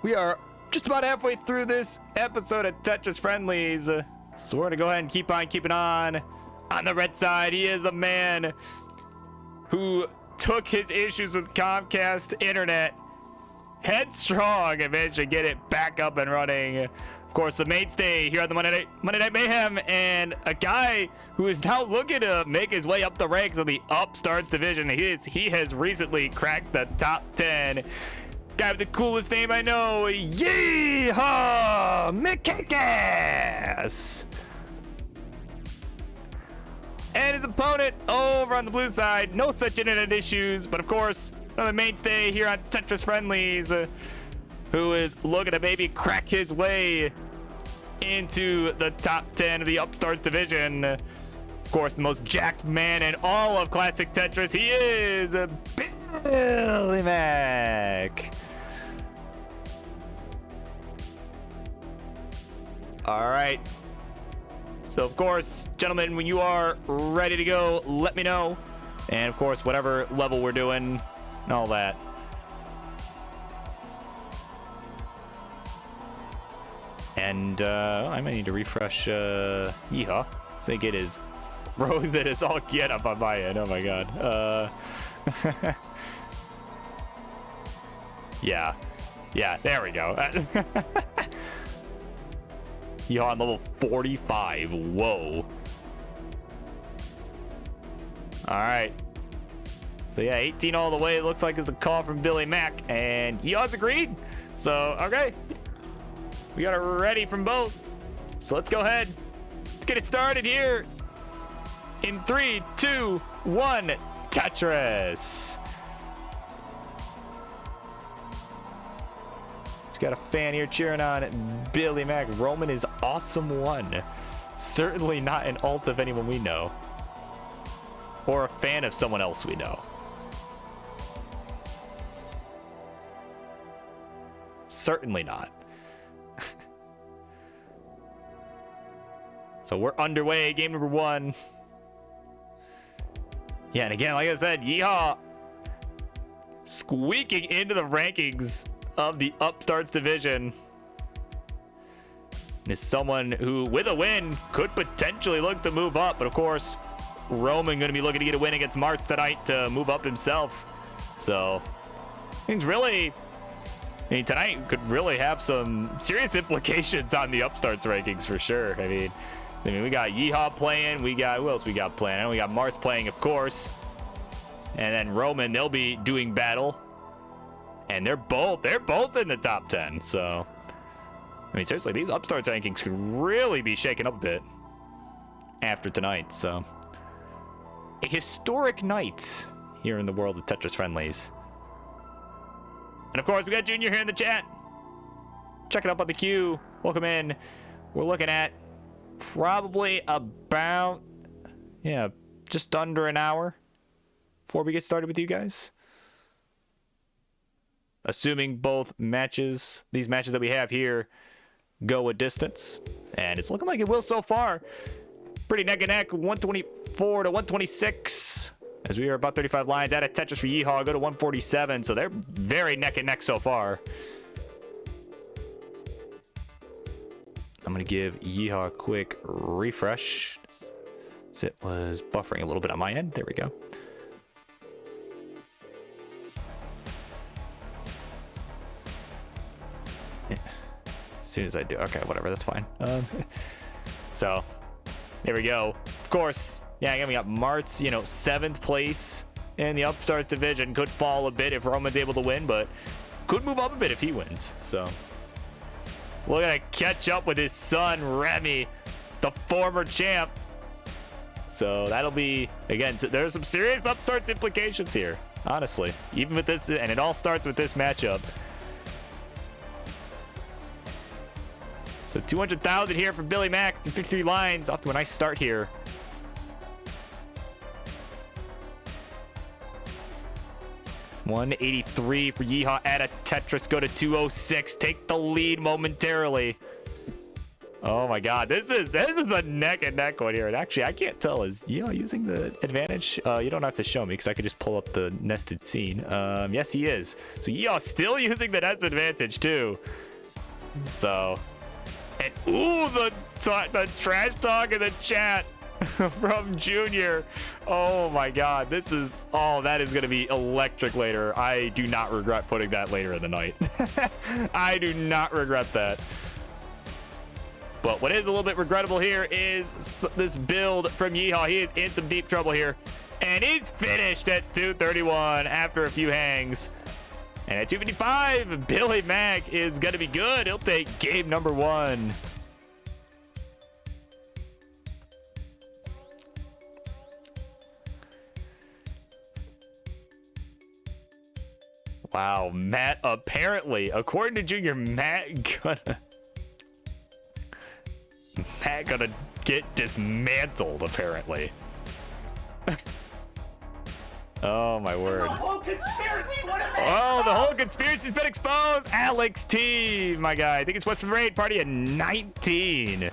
We are just about halfway through this episode of Tetris Friendlies. So we're going to go ahead and keep on keeping on. On the red side, he is a man who took his issues with Comcast internet headstrong and managed to get it back up and running. Of course, the mainstay here on the Monday Night Mayhem, and a guy who is now looking to make his way up the ranks of the Upstarts division. He has recently cracked the top 10. Guy with the coolest name I know, Yeehaw McKickass! And his opponent over on the blue side, no such internet issues, but of course, another mainstay here on Tetris Friendlies, who is looking to maybe crack his way into the top 10 of the Upstarts division. Of course, the most jacked man in all of Classic Tetris, he is Billy Mac. All right. So, of course, gentlemen, when you are ready to go, let me know. And, of course, whatever level we're doing and all that. And I might need to refresh Yeehaw. I think it is that it's all get up on my end. Oh my god. Yeah, there we go. Yeehaw on level 45. Whoa. All right. So yeah, 18 all the way. It looks like it's a call from Billy Mac, and Yeehaw's agreed. So okay. We got it ready from both. So let's go ahead. Let's get it started here. In 3, 2, 1, Tetris. We've got a fan here cheering on Billy Mac. Roman is awesome one. Certainly not an alt of anyone we know. Or a fan of someone else we know. Certainly not. So we're underway, game number 1. Yeah, and again, like I said, Yeehaw squeaking into the rankings of the Upstarts division. And is someone who, with a win, could potentially look to move up. But of course, Roman going to be looking to get a win against Martz tonight to move up himself. So things really, I mean, tonight could really have some serious implications on the Upstarts rankings for sure. I mean, we got Yeehaw playing. We got, who else we got playing? And we got Martz playing, of course. And then Roman, they'll be doing battle. And they're both in the top 10. So, I mean, seriously, these Upstarts rankings could really be shaken up a bit after tonight. So, a historic night here in the world of Tetris Friendlies. And of course, we got Junior here in the chat. Check it up on the queue. Welcome in. We're looking at probably about, yeah, just under an hour before we get started with you guys. Assuming both matches, these matches that we have here, go a distance. And it's looking like it will so far. Pretty neck and neck, 124 to 126. As we are about 35 lines out of Tetris for Yeehaw, go to 147. So they're very neck and neck so far. I'm going to give Yeehaw a quick refresh. It was buffering a little bit on my end. There we go. As soon as I do. Okay, whatever. That's fine. So, there we go. Of course, yeah, again, we got Martz, 7th place in the Upstarts division. Could fall a bit if Roman's able to win, but could move up a bit if he wins. So, we're going to catch up with his son, Remy, the former champ. So that'll be, again, so there's some serious Upstarts implications here, honestly. Even with this, and it all starts with this matchup. So 200,000 here for Billy Mac, 53 lines, off to a nice start here. $183 for Yeehaw at a Tetris. Go to 206. Take the lead momentarily. Oh my God, this is a neck and neck one here. And actually, I can't tell. Is Yeehaw using the advantage? You don't have to show me because I could just pull up the nested scene. Yes, he is. So Yeehaw still using the nested advantage too. So, and ooh, the trash talk in the chat from Junior. Oh my God, this is, oh, that is gonna be electric later. I do not regret putting that later in the night. I do not regret that. But what is a little bit regrettable here is this build from Yeehaw. He is in some deep trouble here. And he's finished at 231 after a few hangs. And at 255, Billy Mack is going to be good. He'll take game number 1. Wow, Matt, apparently, according to Junior, Matt gonna get dismantled, apparently. Oh my word. The whole conspiracy the whole conspiracy's been exposed. Alex T, my guy. I think it's West from Raid party at 19. You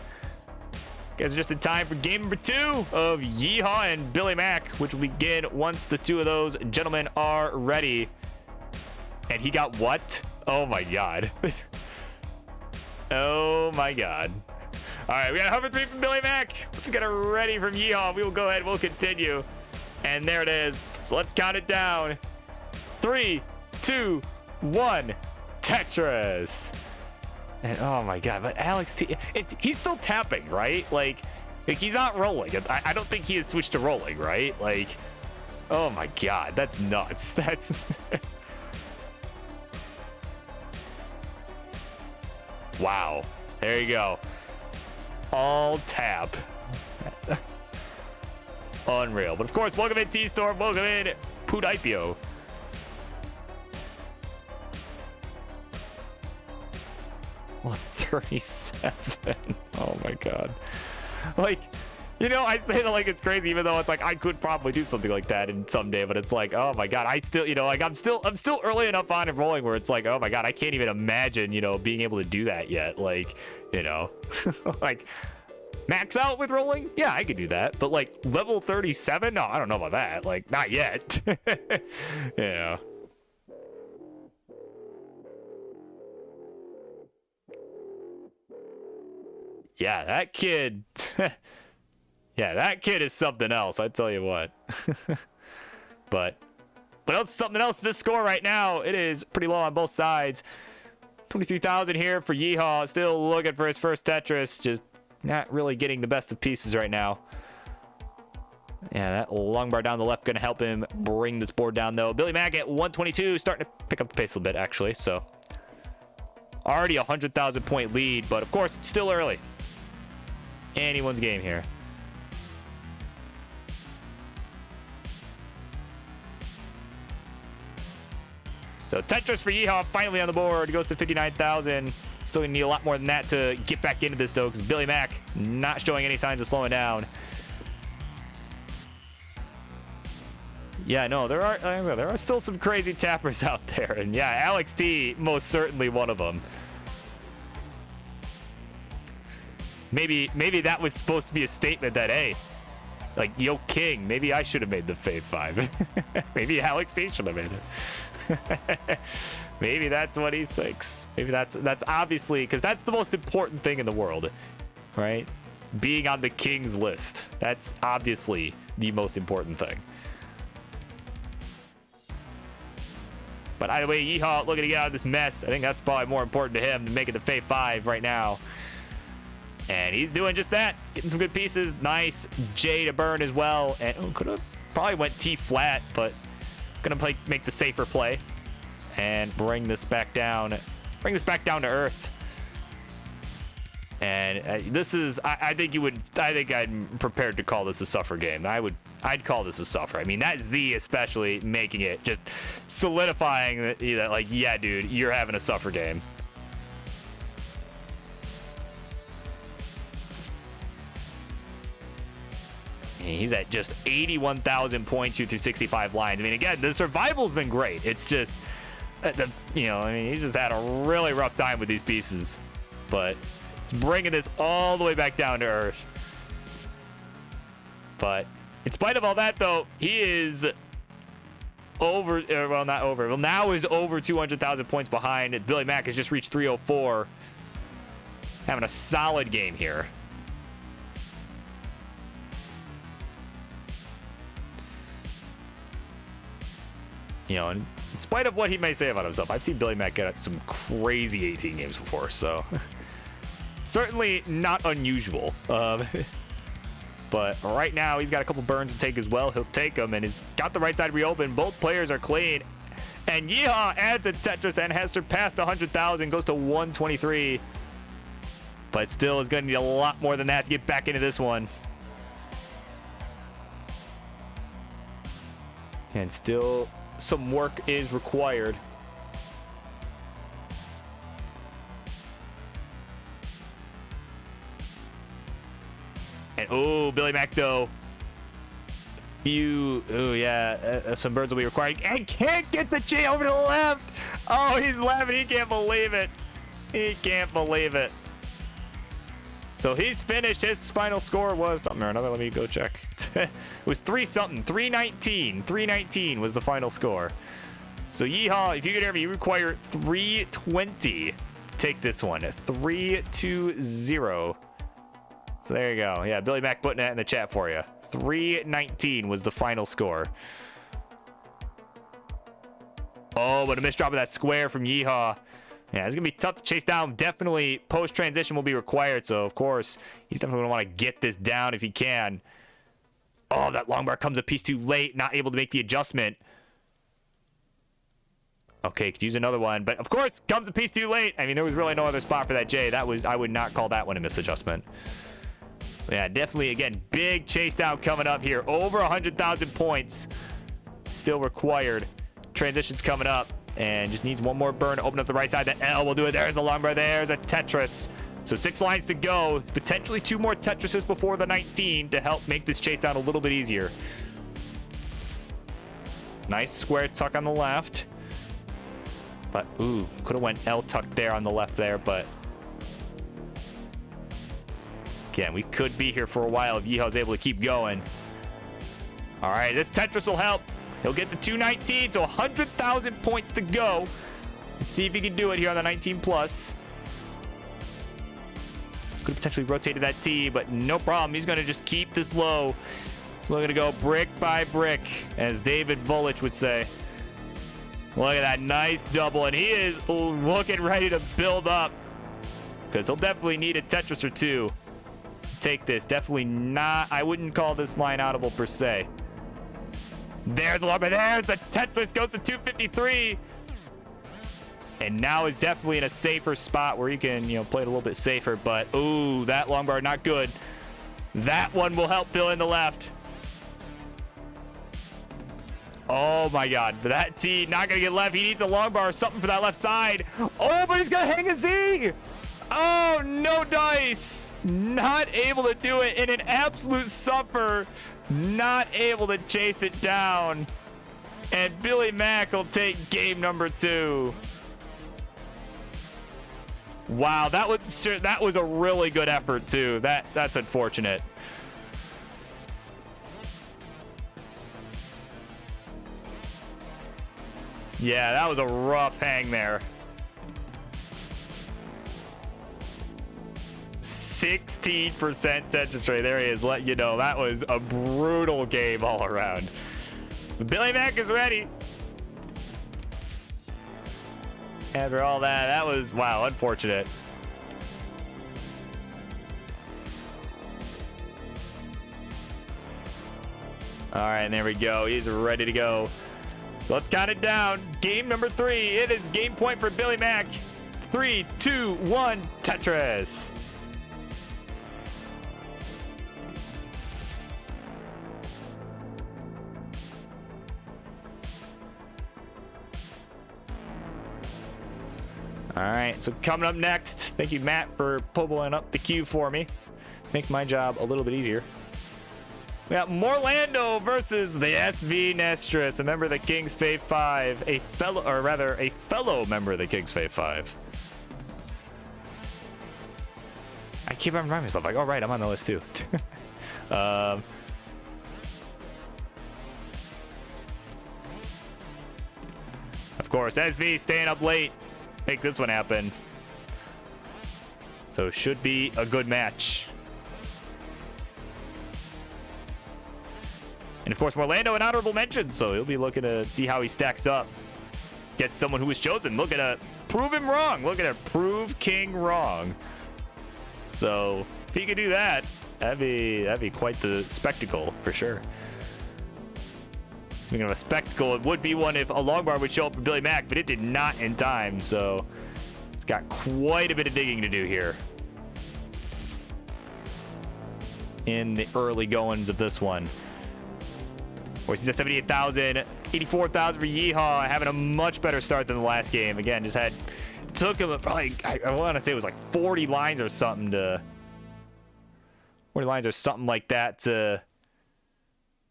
guys are just in time for game number 2 of Yeehaw and Billy Mack, which will begin once the 2 of those gentlemen are ready. And he got what? Oh my God. Oh my God. All right, we got hover 3 from Billy Mack. Let's get it ready from Yeehaw. We will go ahead. We'll continue. And there it is. So let's count it down. 3, 2, 1. Tetris. And oh my God, but Alex T, he's still tapping, right? Like he's not rolling. I don't think he has switched to rolling, right? Like, oh my God, that's nuts. That's wow. There you go. All tap. Unreal. But of course, welcome in T-Storm. Welcome in Pudipio. Well, 37. Oh my God. Like, you know, I say that like it's crazy, even though it's like I could probably do something like that in someday, but it's like, oh my God, I still, you know, like I'm still early enough on and rolling where it's like, oh my God, I can't even imagine, you know, being able to do that yet. Like, you know, like max out with rolling. Yeah, I could do that. But like level 37? No, I don't know about that. Like, not yet. Yeah. Yeah, that kid. Yeah, that kid is something else, I tell you what. But else, something else to this score right now. It is pretty low on both sides. 23,000 here for Yeehaw. Still looking for his first Tetris. Just not really getting the best of pieces right now. Yeah, that long bar down the left going to help him bring this board down, though. Billy Mack at 122. Starting to pick up the pace a little bit, actually. So already a 100,000 point lead. But, of course, it's still early. Anyone's game here. So Tetris for Yeehaw finally on the board. Goes to 59,000. Still gonna need a lot more than that to get back into this though, because Billy Mack not showing any signs of slowing down. Yeah, no, there are still some crazy tappers out there, and yeah, Alex T most certainly one of them. Maybe that was supposed to be a statement that, hey, like, yo, King, maybe I should have made the Fave 5. Maybe Alex T should have made it. Maybe that's what he thinks. Maybe that's obviously, because that's the most important thing in the world, right? Being on the King's list. That's obviously the most important thing. But either way, Yeehaw looking to get out of this mess. I think that's probably more important to him than making the Fave 5 right now. And he's doing just that. Getting some good pieces. Nice J to burn as well. And could have probably went T flat, but gonna make the safer play and bring this back down. Bring this back down to earth. And this is, I think I'm prepared to call this a suffer game. I'd call this a suffer. I mean, that's especially making it, just solidifying that, like, yeah, dude, you're having a suffer game. He's at just 81,000 points through 65 lines. I mean, again, the survival's been great. It's just, he's just had a really rough time with these pieces. But It's bringing this all the way back down to earth. But in spite of all that, though, he is over. Well, not over. Well, now is over 200,000 points behind. Billy Mack has just reached 304. Having a solid game here. You know, and in spite of what he may say about himself, I've seen Billy Mack get some crazy 18 games before, so certainly not unusual. But right now, he's got a couple burns to take as well. He'll take them, and he's got the right side reopened. Both players are clean. And Yeehaw adds a Tetris and has surpassed 100,000, goes to 123. But still is going to need a lot more than that to get back into this one. And still some work is required. And oh, Billy Mack though. Some birds will be required. And can't get the J over to the left. Oh, he's laughing. He can't believe it. He can't believe it. So he's finished. His final score was something or another. Let me go check. It was 3-something. 319. 319 was the final score. So Yeehaw, if you could hear me, you require 320 to take this one. 320. So there you go. Yeah, Billy Mack putting that in the chat for you. 319 was the final score. Oh, but a missed drop of that square from Yeehaw. Yeah, it's going to be tough to chase down. Definitely post-transition will be required. So, of course, he's definitely going to want to get this down if he can. Oh, that long bar comes a piece too late. Not able to make the adjustment. Okay, could use another one. But, of course, comes a piece too late. I mean, there was really no other spot for that J. I would not call that one a misadjustment. So, yeah, definitely, again, big chase down coming up here. Over 100,000 points still required. Transition's coming up. And just needs one more burn to open up the right side. The L will do it. There's the long bar. There's a Tetris. So 6 lines to go. Potentially 2 more Tetrises before the 19 to help make this chase down a little bit easier. Nice square tuck on the left. But, ooh, could have went L tuck there on the left there, but again, we could be here for a while if Yeehaw's able to keep going. All right, this Tetris will help. He'll get to 219, so 100,000 points to go. Let's see if he can do it here on the 19 plus. Could have potentially rotated that T, but no problem. He's going to just keep this low. We're going to go brick by brick, as David Volich would say. Look at that nice double, and he is looking ready to build up, because he'll definitely need a Tetris or two to take this. Definitely not, I wouldn't call this line audible per se. There's the long bar. There's the Tetris. Goes to 253. And now is definitely in a safer spot where you can, play it a little bit safer. But, ooh, that long bar, not good. That one will help fill in the left. Oh, my God. That T not going to get left. He needs a long bar or something for that left side. Oh, but he's going to hang a Z. Oh, no dice. Not able to do it in an absolute suffer. Not able to chase it down. And Billy Mack will take game number 2. Wow, that was a really good effort too. That's unfortunate. Yeah, that was a rough hang there. 16% Tetris rate. There he is. Let you know that was a brutal game all around. Billy Mack is ready. After all that was, wow, unfortunate. All right, and there we go. He's ready to go. So let's count it down. Game number 3. It is game point for Billy Mack. 3, 2, 1, Tetris. All right, so coming up next, thank you, Matt, for pulling up the queue for me. Make my job a little bit easier. We got Morlando versus the SV Nestris, a member of the Kings Fave 5, a fellow member of the Kings Fave 5. keep on reminding myself, like, oh, right, I'm on the list too. Of course, SV staying up late. Make this one happen. So should be a good match. And of course, Morlando an honorable mention, so he'll be looking to see how he stacks up. Get someone who was chosen. Looking to prove him wrong. Looking to prove King wrong. So if he could do that, that'd be quite the spectacle for sure. Speaking of a spectacle, it would be one if a long bar would show up for Billy Mack, but it did not in time, so it's got quite a bit of digging to do here in the early goings of this one. Of course, he's at 78,000, 84,000 for Yeehaw, having a much better start than the last game. Again, took him probably, I want to say it was like 40 lines or something like that to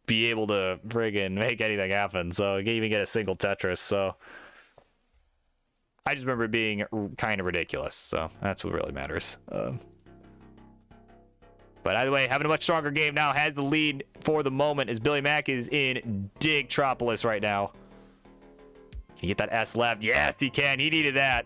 be able to friggin' make anything happen. So he can't even get a single Tetris. So I just remember it being kind of ridiculous. So that's what really matters. But either way, having a much stronger game now, has the lead for the moment as Billy Mack is in Digtropolis right now. Can you get that S left? Yes, he can. He needed that.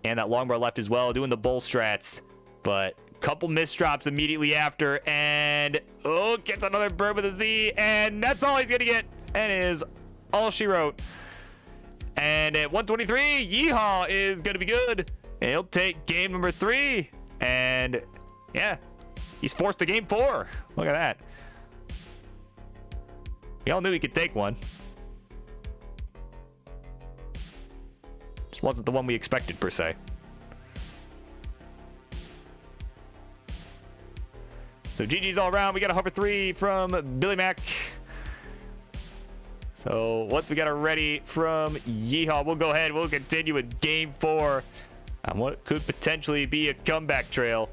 And that long bar left as well, doing the bull strats. But couple misdrops immediately after. And, oh, gets another bird with a Z. And that's all he's going to get. And it is all she wrote. And at 123, Yeehaw is going to be good. And he'll take game number 3. And yeah, he's forced to game 4. Look at that. We all knew he could take one. Just wasn't the one we expected, per se. So GG's all around. We got a hover 3 from Billy Mack. So once we got a ready from Yeehaw, we'll go ahead. We'll continue with game 4 on what could potentially be a comeback trail.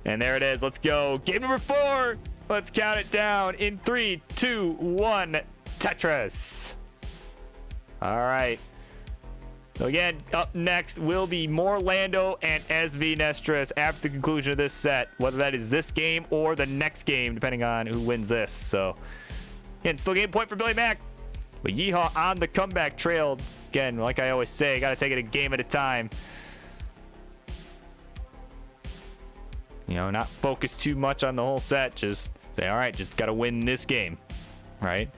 And there it is. Let's go. Game number 4. Let's count it down in 3, 2, 1. Tetris. All right. So again, up next will be Morlando and SV Nestris after the conclusion of this set, whether that is this game or the next game, depending on who wins this. So again, still game point for Billy Mack, but Yeehaw on the comeback trail. Again, like I always say, got to take it a game at a time. You know, not focus too much on the whole set. Just say, all right, just got to win this game, right?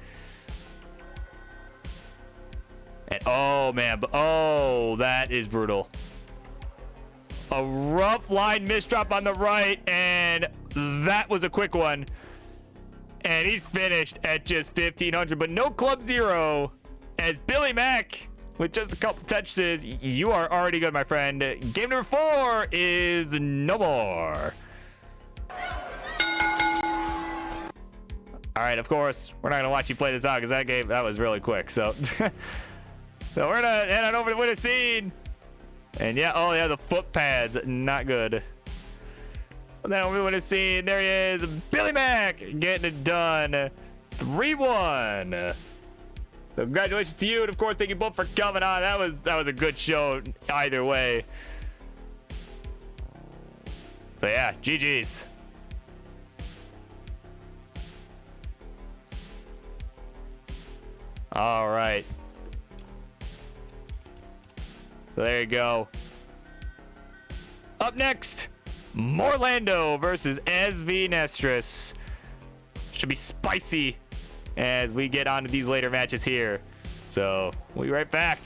And oh, man. Oh, that is brutal. A rough line misdrop on the right, and that was a quick one. And he's finished at just 1,500, but no club 0. As Billy Mack, with just a couple touches, you are already good, my friend. Game number 4 is no more. All right, of course, we're not going to watch you play this out because that was really quick. So, so we're going to head on over to the winner scene. And yeah, oh yeah, the foot pads, not good. And then over to the winner scene, there he is, Billy Mack, getting it done. 3-1. So congratulations to you, and of course, thank you both for coming on. That was a good show either way. But yeah, GG's. All right. So there you go. Up next, Morlando versus SV Nestris. Should be spicy as we get on to these later matches here. So we'll be right back.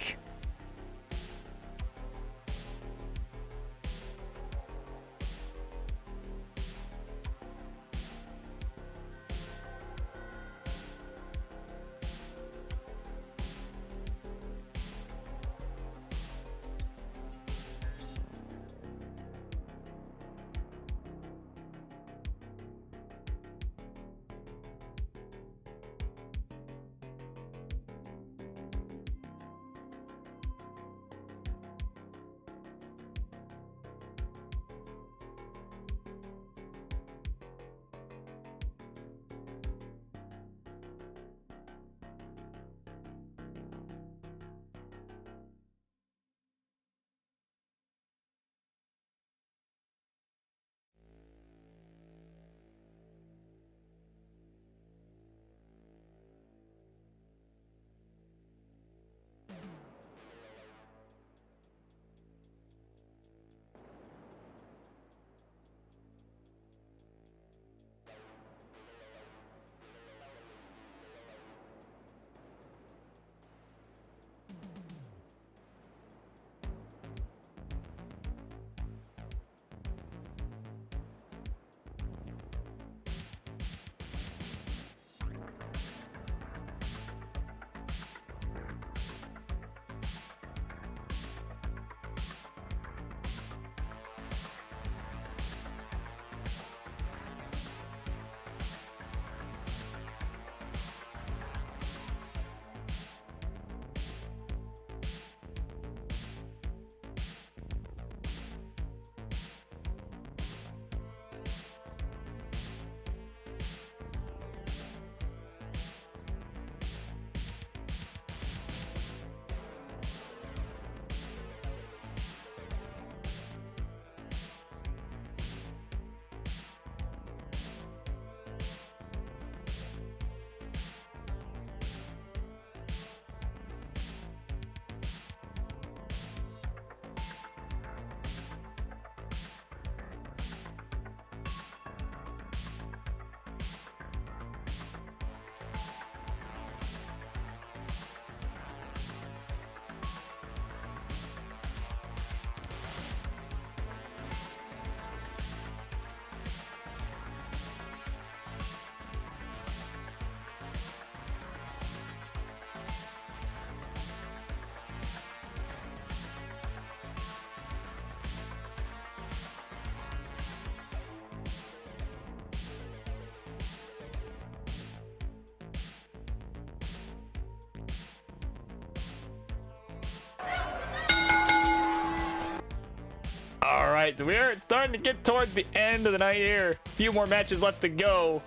right, so we're starting to get towards the end of the night here. A few more matches left to go.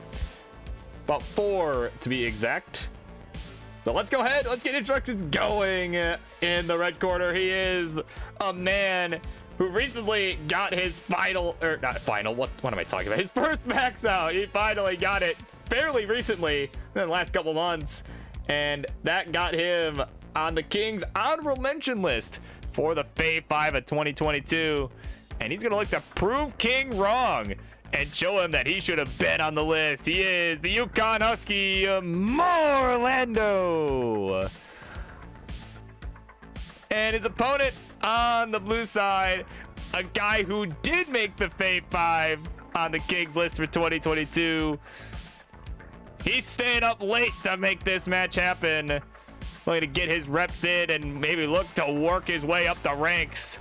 About 4 to be exact. So let's go ahead. Let's get instructions going. In the red corner, he is a man who recently got his final, or not final, what am I talking about? His first max out. He finally got it fairly recently in the last couple months. And that got him on the King's honorable mention list for the Fave 5 of 2022. And he's going to look to prove King wrong and show him that he should have been on the list. He is the Yukon Husky, Morlando. And his opponent on the blue side, a guy who did make the Fave 5 on the King's list for 2022. He's staying up late to make this match happen. Looking to get his reps in and maybe look to work his way up the ranks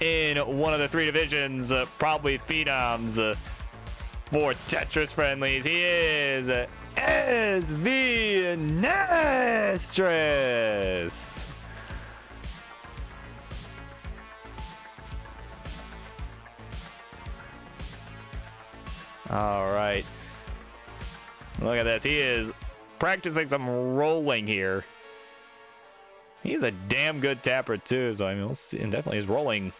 in one of the 3 divisions, probably Phenoms. For Tetris friendlies, he is SV Nestris. All right. Look at this. He is practicing some rolling here. He's a damn good tapper too. So I mean, we'll see. And definitely his rolling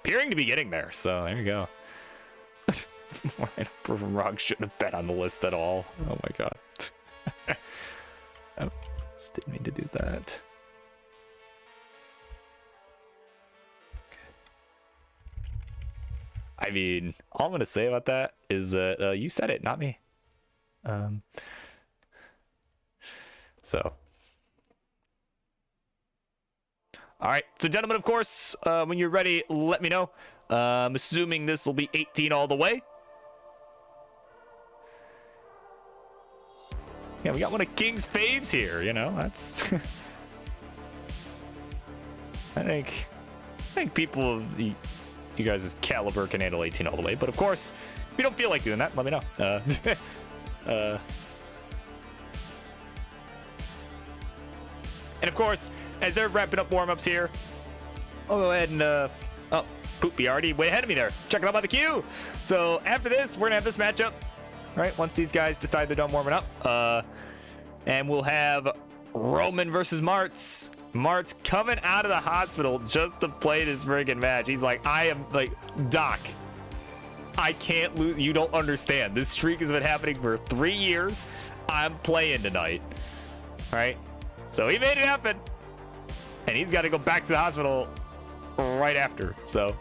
appearing to be getting there. So there you go. Rock shouldn't have been on the list at all. Oh my god. Oh, just didn't mean to do that. I mean, all I'm gonna say about that is that you said it, not me. So. All right, so gentlemen, of course, when you're ready, let me know. I'm assuming this will be 18 all the way. Yeah, we got one of King's faves here, you know, that's... I think people of you guys' caliber can handle 18 all the way, but of course, if you don't feel like doing that, let me know. And of course, as they're wrapping up warm-ups here, I'll go ahead and, oh, Poopy already way ahead of me there. Checking out by the queue. So after this, we're gonna have this matchup, right? Once these guys decide they're done warming up, and we'll have Roman versus Martz. Martz coming out of the hospital just to play this friggin' match. He's like, I am like, Doc, I can't lose. You don't understand. This streak has been happening for 3 years. I'm playing tonight. All right. So he made it happen. And he's got to go back to the hospital right after. So,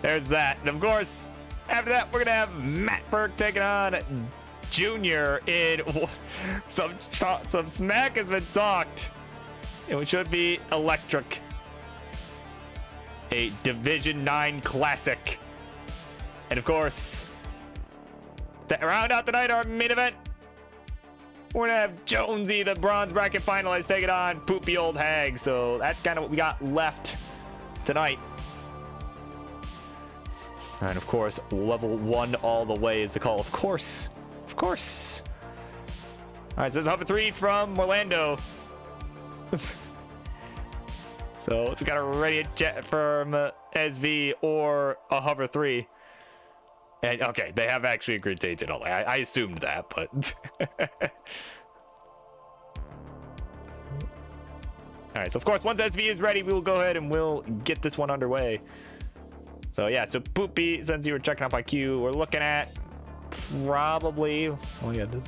there's that. And of course, after that, we're going to have Matt Burke taking on Junior in some smack has been talked. It should be electric. A Division 9 classic. And of course, to round out the night, our main event, we're gonna have Jonesy, the bronze bracket finalist, take it on Poopy Old Hag. So that's kind of what we got left tonight. And of course, level 1 all the way is the call. Of course. Of course. All right, so there's a hover 3 from Orlando. So we got a radiant jet from SV or a hover 3. And okay, they have actually agreed to 18 all. I assumed that, but all right. So of course, once SV is ready, we will go ahead and we'll get this one underway. So yeah, so Poopy, since you were checking out my queue, we're looking at probably. Oh yeah, this.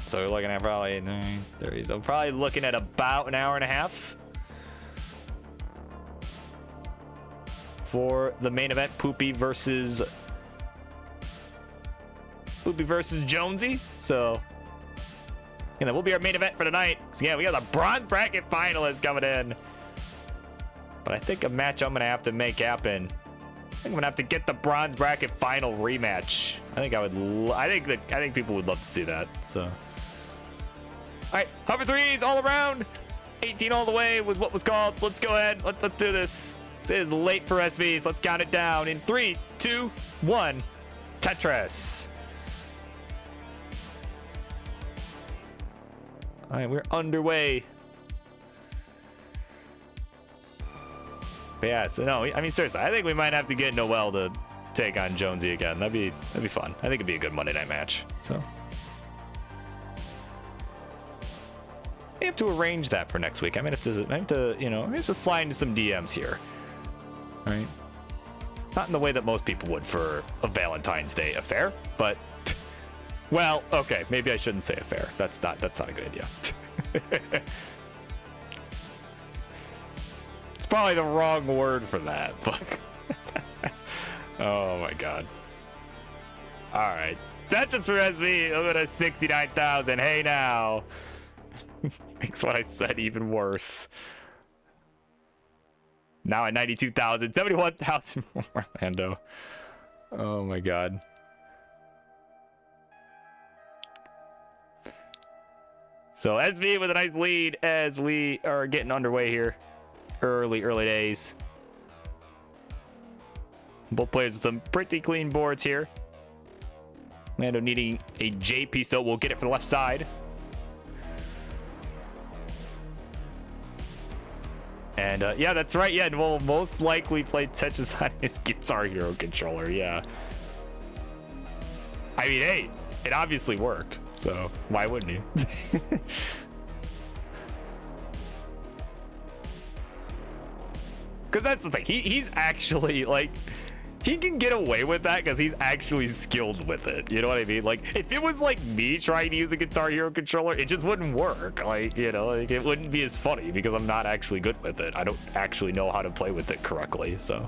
So we're looking at probably 9:30. So probably looking at about an hour and a half for the main event, Poopy versus Jonesy. So, and that will be our main event for tonight. So yeah, we got the bronze bracket finalists coming in. But I think a match I'm gonna have to make happen. I think I'm gonna have to get the bronze bracket final rematch. I think people would love to see that. So, all right, hover 3s all around. 18 all the way was what was called. So let's go ahead. Let's do this. It is late for SVs. Let's count it down in 3, 2, 1. Tetris. All right, we're underway. But yeah, so no, I mean, seriously, I think we might have to get Noel to take on Jonesy again. That'd be fun. I think it'd be a good Monday night match. So we have to arrange that for next week. I might have to, you know, I have to slide into some DMs here. All right. Not in the way that most people would for a Valentine's Day affair, but well, okay, maybe I shouldn't say affair. That's not a good idea. It's probably the wrong word for that, but oh my god. All right, Tetris for SB. Look at 69,000. Hey now, makes what I said even worse. Now at 92,000, 71,000 for Orlando. Oh my god. So SV with a nice lead as we are getting underway here. Early days. Both players with some pretty clean boards here. Orlando needing a J piece though. We'll get it for the left side. And yeah, that's right. Yeah, and we'll most likely play Tetris on his Guitar Hero controller. Yeah. I mean, hey, it obviously worked. So why wouldn't he? Because that's the thing. He's actually like, he can get away with that because he's actually skilled with it. You know what I mean? Like, if it was like me trying to use a Guitar Hero controller, it just wouldn't work. Like, you know, like it wouldn't be as funny because I'm not actually good with it. I don't actually know how to play with it correctly. So.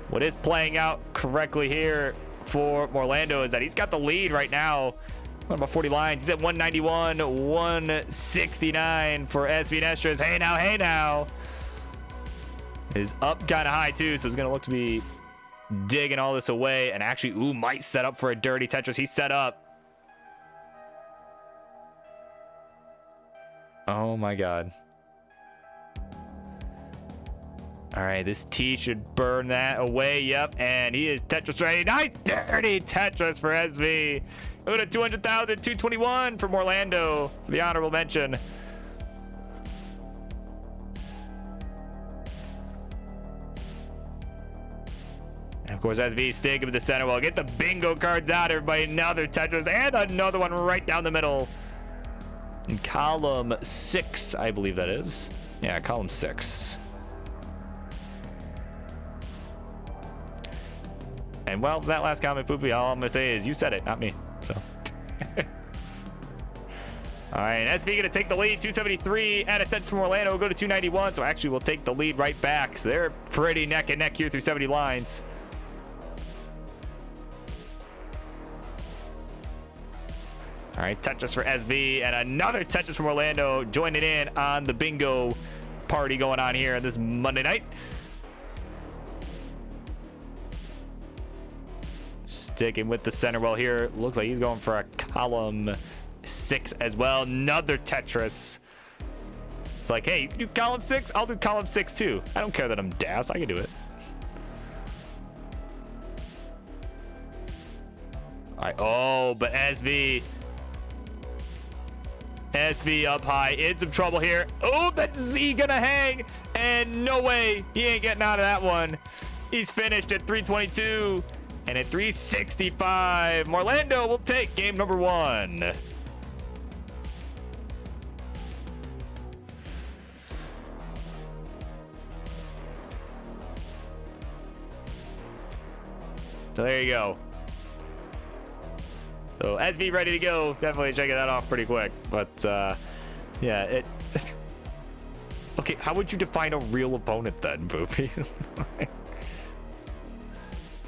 What is playing out correctly here for Orlando is that he's got the lead right now. What about 40 lines? He's at 191, 169 for SV Nestras. Hey now. Is up kind of high too, so it's going to look to be digging all this away and actually, might set up for a dirty Tetris. He's set up. Oh my god. All right, this T should burn that away. Yep, and he is Tetris ready. Nice dirty Tetris for SV. Look at 200,000, 221 from Orlando for the honorable mention. And of course, SV sticking with the center. Well, get the bingo cards out, everybody. Another Tetris and another one right down the middle. In column 6, I believe that is. Yeah, column 6. And well, that last comment, Poopy, all I'm gonna say is you said it, not me. So. All right, SV gonna take the lead, 273 at a touch from Orlando. We'll go to 291, so actually we'll take the lead right back. So they're pretty neck and neck here through 70 lines. All right, Tetris for SV and another Tetris from Orlando joining in on the bingo party going on here this Monday night. Sticking with the center well here. Looks like he's going for a column 6 as well. Another Tetris. It's like, hey, you can do column 6? I'll do column 6 too. I don't care that I'm DAS. I can do it. All right. Oh, but SV up high. In some trouble here. Oh, that's Z gonna hang. And no way. He ain't getting out of that one. He's finished at 322. And at 365, Orlando will take game number 1. So there you go. So SV ready to go. Definitely checking that off pretty quick. But yeah, it. Okay, how would you define a real opponent then, Boopy?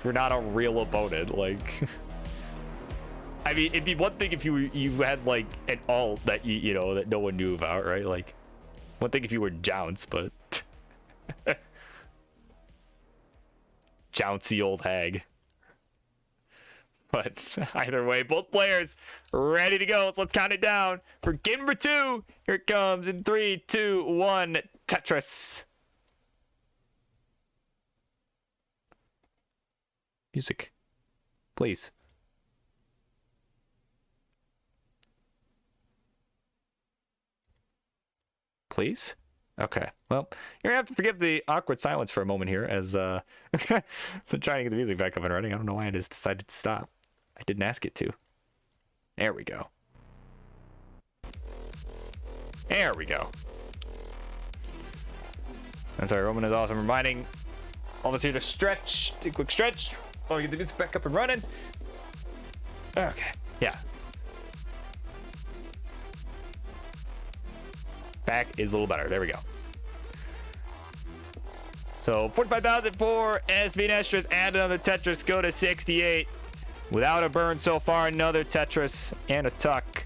You're not a real opponent, like. I mean, it'd be one thing if you had like an alt that you know that no one knew about, right? Like, one thing if you were Jounce, but Jouncy old hag. But either way, both players ready to go. So let's count it down for game number 2. Here it comes in 3, 2, 1. Tetris. Music, please. please? Okay. Well, you're gonna have to forgive the awkward silence for a moment here as so I'm trying to get the music back up and running. I don't know why I just decided to stop. I didn't ask it to. There we go. There we go. That's right, Roman is awesome. Reminding all of us here to stretch. Take a quick stretch. Oh, get the music back up and running. Okay. Yeah. Back is a little better. There we go. So 45,000 for SV Nestris. Add another Tetris. Go to 68. Without a burn so far. Another Tetris and a tuck.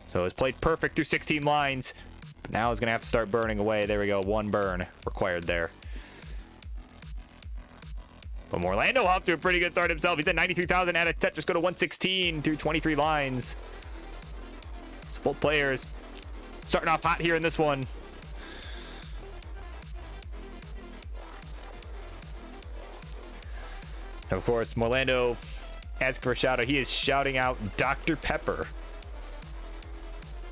So it's played perfect through 16 lines. But now it's going to have to start burning away. There we go. One burn required there. But Morlando off to a pretty good start himself. He's at 93,000. Add a Tetris. Go to 116 through 23 lines. So both players starting off hot here in this one. And of course, Morlando asking for a shout out. He is shouting out Dr. Pepper.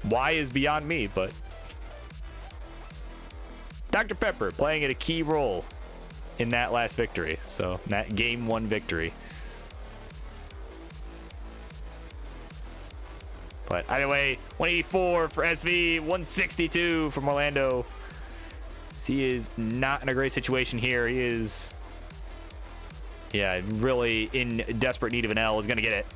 Why is beyond me, but Dr. Pepper playing a key role in that last victory. So that game 1 victory. But either way, 184 for SV, 162 from Orlando. He is not in a great situation here. He is, yeah, really in desperate need of an L. Is going to get it.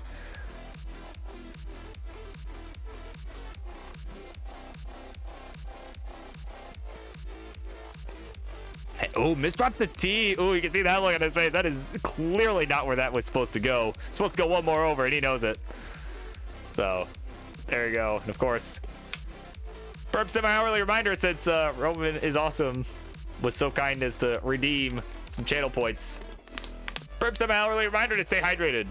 Oh, misdropped the T. Oh, you can see that look on his face. That is clearly not where that was supposed to go. Supposed to go one more over, and he knows it. So, there you go. And of course, Burp semi-hourly reminder, since Roman is awesome, was so kind as to redeem some channel points. Burp semi-hourly reminder to stay hydrated.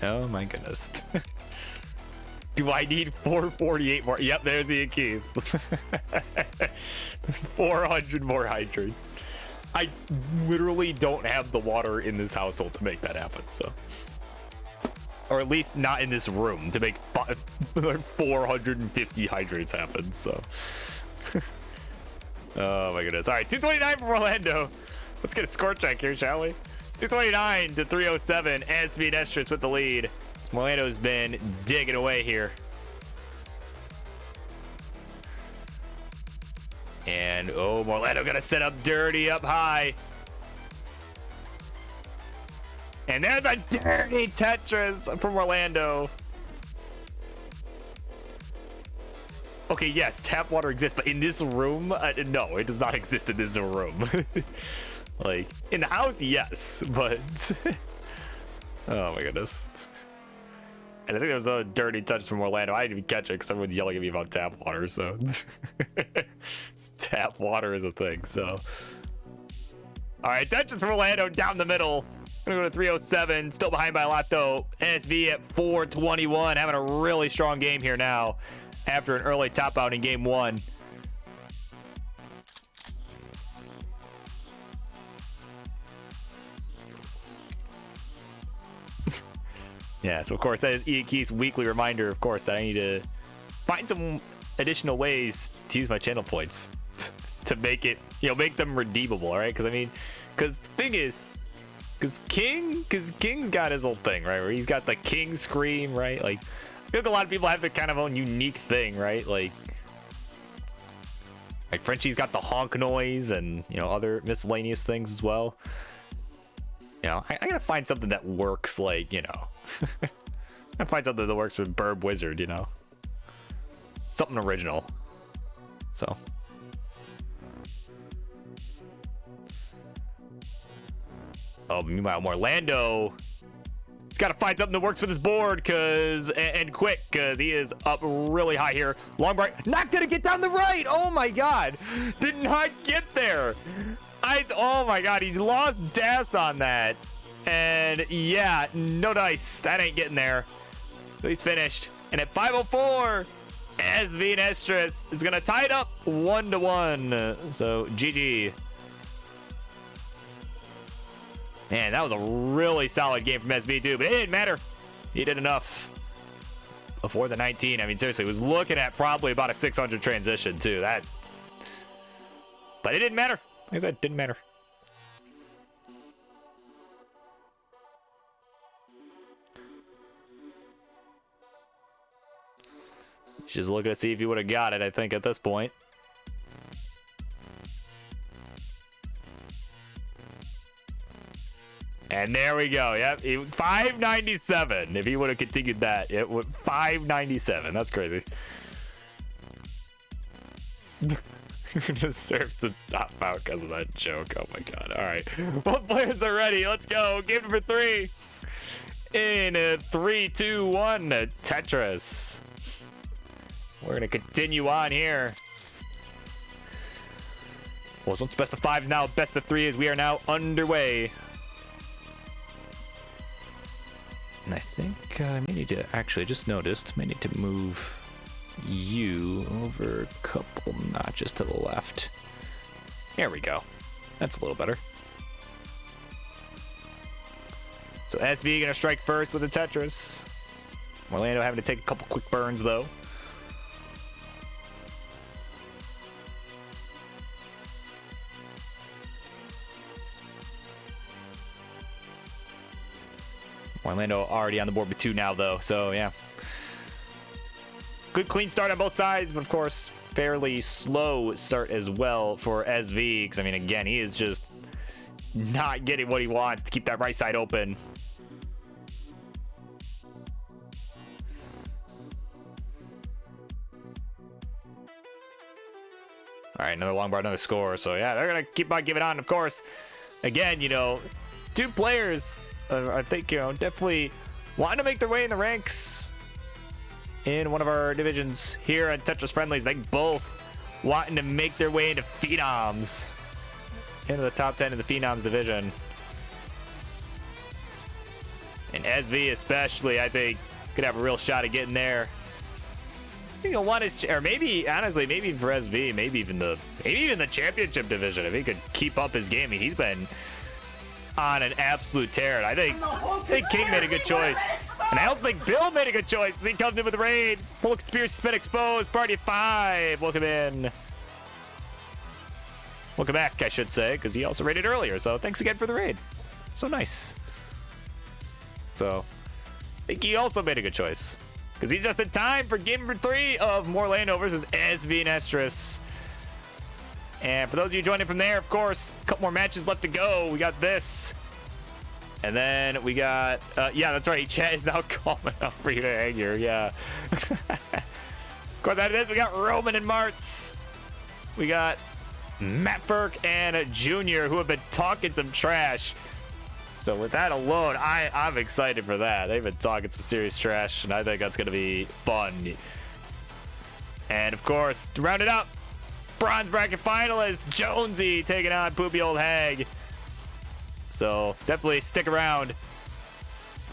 Oh my goodness. Do I need 448 more? Yep, there's the key. 400 more hydrate. I literally don't have the water in this household to make that happen, so. Or at least not in this room to make 450 hydrates happen, so. Oh my goodness. All right, 229 from Orlando. Let's get a score check here, shall we? 229 to 307. SV Nestris with the lead. Orlando's been digging away here. And, oh, Morlando gonna set up dirty up high. And there's a dirty Tetris from Orlando. Okay, yes, tap water exists, but in this room, no, it does not exist in this room. Like, in the house, yes, but... Oh my goodness. And I think there was a dirty touch from Orlando. I didn't even catch it because everyone's yelling at me about tap water, so... Tap water is a thing, so... Alright, touches from Orlando down the middle. Gonna go to 307, still behind by a lot though. NSV at 421, having a really strong game here now after an early top out in game 1. Yeah, so of course that is Ian Keith's weekly reminder, of course, that I need to find some additional ways to use my channel points to make it, you know, make them redeemable, all right? Because I mean, because the thing is, because King's got his old thing, right? Where he's got the King scream, right? Like, I feel like a lot of people have their kind of own unique thing, right? Like Frenchie's got the honk noise and, you know, other miscellaneous things as well. You know, I gotta find something that works, like, you know. I find something that works with Burb Wizard, you know. Something original. So. Oh, meanwhile, Orlando, he's got to find something that works with his board, and quick, because he is up really high here. Long break, not gonna get down the right. Oh my God, did not get there. Oh my God, he lost Das on that, and yeah, no dice. That ain't getting there. So he's finished, and at 5:04, SV Nestris is gonna tie it up 1-1. So GG. Man, that was a really solid game from SB too, but it didn't matter. He did enough before the 19. I mean, seriously, was looking at probably about a 600 transition too. But it didn't matter. Like I said, it didn't matter. Just looking to see if he would have got it, I think, at this point. And there we go. Yep, 597. If he would have continued that, it would 597. That's crazy. Just served the top out because of that joke. Oh my god. All right. Both players are ready. Let's go. Game number 3. In a 3, 2, 1. Tetris. We're going to continue on here. Well, once best of 5 now, best of 3 is we are now underway. And I think I may need to actually just noticed, may need to move you over a couple notches to the left. There we go. That's a little better. So SV gonna strike first with the Tetris. Orlando having to take a couple quick burns though. Orlando already on the board with 2 now, though, so yeah. Good clean start on both sides, but of course, fairly slow start as well for SV, because I mean, again, he is just not getting what he wants to keep that right side open. All right, another long bar, another score, so yeah, they're going to keep on giving on, of course. Again, you know, 2 players... I think, you know, definitely wanting to make their way in the ranks in one of our divisions here at Tetris Friendlies. They both wanting to make their way into Phenoms, into the top 10 of the Phenoms division. And SV especially, I think, could have a real shot at getting there. I think he'll want his, or maybe, honestly, maybe even for SV, maybe even the championship division, if he could keep up his game. I mean, he's been on an absolute tear. And I think King made a good choice. And I also think Bill made a good choice. He comes in with the raid. Full conspiracy spin exposed. Party of 5. Welcome in. Welcome back, I should say, because he also raided earlier. So thanks again for the raid. So nice. So I think he also made a good choice, because he's just in time for game number 3 of Morlando versus SV Nestris. And for those of you joining from there, of course, a couple more matches left to go. We got this. And then we got, yeah, that's right. Chat is now calling out for you to hang here. Yeah. Of course, that is. We got Roman and Martz. We got Matt Burke and Junior, who have been talking some trash. So with that alone, I'm excited for that. They've been talking some serious trash, and I think that's going to be fun. And of course, to round it up, bronze bracket finalist Jonesy taking on Poopy Old Hag. So definitely stick around.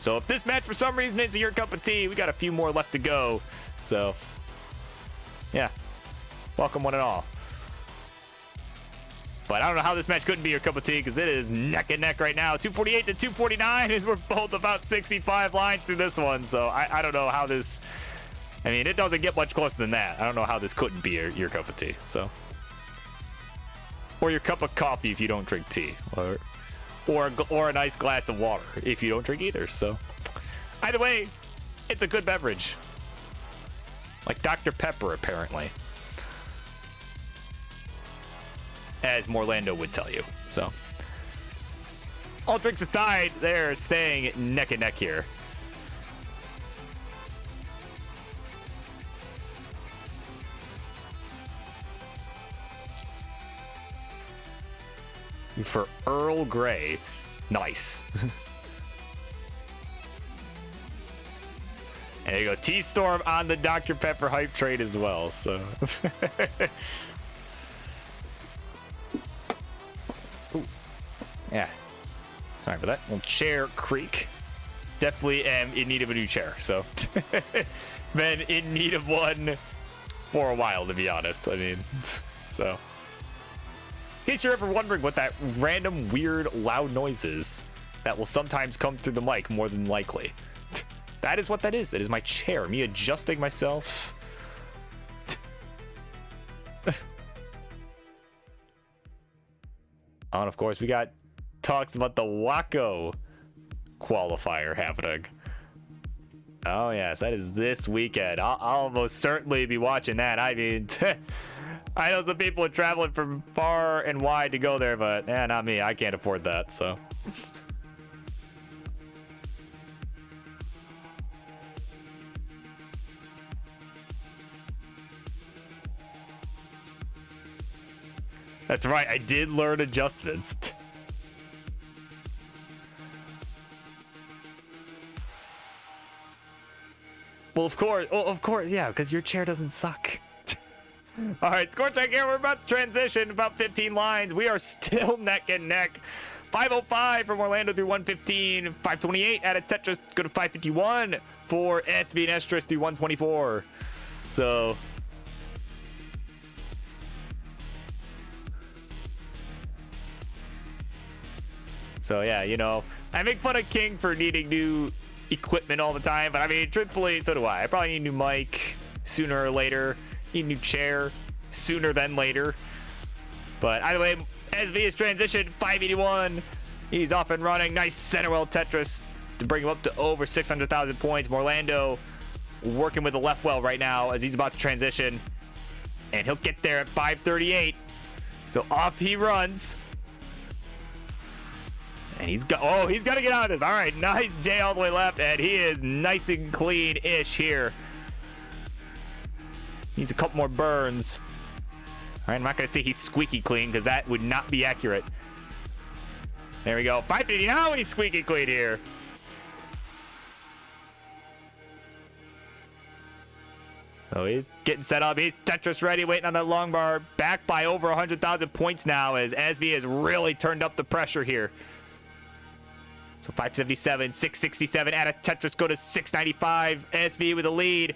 So if this match for some reason isn't your cup of tea, we got a few more left to go. So yeah, welcome one and all. But I don't know how this match couldn't be your cup of tea, because it is neck and neck right now. 248 to 249, and we're both about 65 lines through this one. So I don't know how this, I mean, it doesn't get much closer than that. I don't know how this couldn't be your cup of tea. So, or your cup of coffee if you don't drink tea, or a nice glass of water if you don't drink either. So either way, it's a good beverage, like Dr. Pepper apparently, as Morlando would tell you. So all drinks aside, they're staying neck and neck here. For Earl Grey. Nice. And there you go. T-Storm on the Dr. Pepper hype trade as well. So ooh. Yeah. Sorry for that. Well, chair creak. Definitely am in need of a new chair. So been in need of one for a while, to be honest. I mean, so in case you're ever wondering what that random, weird, loud noise is, that will sometimes come through the mic more than likely. That is what that is. That is my chair. Me adjusting myself. And of course, we got talks about the Waco qualifier happening. Oh yes, that is this weekend. I'll most certainly be watching that. I mean, I know some people are traveling from far and wide to go there, but not me. I can't afford that, so. That's right, I did learn adjustments. Well, of course, yeah, because your chair doesn't suck. All right, score check here. We're about to transition, about 15 lines. We are still neck and neck. 505 from Orlando through 115. 528 out of Tetris. Go to 551 for SV Nestris through 124. So... yeah, you know, I make fun of King for needing new equipment all the time, but I mean, truthfully, so do I. I probably need a new mic sooner or later. Need a new chair sooner than later. But either way, SV is transitioned 581. He's off and running. Nice center well Tetris to bring him up to over 600,000 points. Morlando working with the left well right now as he's about to transition. And he'll get there at 538. So off he runs. And he's got to get out of this. All right, nice J all the way left, and he is nice and clean-ish here. Needs a couple more burns. All right, I'm not going to say he's squeaky clean because that would not be accurate. There we go. 550. Now he's squeaky clean here. So he's getting set up. He's Tetris ready, waiting on that long bar. Back by over 100,000 points now as SV has really turned up the pressure here. So 577, 667 out of Tetris, go to 695. SV with a lead.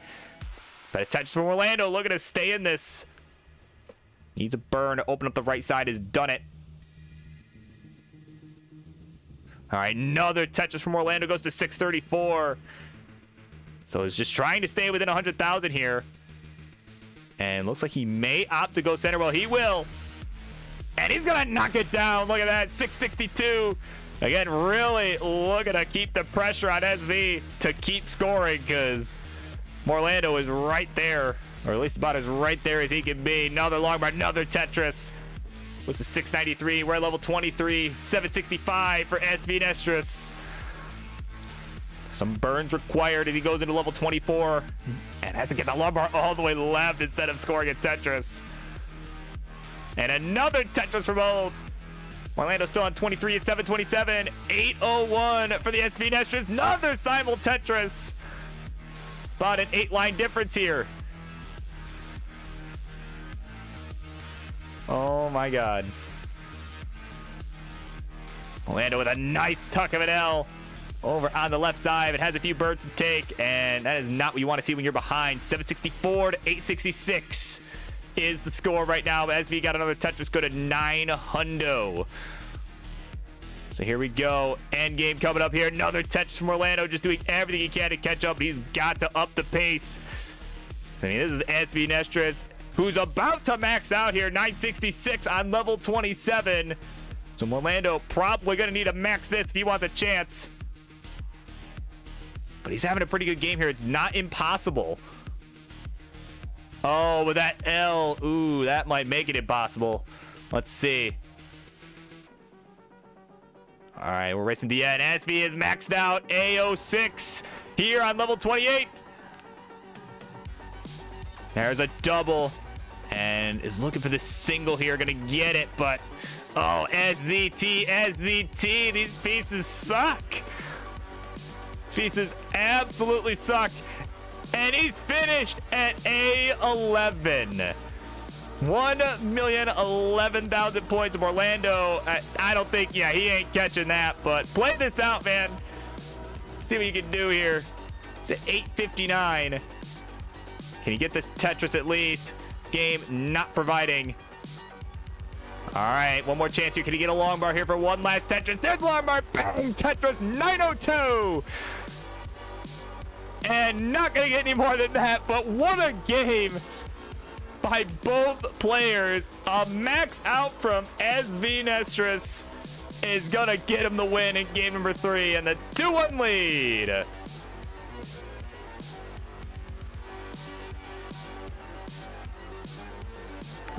But a Tetris from Orlando looking to stay in this. Needs a burn to open up the right side, has done it. All right, another Tetris from Orlando goes to 634. So he's just trying to stay within 100,000 here. And looks like he may opt to go center. Well, he will. And he's going to knock it down. Look at that, 662. Again, really looking to keep the pressure on SV to keep scoring because Morlando is right there, or at least about as right there as he can be. Another long bar, another Tetris. This is 693. We're at level 23. 765 for SV Nestris. Some burns required as he goes into level 24. And has to get the long bar all the way left instead of scoring a Tetris. And another Tetris from both. Orlando still on 23 at 727. 801 for the SV Nestris. Another simul Tetris. Spot an 8-line difference here. Oh my God. Orlando with a nice tuck of an L over on the left side. It has a few birds to take, and that is not what you want to see when you're behind. 764 to 866 is the score right now. SV got another Tetris, go to 900. So here we go. End game coming up here. Another Tetris from Orlando, just doing everything he can to catch up, but he's got to up the pace. So, I mean, this is SV Nestris, who's about to max out here. 966 on level 27. So Orlando probably going to need to max this if he wants a chance. But he's having a pretty good game here. It's not impossible. Oh, with that L. Ooh, that might make it impossible. Let's see. All right, we're racing to the end. SV is maxed out. AO6 here on level 28. There's a double. And is looking for the single here. Gonna get it, but... Oh, SZT, SZT. These pieces suck. These pieces absolutely suck. And he's finished at A11. 1,011,000 points of Orlando. I don't think, yeah, he ain't catching that, but play this out, man. See what you can do here. It's at 859. Can you get this Tetris at least? Game not providing. All right, one more chance here. Can he get a long bar here for one last Tetris? There's long bar. Bang! Tetris 902. And not going to get any more than that, but what a game by both players. A max out from SV Nestris is going to get him the win in game number 3 and the 2-1 lead.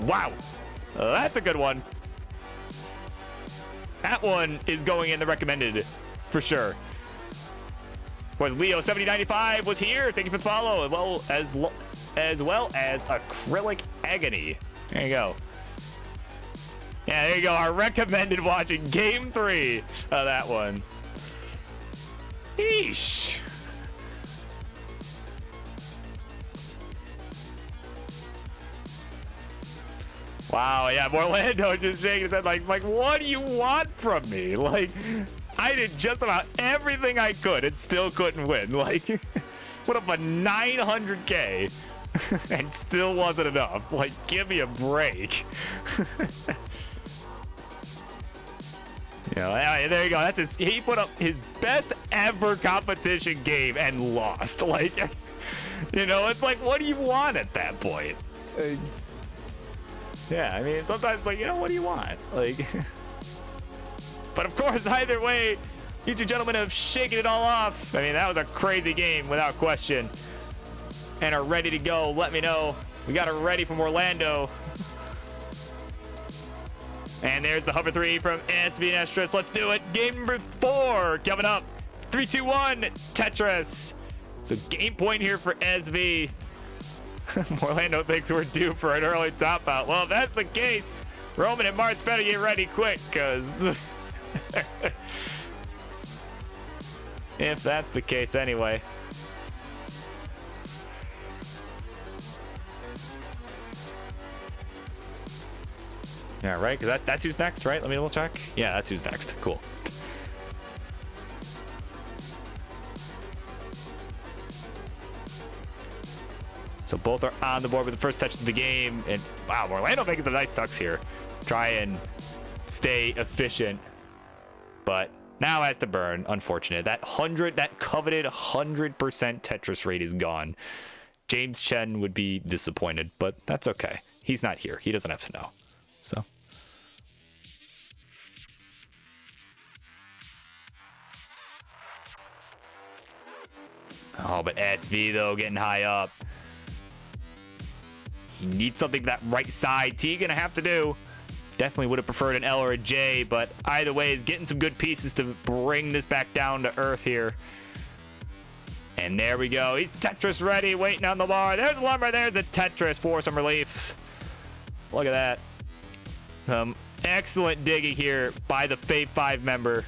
Wow. That's a good one. That one is going in the recommended for sure. Was Leo 7095 was here. Thank you for the follow, as well as Acrylic Agony. There you go. Yeah, there you go. Our recommended watching game 3 of that one. Eesh. Wow, yeah, Orlando just shaking his head like, what do you want from me? Like, I did just about everything I could and still couldn't win. Like, put up a 900K and still wasn't enough. Like, give me a break. There you go. That's it. He put up his best ever competition game and lost. Like, it's like, what do you want at that point? Yeah, I mean, sometimes, like, what do you want? Like, but of course, either way, you two gentlemen have shaken it all off. I mean, that was a crazy game without question. And are ready to go. Let me know. We got it ready from Orlando. And there's the hover 3 from SV Nestris. Let's do it. Game number 4 coming up. 3, 2, 1, Tetris. So game point here for SV. Orlando thinks we're due for an early top out. Well, if that's the case, Roman and Martz better get ready quick, because if that's the case anyway. Yeah, right? Because that's who's next, right? Let me double check. Yeah, that's who's next. Cool. So both are on the board with the first touch of the game. And wow, Orlando making some nice tucks here. Try and stay efficient. But now has to burn. Unfortunate. That coveted 100% Tetris rate is gone. James Chen would be disappointed, but that's okay. He's not here. He doesn't have to know. So. Oh, but SV though getting high up. He needs something that right side. T gonna have to do. Definitely would have preferred an L or a J, but either way is getting some good pieces to bring this back down to earth here. And there we go. He's Tetris ready, waiting on the bar. There's the lumber. There's the Tetris for some relief. Look at that. Excellent digging here by the Fave 5 member.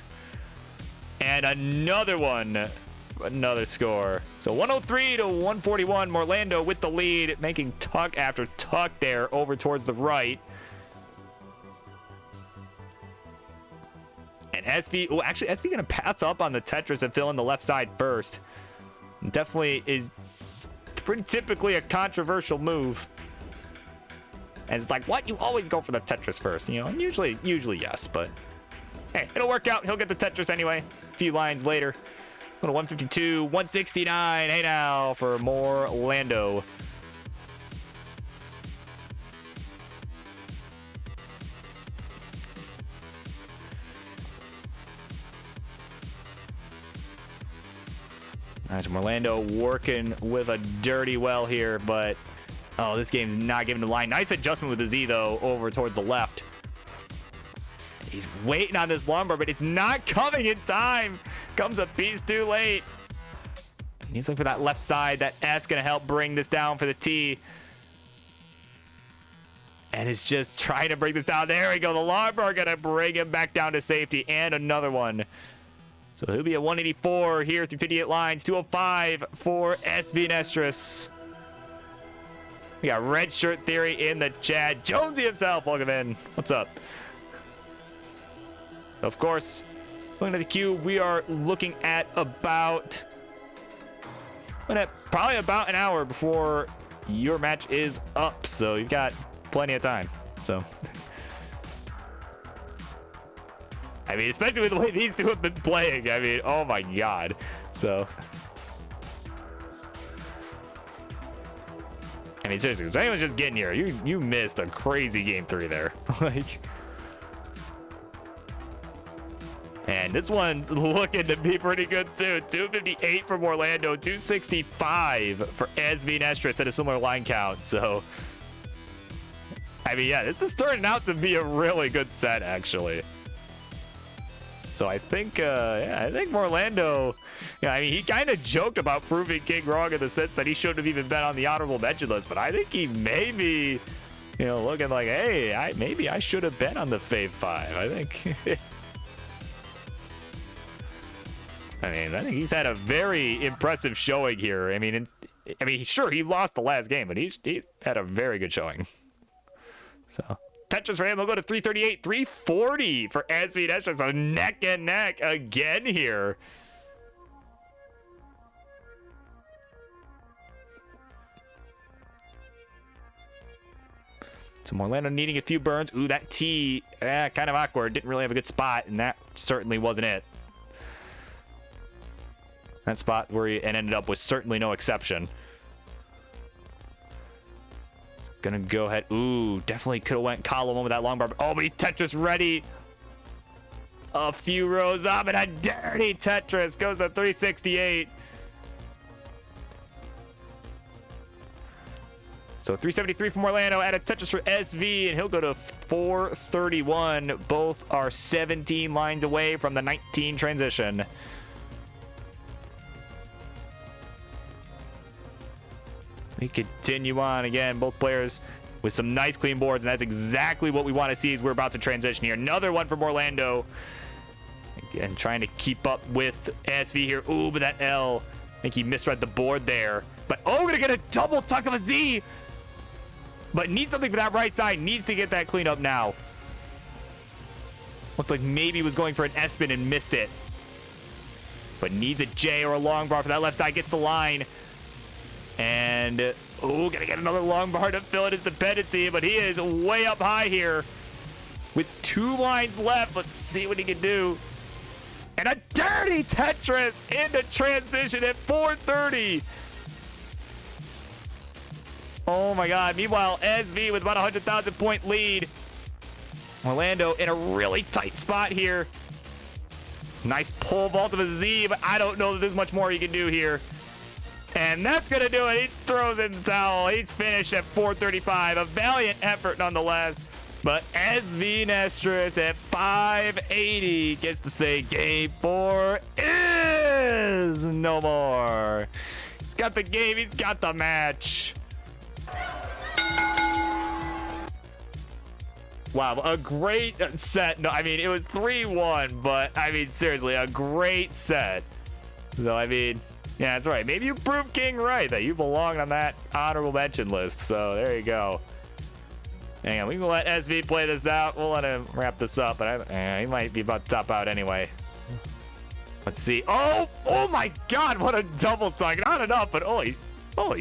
And another one. Another score. So 103 to 141. Orlando with the lead, making tuck after tuck there over towards the right. And SV, oh, actually, SV going to pass up on the Tetris and fill in the left side first. Definitely is pretty typically a controversial move. And it's like, what? You always go for the Tetris first, Usually yes, but hey, it'll work out. He'll get the Tetris anyway. A few lines later. Go to 152, 169. Hey now for more Orlando. All right, so Orlando working with a dirty well here, but oh, this game's not giving the line. Nice adjustment with the Z though, over towards the left. He's waiting on this lumber, but it's not coming in time. Comes a piece too late. He's looking for that left side. That S gonna help bring this down for the T. And it's just trying to bring this down. There we go. The lumber gonna bring him back down to safety. And another one. So he'll be at 184 here through 58 lines. 205 for SV Nestris. We got Red Shirt Theory in the chat. Jonesy himself, welcome in. What's up? Of course, looking at the queue, we are looking at about probably about an hour before your match is up. So you've got plenty of time. So I mean, especially with the way these two have been playing. I mean, oh my God. So, I mean, seriously, so anyone's just getting here. You missed a crazy game 3 there. Like, and this one's looking to be pretty good too. 258 from Orlando, 265 for SV Nestris at a similar line count. So, I mean, yeah, this is turning out to be a really good set, actually. So I think, yeah, I think Orlando, yeah, I mean, he kind of joked about proving King wrong in the sense that he shouldn't have even been on the honorable mention list, but I think he may be, you know, looking like, hey, maybe I should have been on the Fave 5. I think. I think he's had a very impressive showing here. I mean, sure, he lost the last game, but he had a very good showing. So. Tetris for him will go to 338, 340 for SV Nestris. So neck and neck again here. So Orlando needing a few burns. Ooh, that T, kind of awkward. Didn't really have a good spot, and that certainly wasn't it. That spot where he ended up was certainly no exception. Gonna go ahead. Ooh, definitely could have went column one with that long bar. Oh, but he's Tetris ready. A few rows up and a dirty Tetris goes to 368. So 373 from Orlando, add a Tetris for SV, and he'll go to 431. Both are 17 lines away from the 19 transition. We continue on again, both players with some nice clean boards, and that's exactly what we want to see as we're about to transition here. Another one from Orlando. Again, trying to keep up with SV here. Ooh, but that L, I think he misread the board there. But, oh, gonna get a double tuck of a Z. But needs something for that right side. Needs to get that clean up now. Looked like maybe he was going for an S-spin and missed it. But needs a J or a long bar for that left side. Gets the line. And, oh, gonna get another long bar to fill in his dependency, but he is way up high here with 2 lines left. Let's see what he can do. And a dirty Tetris into transition at 430. Oh my God. Meanwhile, SV with about a 100,000 point lead. Orlando in a really tight spot here. Nice pull vault of a Z, but I don't know that there's much more he can do here. And that's going to do it. He throws in the towel. He's finished at 435. A valiant effort nonetheless. But SV Nestris at 580 gets to say game 4 is no more. He's got the game. He's got the match. Wow, a great set. No, I mean, it was 3-1, but I mean, seriously, a great set. So, I mean, yeah, that's right. Maybe you proved King right that you belong on that honorable mention list. So there you go. Hang on, we can let SV play this out. We'll let him wrap this up. But he might be about to top out anyway. Let's see. Oh my God! What a double tuck. Not enough, but holy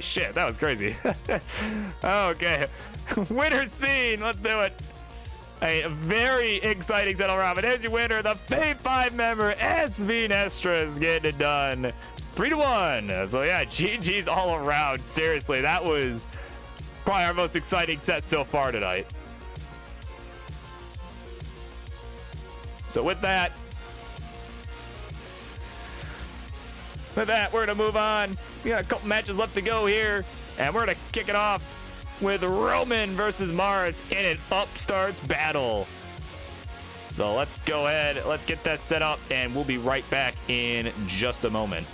shit, that was crazy. Okay, winner scene. Let's do it. A very exciting settle round. But as your winner, the Fave 5 member SV Nestris getting it done. 3-1. So yeah, GG's all around. Seriously, that was probably our most exciting set so far tonight. So with that, we're gonna move on. We got a couple matches left to go here, and we're gonna kick it off with Roman versus Mars in an upstarts battle. So let's go ahead, let's get that set up, and we'll be right back in just a moment.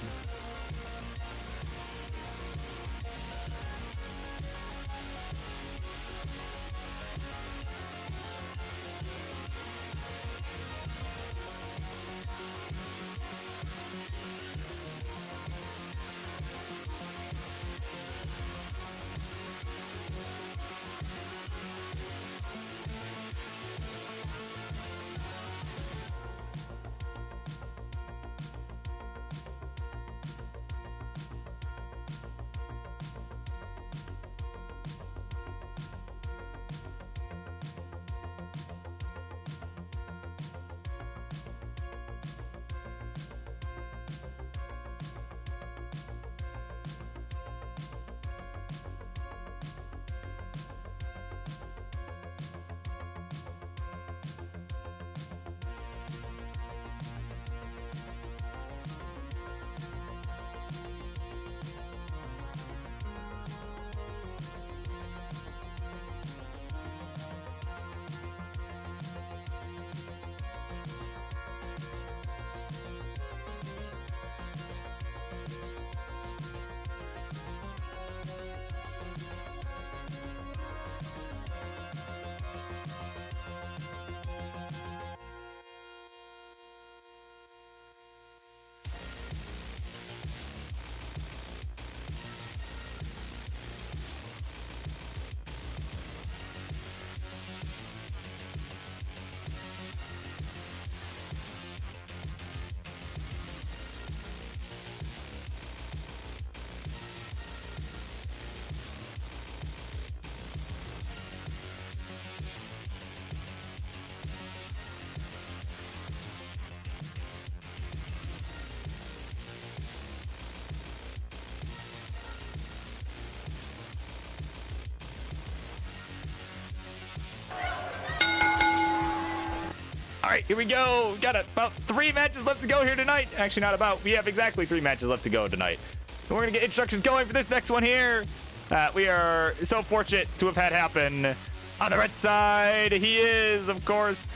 right, here we go. Got about 3 matches left to go here tonight. Actually, not about. We have exactly 3 matches left to go tonight. And we're going to get introductions going for this next one here. We are so fortunate to have had happen. On the red side, he is, of course,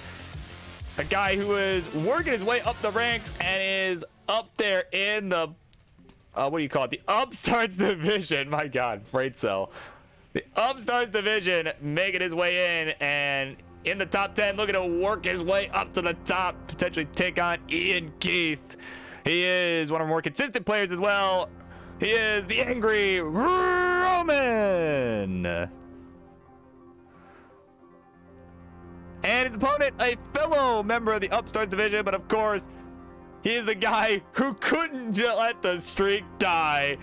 a guy who is working his way up the ranks and is up there in the, what do you call it? The Upstarts division. My God, Freight Cell. The Upstarts division making his way in and in the top 10, looking to work his way up to the top, potentially take on Ian Keith. He is one of our more consistent players as well. He is the Angry Roman. And his opponent, a fellow member of the Upstarts division, but of course, he is the guy who couldn't just let the streak die.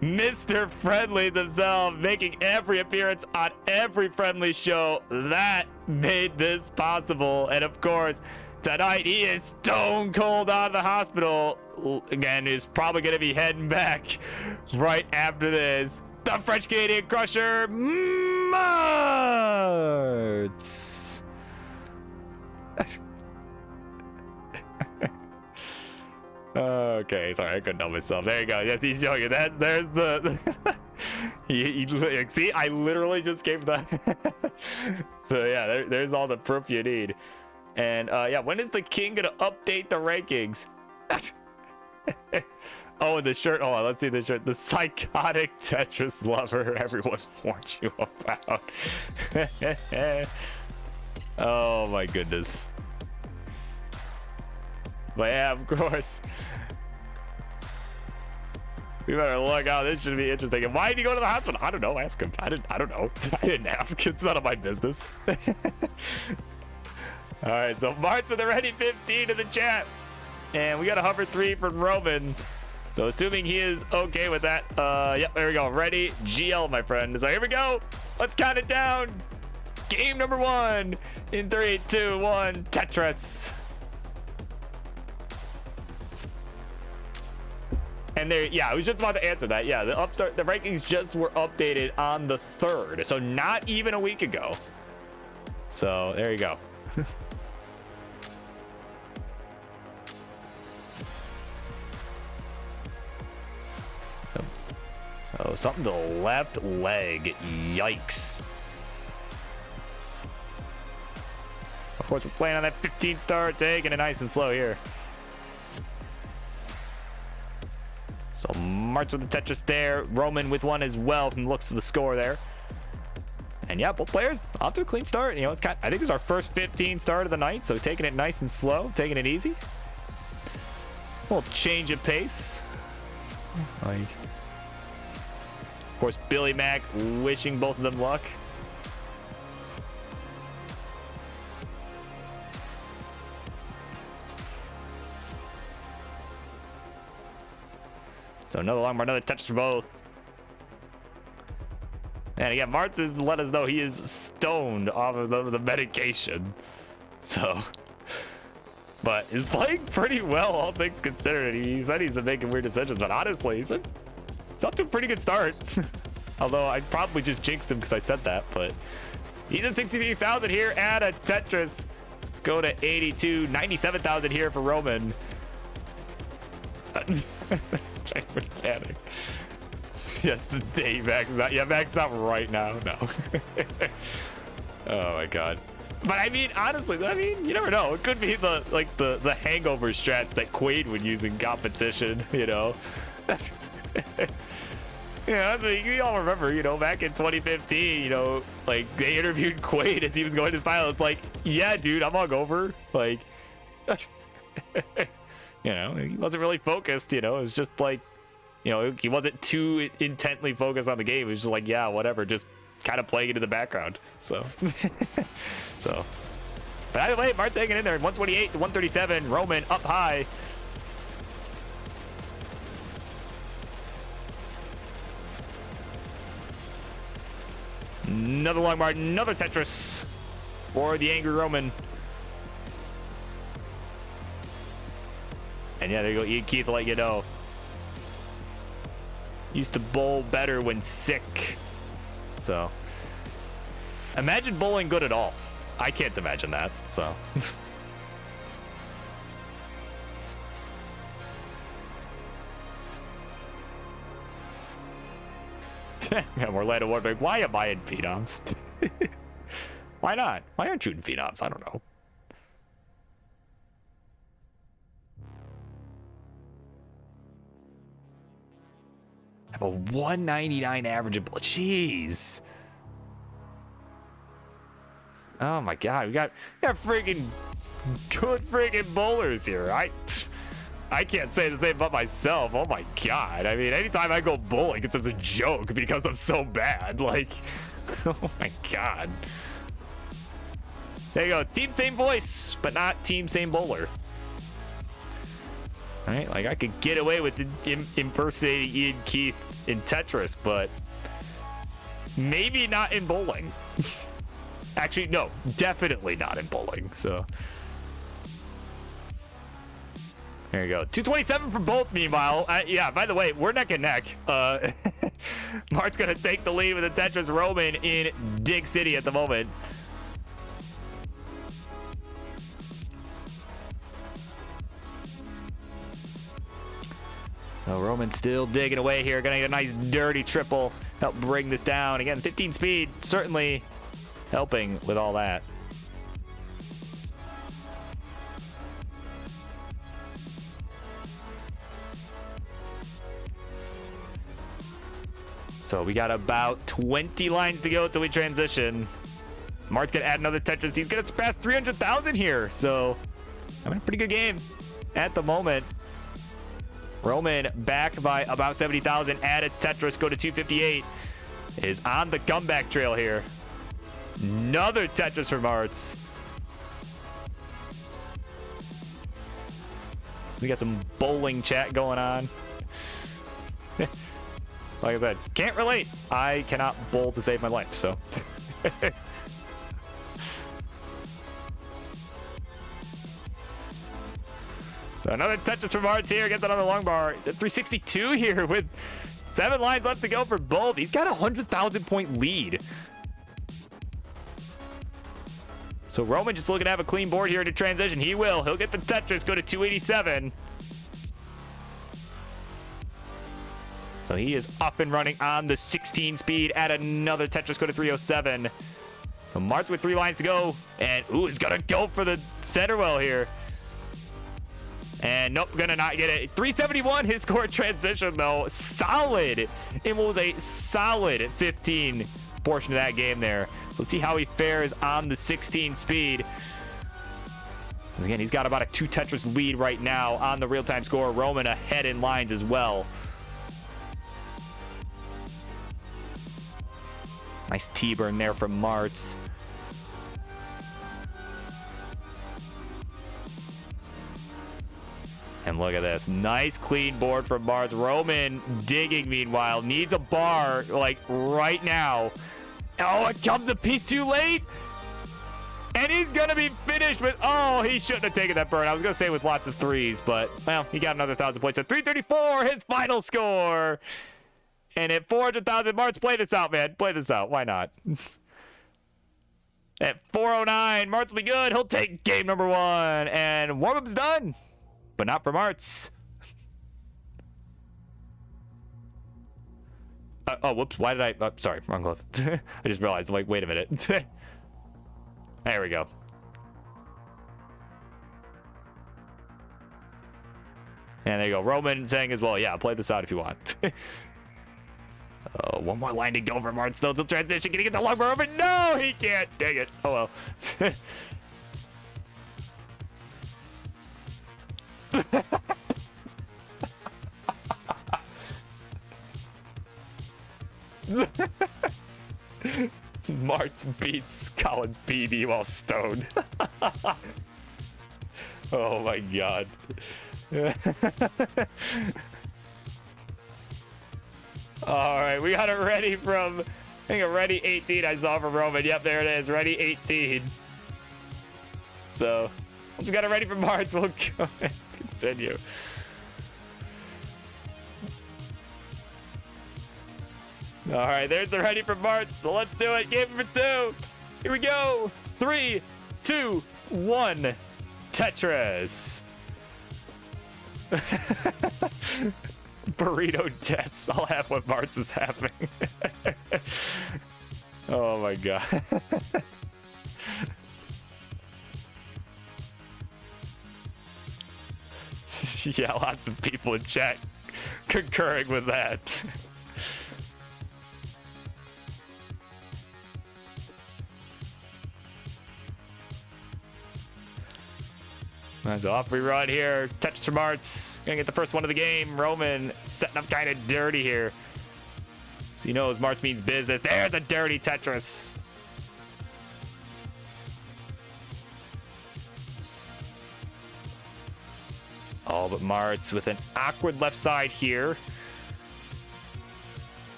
Mr. Friendlies himself, making every appearance on every Friendly show that made this possible. And of course, tonight he is stone cold out of the hospital. Again, he's probably going to be heading back right after this. The French Canadian Crusher, Martz. Okay, sorry, I couldn't help myself. There you go. Yes, he's showing you that. There's the. See, I literally just gave that. So yeah, there's all the proof you need. And yeah, when is the king gonna update the rankings? Oh, and the shirt. Hold on, let's see the shirt. The psychotic Tetris lover everyone warned you about. Oh my goodness. But yeah, of course. We better look out. This should be interesting. And why did he go to the hospital? I don't know. Ask him. I don't know. I didn't ask. It's none of my business. All right, so Martz with a ready 15 in the chat. And we got a hover 3 from Roman. So assuming he is okay with that. Yep, there we go. Ready, GL, my friend. So here we go. Let's count it down. Game number 1 in 3, 2, 1. Tetris. And there, yeah, I was just about to answer that. Yeah, the rankings just were updated on the 3rd, so not even a week ago. So there you go. Oh, something to the left leg. Yikes. Of course, we're playing on that 15 star, taking it nice and slow here. So Martz with the Tetris there. Roman with one as well from the looks of the score there. And yeah, both players off to a clean start. You know, it's I think it's our first 15 start of the night, so taking it nice and slow, taking it easy. A little change of pace. Like, of course, Billy Mack wishing both of them luck. So another long bar, another touch for both. And again, Martz has let us know he is stoned off of the medication. So, but is playing pretty well, all things considered. He said he's been making weird decisions, but honestly, he's up to a pretty good start. Although I probably just jinxed him because I said that, but he's at 63,000 here at a Tetris. Go to 82, 97,000 here for Roman. Panic. Yes, the day Max is out. Yeah, Max is out right now. No. Oh my god. But I mean, honestly, you never know. It could be the hangover strats that Quaid would use in competition, you know. Yeah, that's what you all remember, you know, back in 2015, you know, like they interviewed Quaid as he was going to the final. It's like, yeah, dude, I'm hungover. Like, you know, he wasn't really focused, you know. It was just like, you know, he wasn't too intently focused on the game. It was just like, yeah, whatever, just kind of playing into the background. So, so. But either way, Martz hanging in there, 128 to 137. Roman up high. Another long bar, another Tetris for the Angry Roman. And yeah, there you go. Ian Keith will let you know. Used to bowl better when sick. So imagine bowling good at all. I can't imagine that. So Yeah, Orlando Warburg. Why am I in Phenoms? Why not? Why aren't you in Phenoms? I don't know. I have a 199 average. Jeez. Oh my god, we got freaking good freaking bowlers here. I can't say the same about myself. Oh my god. I mean, anytime I go bowling, it's just a joke because I'm so bad. Like, oh my god. There you go. Team same voice, but not team same bowler. Right? Like, I could get away with impersonating Ian Keith in Tetris, but maybe not in bowling. Actually, no, definitely not in bowling. So there you go. 227 for both, meanwhile. Yeah, by the way, we're neck and neck. Mart's going to take the lead with the Tetris Roman in Dig City at the moment. So Roman still digging away here. Going to get a nice dirty triple. Help bring this down. Again, 15 speed. Certainly helping with all that. So we got about 20 lines to go until we transition. Mart's gonna add another Tetris. He's gonna surpass 300,000 here. So having a pretty good game at the moment. Roman back by about 70,000. Added Tetris, go to 258. Is on the comeback trail here. Another Tetris from Martz. We got some bowling chat going on. Like I said, can't relate. I cannot bowl to save my life, so. So another Tetris from Martz here. Gets another long bar. He's at 362 here with 7 lines left to go for both. He's got a 100,000 point lead. So Roman just looking to have a clean board here to transition. He will. He'll get the Tetris, go to 287. So he is up and running on the 16 speed. Add another Tetris, go to 307. So Martz with 3 lines to go. And, ooh, he's going to go for the center well here. And nope, gonna not get it. 371, his score transition, though. Solid. It was a solid 15 portion of that game there. So let's see how he fares on the 16 speed. Again, he's got about a 2 Tetris lead right now on the real-time score. Roman ahead in lines as well. Nice T-burn there from Martz. And look at this. Nice clean board from Martz. Roman digging, meanwhile. Needs a bar, like, right now. Oh, it comes a piece too late. And he's going to be finished with... Oh, he shouldn't have taken that burn. I was going to say with lots of 3s, but, well, he got another 1,000 points. So 334, his final score. And at 400,000, Martz, play this out, man. Play this out. Why not? At 409, Martz will be good. He'll take game number 1. And warm-up's done. But not for Martz. Oh, whoops. Why did I... Oh, sorry, wrong glove. I just realized. I'm like, wait a minute. There we go. And there you go. Roman saying as well, yeah, play this out if you want. Oh, one more line to go for Martz, though. Till transition. Can he get the long bar open? No, he can't. Dang it. Oh, well. Martz beats Collins BB while stoned. Oh my god. Alright, we got it ready from, I think a ready 18 I saw from Roman. Yep, there it is, ready 18. So, once we got it ready for Martz, we'll go and continue. Alright, there's the ready for Martz, so let's do it. Game number 2. Here we go. 3, 2, 1. Tetris. Burrito deaths. I'll have what Martz is having. Oh my god. Yeah, lots of people in chat concurring with that. So off we run here. Tetris from Martz. Gonna get the first one of the game. Roman setting up kind of dirty here. So he knows Martz means business. There's a dirty Tetris. Oh, but Martz with an awkward left side here.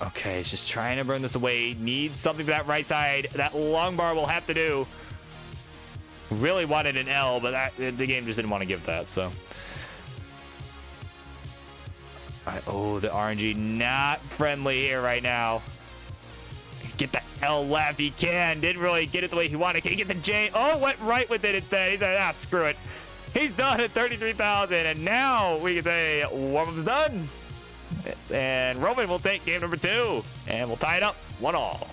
Okay, he's just trying to burn this away. Needs something for that right side. That long bar will have to do. Really wanted an L, but the game just didn't want to give that, so. All right, oh, the RNG not friendly here right now. Get the L left. He can. Didn't really get it the way he wanted. Can he get the J? Oh, went right with it instead. He's like, screw it. He's done at 33,000, and now we can say warm-up's done. And Roman will take game number 2, and we'll tie it up 1-1.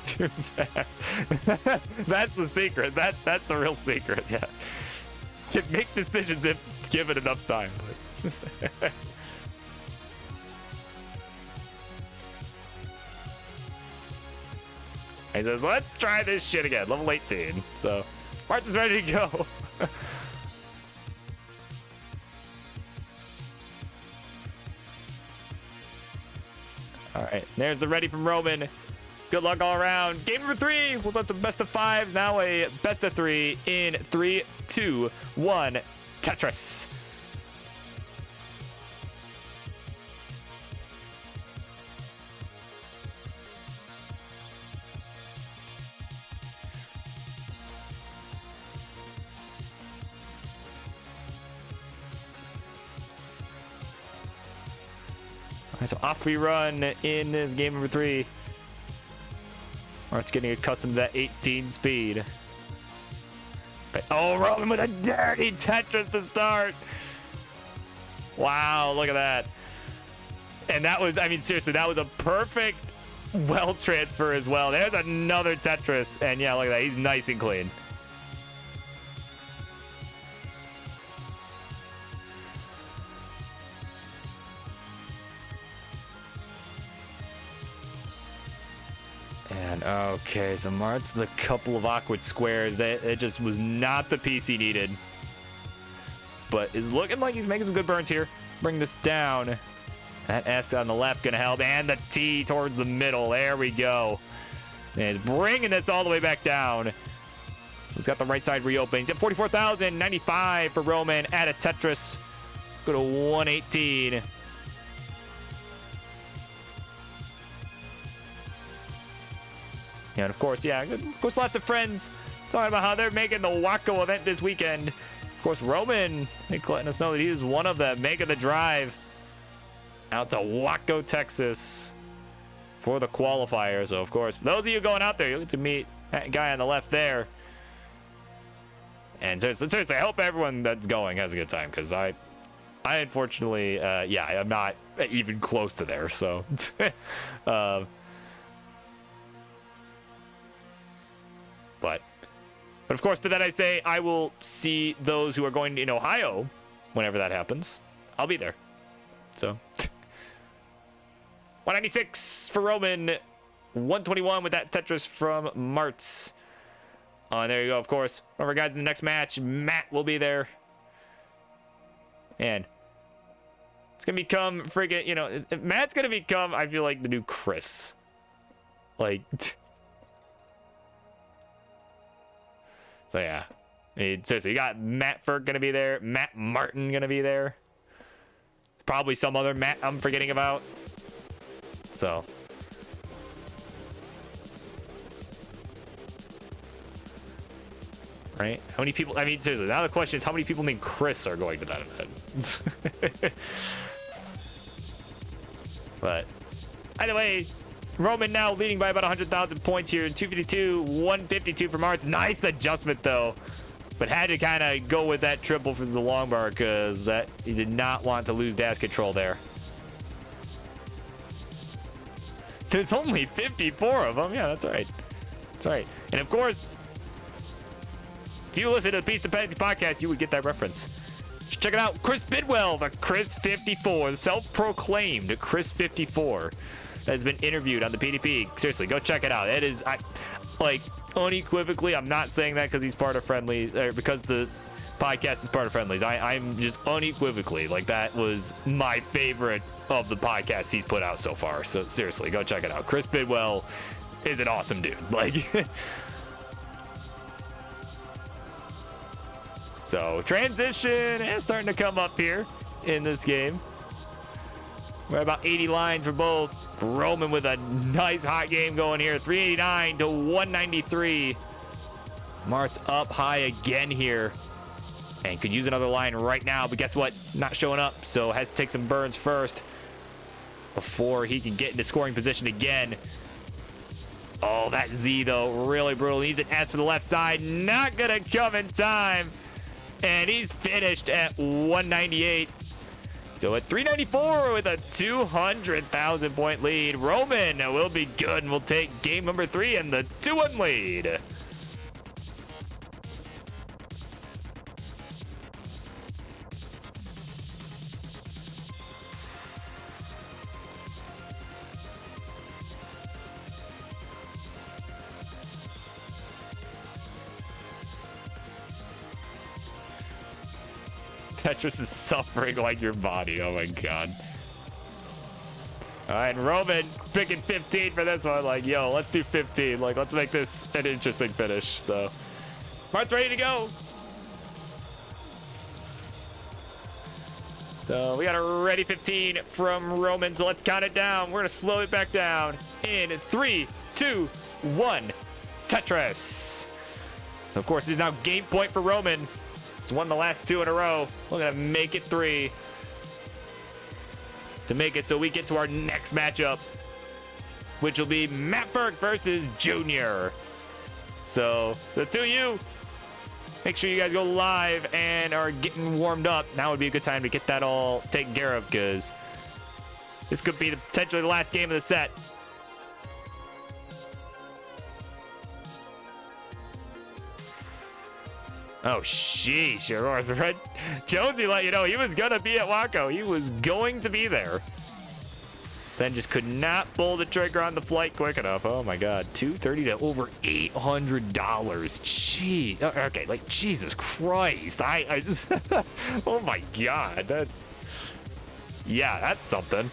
Too bad. That's the secret. That's the real secret. Yeah, can make decisions if given enough time. He says, "Let's try this shit again." Level 18. So, Martz is ready to go. All right, there's the ready from Roman. Good luck all around. Game number 3 was up to best of 5. Now a best of 3 in 3, 2, 1. Tetris. All right, so off we run in this game number 3. Martz getting accustomed to that 18 speed. Oh, Roman with a dirty Tetris to start. Wow, look at that. And that was, I mean, seriously, that was a perfect well transfer as well. There's another Tetris. And yeah, look at that. He's nice and clean. And okay, so Martz, the couple of awkward squares. It just was not the piece he needed. But is looking like he's making some good burns here. Bring this down. That S on the left gonna help. And the T towards the middle. There we go. And he's bringing this all the way back down. He's got the right side reopening. He's at 44,095 for Roman. Add a Tetris. Go to 118. And of course, yeah, of course, lots of friends talking about how they're making the Waco event this weekend. Of course, Roman, letting us know that he is one of them, making the drive out to Waco, Texas for the qualifier. So, of course, for those of you going out there, you'll get to meet that guy on the left there. And seriously, I hope everyone that's going has a good time, because I unfortunately, yeah, I'm not even close to there, so. But of course, to that I say, I will see those who are going in Ohio whenever that happens. I'll be there. So 196 for Roman, 121 with that Tetris from Martz. And there you go, of course. One of our guys in the next match, Matt, will be there. And it's going to become friggin', Matt's going to become, I feel like, the new Chris. Like... So yeah, I mean, seriously, you got Matt Ferg gonna be there, Matt Martin gonna be there, probably some other Matt I'm forgetting about. So, right? How many people? I mean, seriously, now the question is, how many people named Chris are going to that event? But either way, Roman now leading by about 100,000 points here. 252, 152 for Martz. Nice adjustment, though. But had to kind of go with that triple for the long bar because he did not want to lose dash control there. There's only 54 of them. Yeah, that's right. That's right. And of course, if you listen to the Peace Dependency podcast, you would get that reference. Check it out. Chris Bidwell, the Chris 54, the self-proclaimed Chris 54, has been interviewed on the PDP. Seriously, go check it out. It is, like, unequivocally, I'm not saying that because he's part of Friendlies, or because the podcast is part of Friendlies. I'm just unequivocally, like, that was my favorite of the podcasts he's put out so far. So seriously, go check it out. Chris Bidwell is an awesome dude. Like, so transition is starting to come up here in this game. We're at about 80 lines for both. Roman with a nice hot game going here. 389 to 193. Martz up high again here. And could use another line right now, but guess what? Not showing up, so has to take some burns first before he can get into scoring position again. Oh, that Z, though, really brutal. Needs an S for the left side. Not gonna come in time. And he's finished at 198. So at 394 with a 200,000 point lead, Roman will be good and will take game number 3 and the 2-1 lead. Tetris is suffering like your body. Oh my god. All right, Roman picking 15 for this one. Like, yo, let's do 15. Like, let's make this an interesting finish. So, Mart's ready to go. So we got a ready 15 from Roman. So let's count it down. We're gonna slow it back down in 3, 2, 1. Tetris. So of course, there's now game point for Roman. He's won the last 2 in a row. We're gonna make it 3 to make it so we get to our next matchup, which will be Matt Burke versus Junior. So the 2 of you, make sure you guys go live and are getting warmed up. Now would be a good time to get that all taken care of because this could be potentially the last game of the set. Oh, sheesh. Red Jonesy let you know he was going to be at Waco. He was going to be there. Then just could not pull the trigger on the flight quick enough. Oh, my God. $230 to over $800. Gee. Okay, like, Jesus Christ. Oh, my God. Yeah, that's something.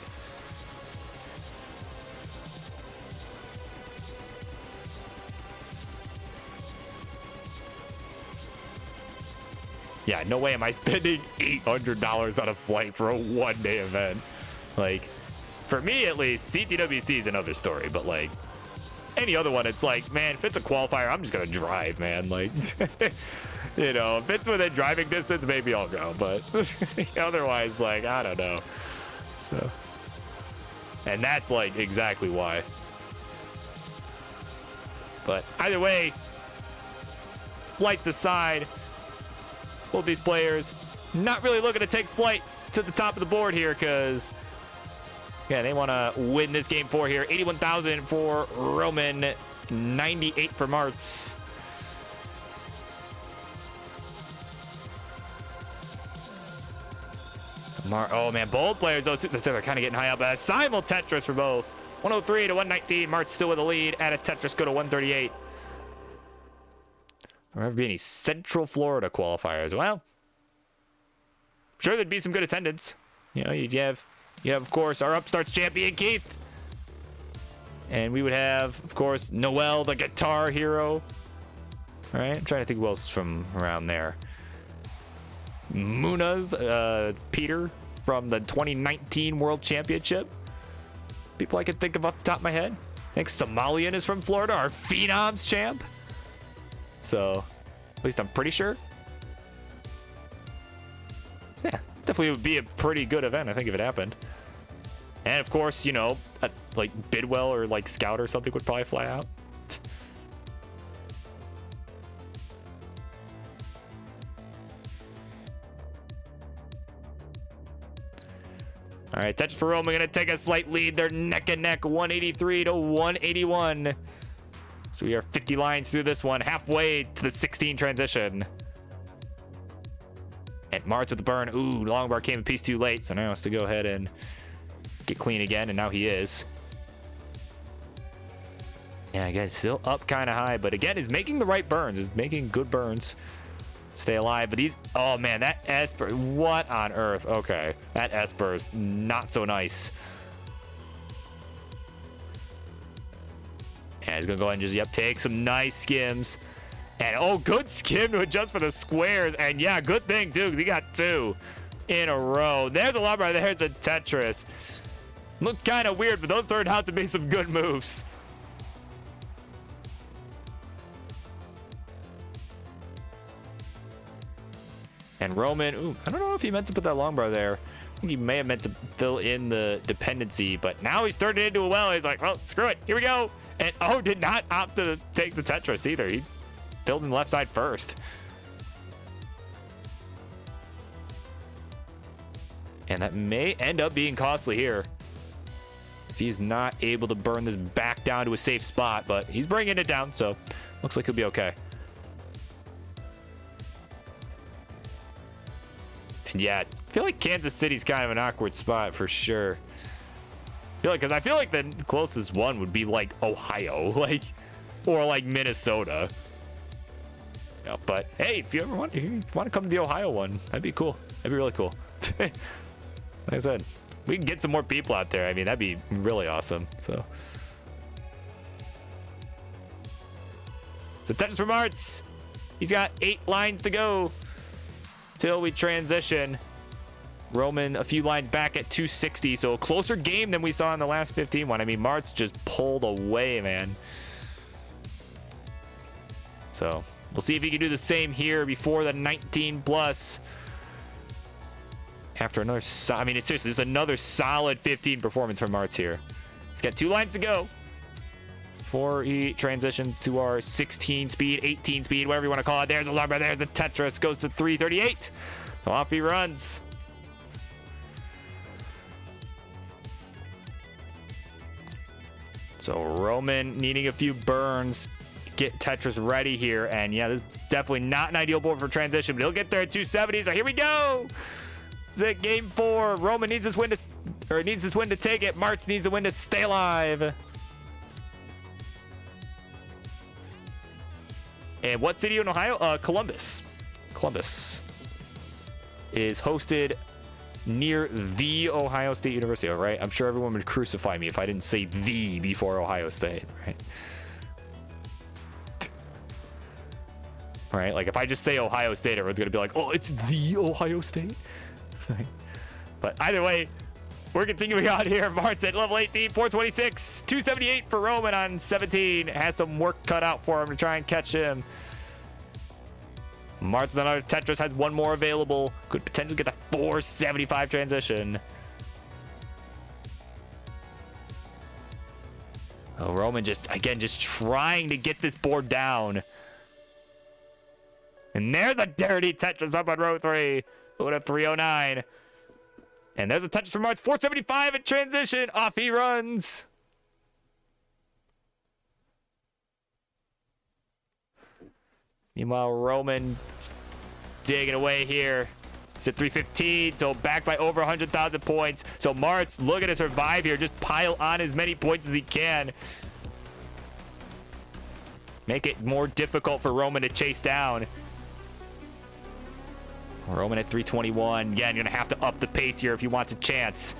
Yeah, no way am I spending $800 on a flight for a one-day event. Like, for me at least, CTWC is another story, but like, any other one, it's like, man, if it's a qualifier, I'm just gonna drive, man. Like, you know, if it's within driving distance, maybe I'll go, but otherwise, like, I don't know. So, and that's like exactly why. But either way, flights aside, both these players not really looking to take flight to the top of the board here because, yeah, they want to win this game 4 here. 81,000 for Roman, 98 for Martz. Oh, man, both players, those suits, are kind of getting high up. Simul Tetris for both. 103 to 119. Martz still with the lead. Add a Tetris, go to 138. There ever be any Central Florida qualifiers? Well, sure there'd be some good attendance. You know, you have of course our Upstarts champion Keith, and we would have of course Noel the Guitar Hero. All right, I'm trying to think who else is from around there. Muna's Peter from the 2019 World Championship. People I can think of off the top of my head. I think Somalian is from Florida, our Phenoms champ. So, at least I'm pretty sure. Yeah, definitely would be a pretty good event, I think, if it happened. And, of course, you know, like Bidwell or like Scout or something would probably fly out. All right, Tetris for Roman gonna take a slight lead. They're neck and neck, 183 to 181. So we are 50 lines through this one, halfway to the 16 transition. And Martz with the burn. Ooh, Longbar came a piece too late, so now he wants to go ahead and get clean again, and now he is. Yeah, again, still up kind of high, but again, he's making the right burns. He's making good burns. Stay alive, but he's... Oh, man, that Esper... What on earth? Okay, that Esper is not so nice. Yeah, he's going to go ahead and just, take some nice skims. And, oh, good skim to adjust for the squares. And, yeah, good thing, too, because he got 2 in a row. There's a Longbar. There's a Tetris. Looked kind of weird, but those turned out to be some good moves. And Roman, ooh, I don't know if he meant to put that Longbar there. I think he may have meant to fill in the dependency, but now he's turned it into a well. He's like, well, screw it. Here we go. And, oh, did not opt to take the Tetris either. He filled in the left side first. And that may end up being costly here if he's not able to burn this back down to a safe spot, but he's bringing it down, so looks like he'll be okay. And yeah, I feel like Kansas City's kind of an awkward spot for sure. I feel like the closest one would be like Ohio, or like Minnesota. Yeah, but hey, if you ever want to come to the Ohio one, that'd be cool. That'd be really cool. Like I said, we can get some more people out there. I mean, that'd be really awesome. So Tetris from Arts. He's got 8 lines to go till we transition. Roman a few lines back at 260, so a closer game than we saw in the last 15 one. I mean, Martz just pulled away, man. So we'll see if he can do the same here before the 19 plus. After another, I mean, it's seriously, it's another solid 15 performance from Martz here. He's got 2 lines to go before he transitions to our 16 speed, 18 speed, whatever you want to call it. There's a Longbar, there's the Tetris, goes to 338. So off he runs. So Roman needing a few burns to get Tetris ready here. And yeah, this is definitely not an ideal board for transition, but he'll get there at 270. So here we go. This is it, game 4. Roman needs this win to take it. Martz needs the win to stay alive. And what city in Ohio? Columbus. Columbus is hosted near the Ohio State University, all right? I'm sure everyone would crucify me if I didn't say the before Ohio State, right? All right, like if I just say Ohio State, everyone's gonna be like, oh, it's the Ohio State. But either way, we're continuing on here. Martz at level 18, 426, 278 for Roman on 17. Has some work cut out for him to try and catch him. Martz with another Tetris, has 1 more available. Could potentially get the 475 transition. Oh, Roman just trying to get this board down. And there's a dirty Tetris up on row 3. Going to 309. And there's a Tetris from Martz, 475 in transition. Off he runs. Meanwhile, Roman digging away here. He's at 315, so back by over 100,000 points. So Martz looking to survive here. Just pile on as many points as he can. Make it more difficult for Roman to chase down. Roman at 321. Again, you're going to have to up the pace here if you want a chance.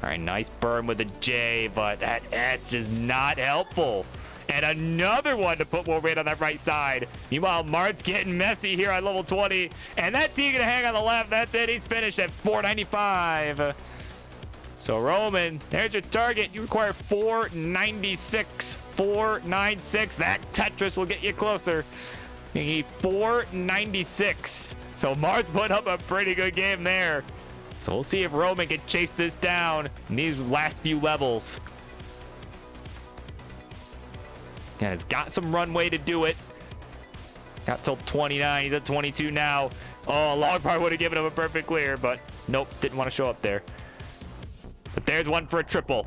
All right, nice burn with the J, but that S just not helpful. And another one to put more weight on that right side. Meanwhile, Martz getting messy here on level 20. And that T gonna hang on the left. That's it. He's finished at 495. So Roman, there's your target. You require 496. 496. That Tetris will get you closer. You need 496. So Martz put up a pretty good game there. So we'll see if Roman can chase this down in these last few levels. And it's got some runway to do it. Got till 29. He's at 22 now. Oh, Longbar would have given him a perfect clear, but nope, didn't want to show up there. But there's one for a triple.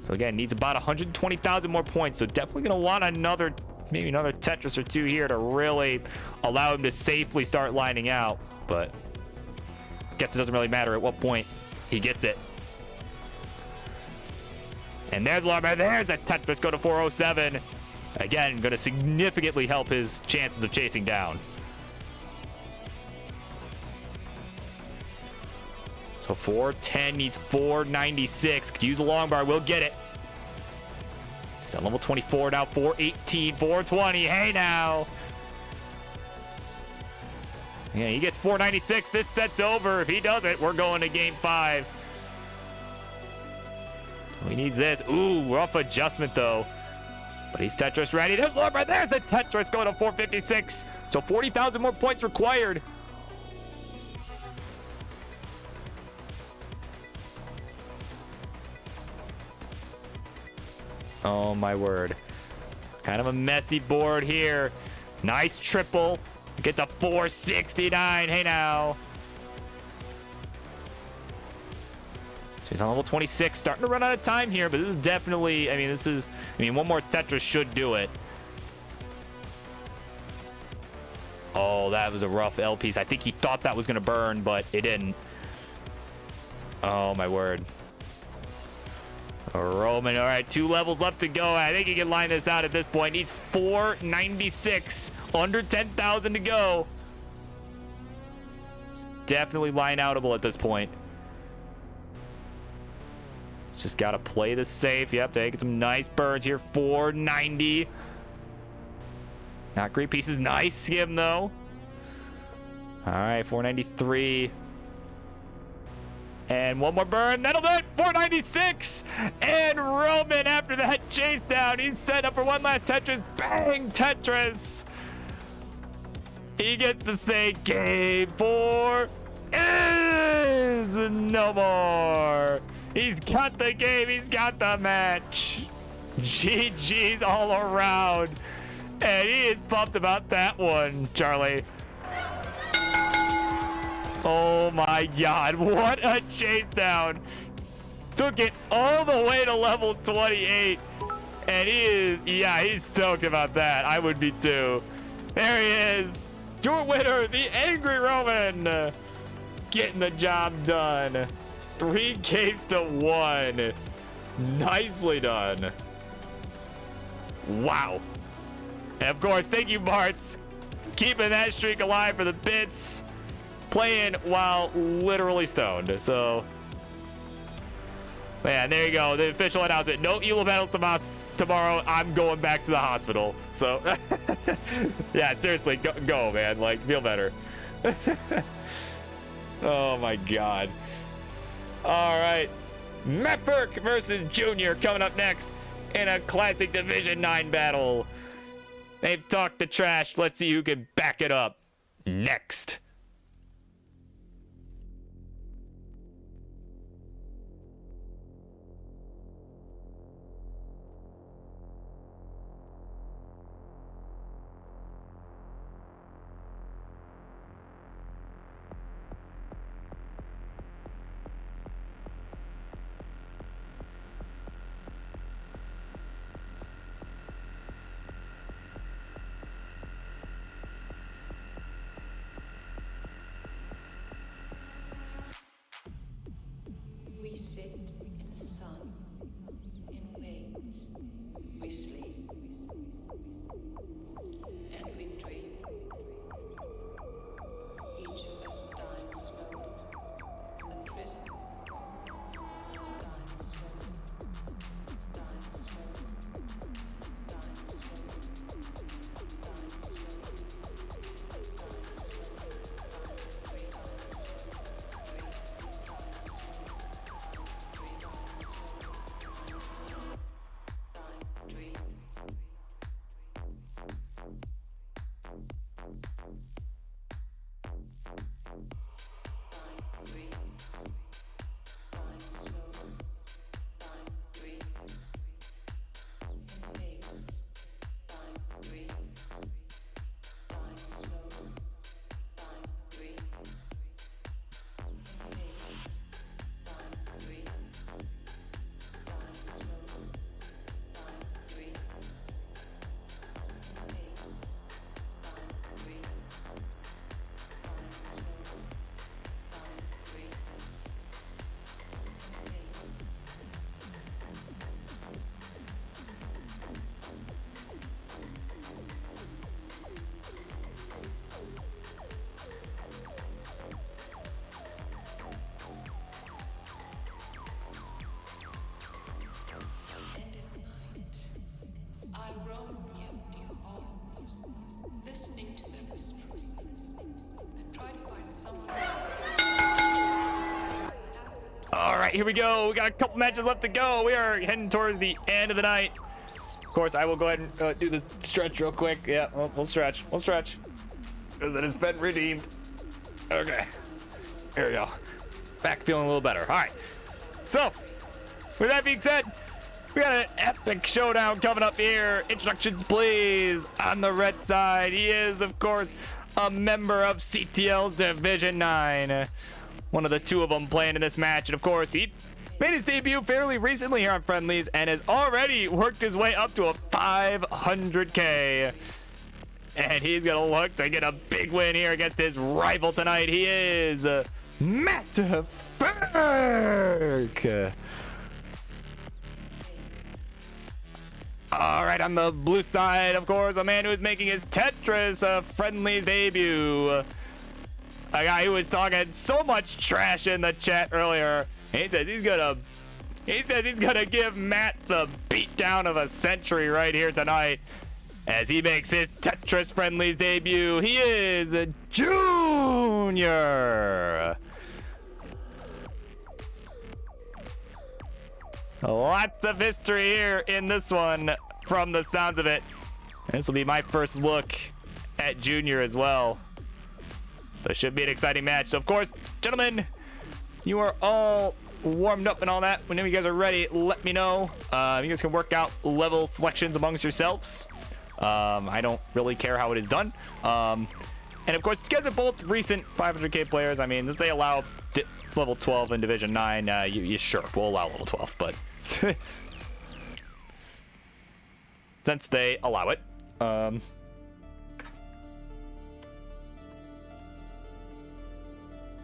So again, needs about 120,000 more points. So definitely going to want another, maybe another Tetris or two here to really allow him to safely start lining out. But I guess it doesn't really matter at what point he gets it. And there's Longbar. There's a Tetris. Go to 407. Again, going to significantly help his chances of chasing down. So 410 needs 496. Could use a long bar. We'll get it. He's at level 24 now. 418, 420. Hey now. Yeah, he gets 496. This set's over. If he doesn't, we're going to game 5. He needs this. Ooh, rough adjustment though. But he's Tetris ready. There's Lord right there. There's a Tetris going to 456. So 40,000 more points required. Oh my word. Kind of a messy board here. Nice triple. Get to 469. Hey now. So he's on level 26, starting to run out of time here, but this is definitely, one more Tetris should do it. Oh, that was a rough L piece. I think he thought that was going to burn, but it didn't. Oh, my word. Roman, all right, 2 levels left to go. I think he can line this out at this point. Needs 496, under 10,000 to go. It's definitely line outable at this point. Just got to play this safe. Yep, they get some nice burns here. 490. Not great pieces. Nice skim, though. All right, 493. And one more burn. That'll do it. 496. And Roman, after that chase down, he's set up for one last Tetris. Bang, Tetris. He gets to say game 4 is no more. He's got the game. He's got the match. GG's all around. And he is pumped about that one, Charlie. Oh my God. What a chase down. Took it all the way to level 28. And he's stoked about that. I would be too. There he is. Your winner, the Angry Roman. Getting the job done. 3 games to 1. Nicely done. Wow. And of course, thank you, Martz. Keeping that streak alive for the bits. Playing while literally stoned. So, man, there you go. The official announcement. No Elo battles tomorrow. I'm going back to the hospital. So, yeah, seriously, go, man. Like, feel better. Oh, my God. All right, Matt Burke versus Junior coming up next in a classic Division 9 battle. They've talked the trash. Let's see who can back it up next. right, here we go. We got a couple matches left to go. We are heading towards the end of the night. Of course, I will go ahead and do the stretch real quick. Yeah, we'll stretch. We'll stretch. Because it has been redeemed. Okay. There we go. Back feeling a little better. All right. So, with that being said, we got an epic showdown coming up here. Introductions, please. On the red side, he is, of course, a member of CTL's Division 9. One of the two of them playing in this match. And, of course, he made his debut fairly recently here on Friendlies and has already worked his way up to a 500K. And he's going to look to get a big win here against his rival tonight. He is Matt Burke. All right, on the blue side, of course, a man who is making his Tetris Friendlies debut. A guy who was talking so much trash in the chat earlier. He says he's gonna give Matt the beatdown of a century right here tonight as he makes his Tetris Friendlies debut. He is a Junior. Lots of history here in this one from the sounds of it. This will be my first look at Junior as well. So it should be an exciting match. So, of course, gentlemen, you are all warmed up and all that. Whenever you guys are ready, let me know. You guys can work out level selections amongst yourselves. I don't really care how it is done. And, of course, you guys are both recent 500K players. I mean, if they allow level 12 in Division 9, you sure, we'll allow level 12, but since they allow it, so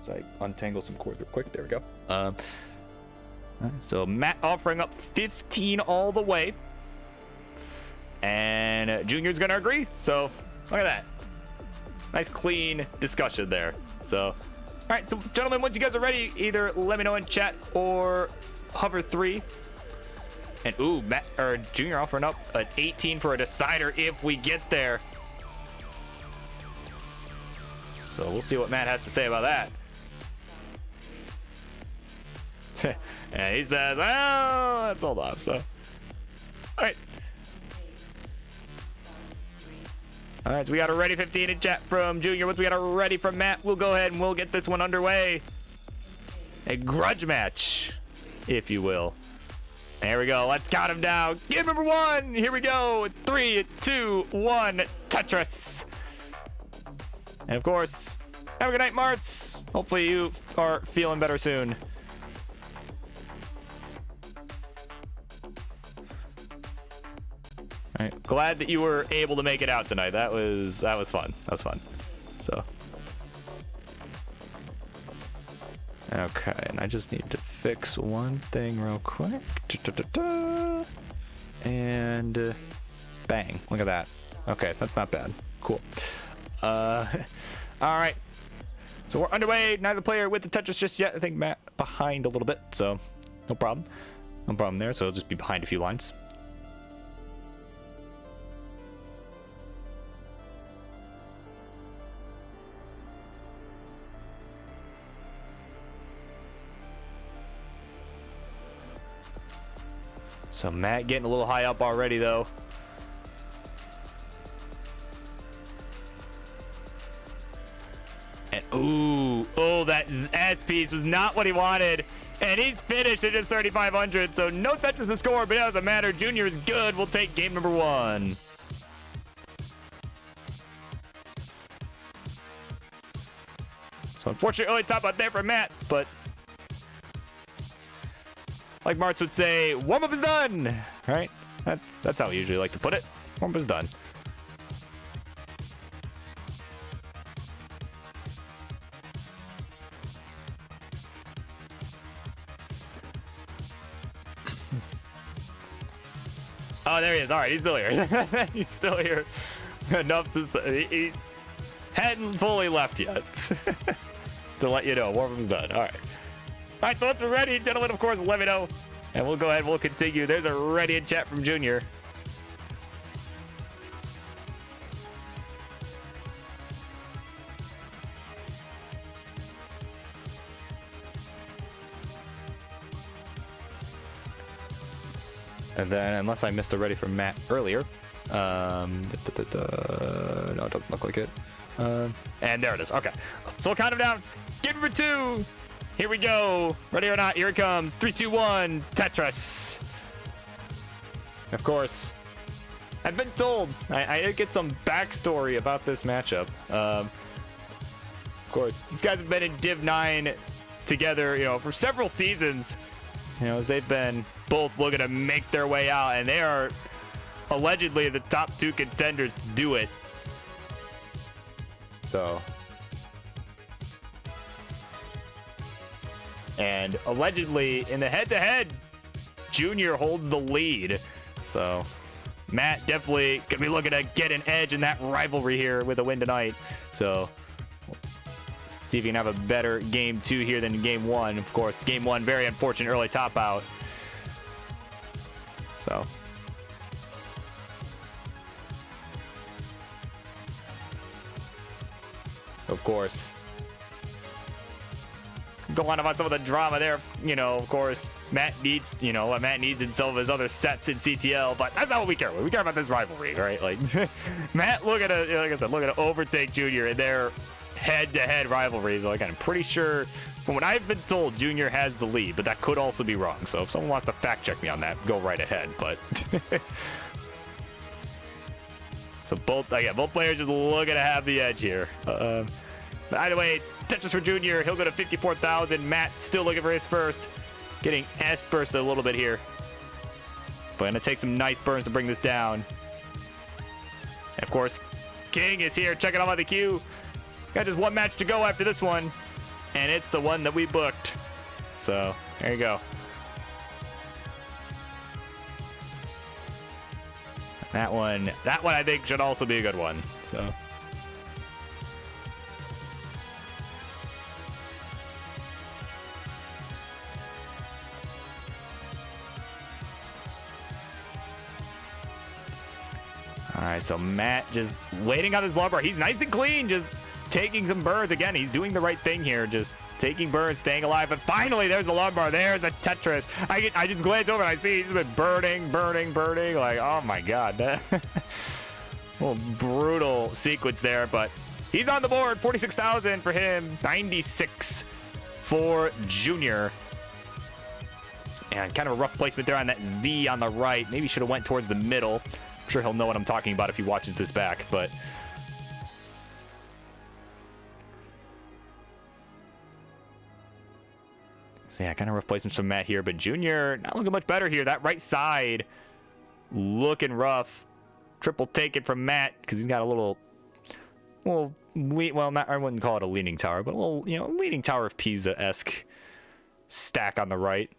I untangle some cords real quick. There we go. So Matt offering up 15 all the way, and Junior's gonna agree. So look at that, nice clean discussion there. So all right, so gentlemen, once you guys are ready, either let me know in chat or hover 3. And ooh, Matt or Junior offering up an 18 for a decider if we get there. So we'll see what Matt has to say about that. And he says, well, let's hold off. So, all right. All right, so we got a ready 15 in chat from Junior. Once we got a ready from Matt, we'll go ahead and we'll get this one underway. A grudge match, if you will. There we go. Let's count him down. Game number 1. Here we go. 3, 2, 1. Tetris. And of course, have a good night, Marts. Hopefully you are feeling better soon. All right. Glad that you were able to make it out tonight. That was fun. That was fun. So. Okay, and I just need to fix one thing real quick. And bang, look at that. Okay, that's not bad. Cool. All right. So we're underway. Neither player with the Tetris just yet. I think Matt behind a little bit, so no problem. No problem there. So it'll just be behind a few lines. So Matt getting a little high up already, though. And ooh, oh, that S piece was not what he wanted. And he's finished at just 3,500. So no Tetris to score, but it doesn't matter. Junior is good. We'll take game number 1. So unfortunately, early top out there for Matt, but like Martz would say, warm-up is done, right? That's how we usually like to put it. Warm-up is done. Oh, there he is. All right, he's still here. He's still here. Enough to say he hadn't fully left yet. To let you know, warm-up is done. All right. All right, so once we're ready, gentlemen, of course, let me know. And we'll go ahead and we'll continue. There's a ready in chat from Junior. And then, unless I missed a ready from Matt earlier. No, it doesn't look like it. And there it is. Okay. So we'll count him down. Get for 2. Here we go. Ready or not, here it comes. 3, 2, 1. Tetris. Of course, I've been told. I did get some backstory about this matchup. Of course, these guys have been in Div 9 together, you know, for several seasons. You know, as they've been both looking to make their way out, and they are allegedly the top 2 contenders to do it. So, and allegedly in the head-to-head, Junior holds the lead. So, Matt definitely gonna be looking to get an edge in that rivalry here with a win tonight. So, see if he can have a better game 2 here than game 1. Of course, game 1, very unfortunate early top out. So, of course, go on about some of the drama there. You know, of course, Matt needs, you know, what Matt needs in some of his other sets in CTL, but that's not what we care about. We care about this rivalry, right? Like, Matt looking to, like I said, looking to overtake Junior in their head-to-head rivalries. Like, I'm pretty sure, from what I've been told, Junior has the lead, but that could also be wrong. So if someone wants to fact check me on that, go right ahead. But so both players just looking to have the edge here. But either way, Tetris for Junior, he'll go to 54,000. Matt still looking for his first, getting S-burst a little bit here, but gonna take some nice burns to bring this down. And of course, King is here checking out on the queue. Got just one match to go after this one, and it's the one that we booked. So there you go. That one I think should also be a good one. So. All right, so Matt just waiting on his lumbar. He's nice and clean, just taking some burns. Again, he's doing the right thing here, just taking burns, staying alive. But finally, there's the lumbar. There's the Tetris. I just glance over and I see he's been burning. Like, oh my God. That little brutal sequence there, but he's on the board. 46,000 for him, 96 for Junior. And kind of a rough placement there on that Z on the right. Maybe should have went towards the middle. I'm sure he'll know what I'm talking about if he watches this back, but so yeah, kind of rough placements from Matt here, but Junior not looking much better here. That right side looking rough. Triple take it from Matt because he's got a little, well, not, I wouldn't call it a leaning tower, but a little, you know, leaning tower of Pisa-esque stack on the right.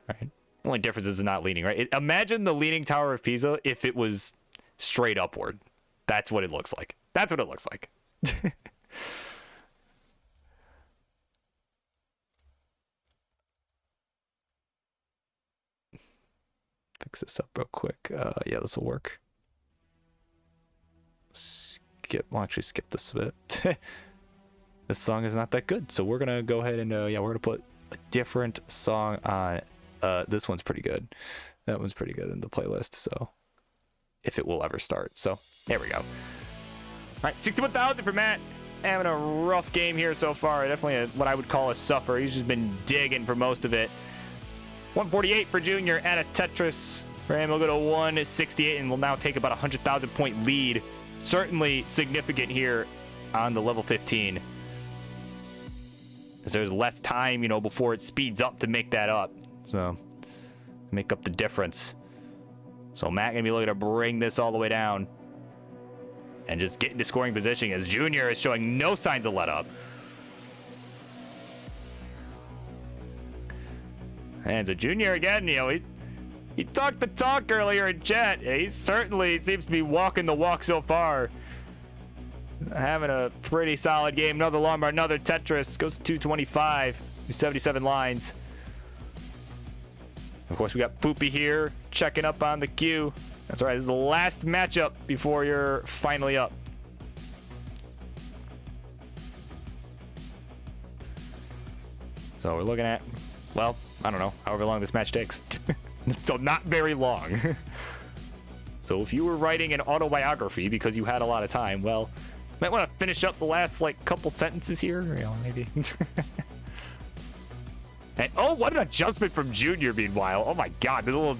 Right. The only difference is it's not leaning, right? Imagine the Leaning Tower of Pisa if it was straight upward. That's what it looks like. That's what it looks like. Fix this up real quick. Yeah, this will work. We'll actually skip this a bit. This song is not that good, so we're gonna go ahead and yeah, we're gonna put a different song on. This one's pretty good. That one's pretty good in the playlist, so if it will ever start. So there we go. All right, 61,000 for Matt. Having a rough game here so far. Definitely what I would call a suffer. He's just been digging for most of it. 148 for Junior at a Tetris. For him, we'll go to 168 and we'll now take about a 100,000 point lead. Certainly significant here on the level 15. Because there's less time, you know, before it speeds up to make that up. So, make up the difference. So Matt gonna be looking to bring this all the way down and just get into scoring position as Junior is showing no signs of let up. And so Junior again, you know, he talked the talk earlier in chat. He certainly seems to be walking the walk so far. Having a pretty solid game. Another lumbar, another Tetris. Goes to 225. 77 lines. Of course, we got Poopy here checking up on the queue. That's right. This is the last matchup before you're finally up. So we're looking at, well, I don't know, however long this match takes. So not very long. So if you were writing an autobiography because you had a lot of time, well, might want to finish up the last like couple sentences here, maybe. And oh, what an adjustment from Junior, meanwhile. Oh my god, the little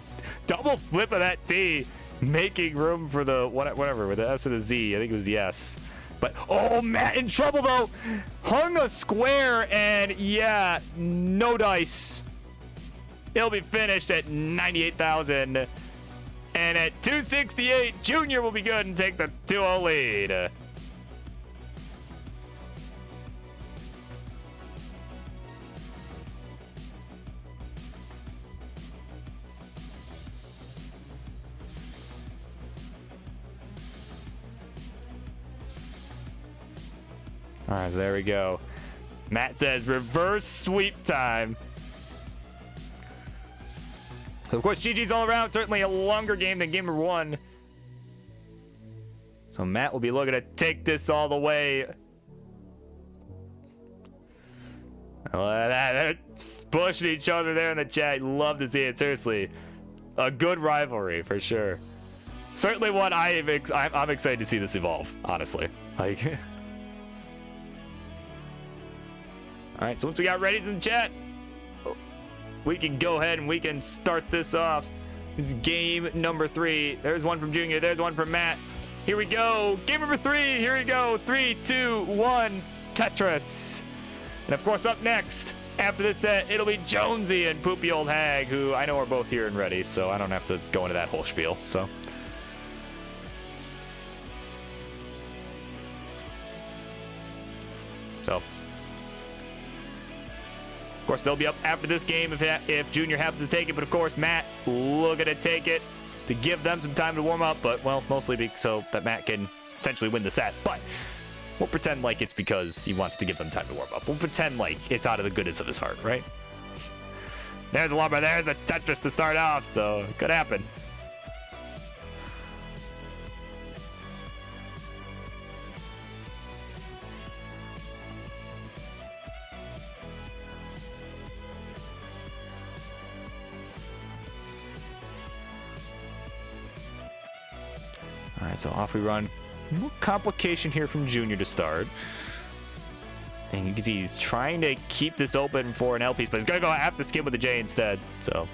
double flip of that T, making room for the whatever, with the S or the Z. I think it was the S. But oh, Matt in trouble though. Hung a square, and yeah, no dice. It'll be finished at 98,000. And at 268, Junior will be good and take the 2-0 lead. All right, so there we go. Matt says reverse sweep time. So of course, GG's all around. Certainly a longer game than game number 1. So Matt will be looking to take this all the way. They're pushing each other there in the chat. Love to see it. Seriously, a good rivalry for sure. Certainly one I'm excited to see this evolve. Honestly, like. All right, so once we got ready in the chat, we can go ahead and we can start this off. This is game number 3. There's one from Junior. There's one from Matt. Here we go. Game number 3. Here we go. 3, 2, 1. Tetris. And of course, up next, after this set, it'll be Jonesy and Poopy Old Hag, who I know are both here and ready, so I don't have to go into that whole spiel. So. Of course, they'll be up after this game if Junior happens to take it. But of course, Matt looking to take it to give them some time to warm up. But, well, mostly so that Matt can potentially win the set. But we'll pretend like it's because he wants to give them time to warm up. We'll pretend like it's out of the goodness of his heart, right? There's a lumber. There's a Tetris to start off. So it could happen. All right, so off we run. No complication here from Junior to start. And you can see he's trying to keep this open for an L piece, but he's going to go have to skip with the J instead. So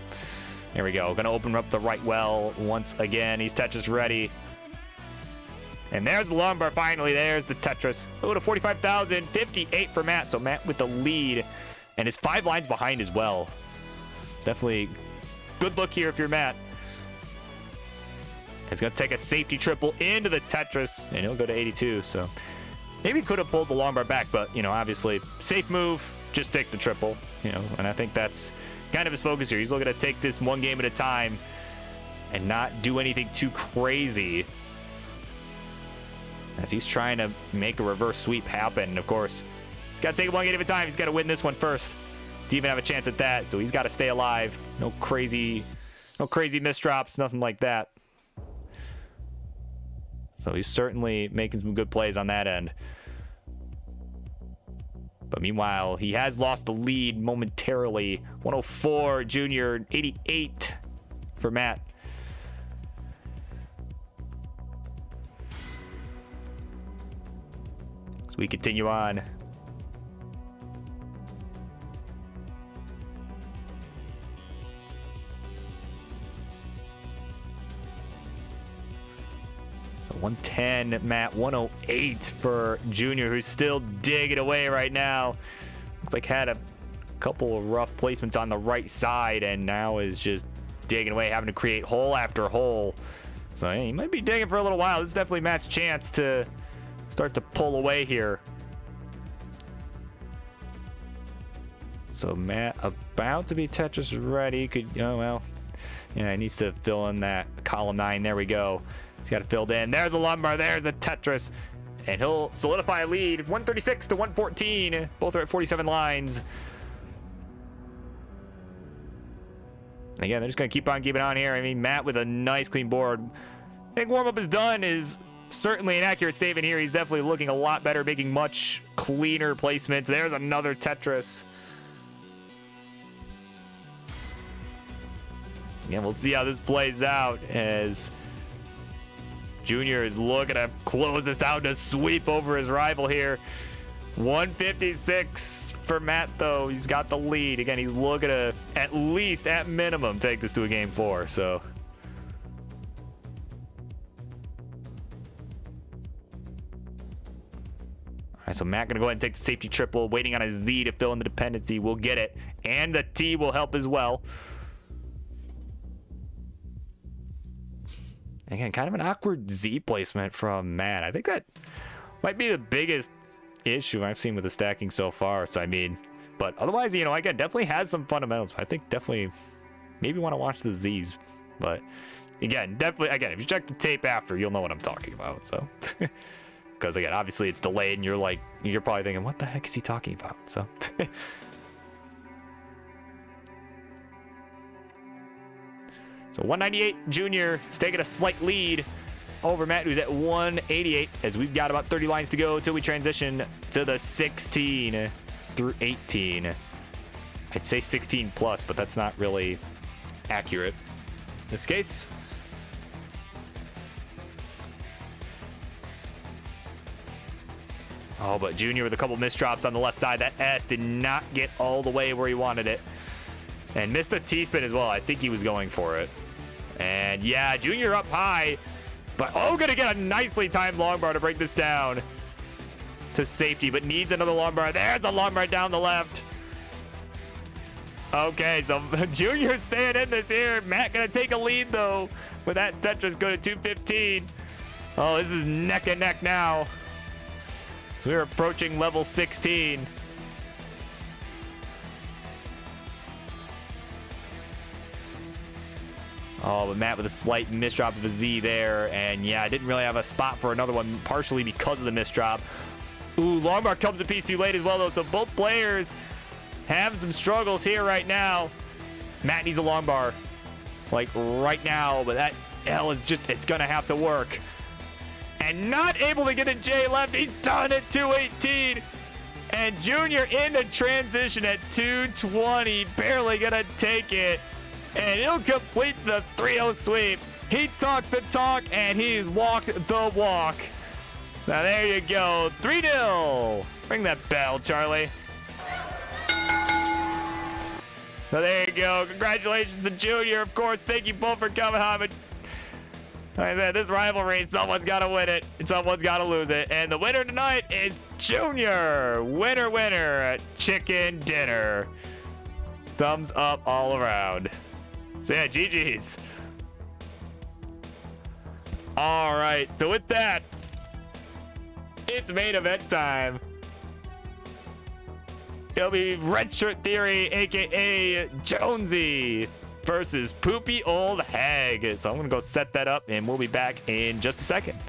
there we go. Going to open up the right well once again. He's Tetris ready. And there's the lumbar finally. There's the Tetris. Oh, to 45,000. 58 for Matt. So Matt with the lead. And is 5 lines behind as well. Definitely good look here if you're Matt. He's going to take a safety triple into the Tetris, and he'll go to 82. So maybe he could have pulled the long bar back, but, obviously, safe move, just take the triple, and I think that's kind of his focus here. He's looking to take this one game at a time and not do anything too crazy as he's trying to make a reverse sweep happen. And, of course, he's got to take it one game at a time. He's got to win this one first to even have a chance at that. So he's got to stay alive. No crazy misdrops, nothing like that. So he's certainly making some good plays on that end. But meanwhile, he has lost the lead momentarily. 104, Junior, 88 for Matt. So we continue on. So 110, Matt, 108 for Junior, who's still digging away right now. Looks like had a couple of rough placements on the right side and now is just digging away, having to create hole after hole. So yeah, he might be digging for a little while. This is definitely Matt's chance to start to pull away here. So Matt about to be Tetris ready. He needs to fill in that column 9. There we go. He's got it filled in. There's a lumbar. There's the Tetris. And he'll solidify a lead. 136 to 114. Both are at 47 lines. And again, they're just going to keep on keeping on here. I mean, Matt with a nice clean board. I think warm-up is done is certainly an accurate statement here. He's definitely looking a lot better, making much cleaner placements. There's another Tetris. Again, we'll see how this plays out as Junior is looking to close this out to sweep over his rival here. 156 for Matt, though. He's got the lead. Again, he's looking to, at least, at minimum, take this to a game 4. So, all right, so Matt going to go ahead and take the safety triple, waiting on his Z to fill in the dependency. We'll get it. And the T will help as well. Again, kind of an awkward Z placement from Matt. I think that might be the biggest issue I've seen with the stacking so far. So, I mean, but otherwise, you know, again, definitely has some fundamentals. I think definitely maybe want to watch the Zs. But again, definitely, again, if you check the tape after, you'll know what I'm talking about. So, because again, obviously it's delayed and you're probably thinking, what the heck is he talking about? So, so 198 Junior is taking a slight lead over Matt, who's at 188, as we've got about 30 lines to go until we transition to the 16 through 18. I'd say 16 plus, but that's not really accurate in this case. Oh, but Junior with a couple missed drops on the left side. That S did not get all the way where he wanted it. And missed the T-spin as well. I think he was going for it. And yeah, Junior up high. But gonna get a nicely timed long bar to break this down to safety, but needs another long bar. There's a long bar down the left. Okay, so Junior staying in this here. Matt gonna take a lead though. With that Tetris go to 215. Oh, this is neck and neck now. So we're approaching level 16. Oh, but Matt with a slight misdrop of a Z there. And yeah, I didn't really have a spot for another one, partially because of the misdrop. Ooh, long bar comes a piece too late as well, though. So both players having some struggles here right now. Matt needs a long bar, like right now. But that L is just, it's going to have to work. And not able to get a J left. He's done at 218. And Junior in the transition at 220. Barely going to take it. And he'll complete the 3-0 sweep. He talked the talk, and he's walked the walk. Now, there you go. 3-0. Ring that bell, Charlie. So, there you go. Congratulations to Junior. Of course, thank you both for coming on. But like I said, this rivalry, someone's got to win it, and someone's got to lose it. And the winner tonight is Junior. Winner, winner at Chicken Dinner. Thumbs up all around. So yeah, GG's. All right, so with that, it's main event time. It'll be Red Shirt Theory, aka Jonesy, versus Poopy Old Hag. So I'm gonna go set that up, and we'll be back in just a second.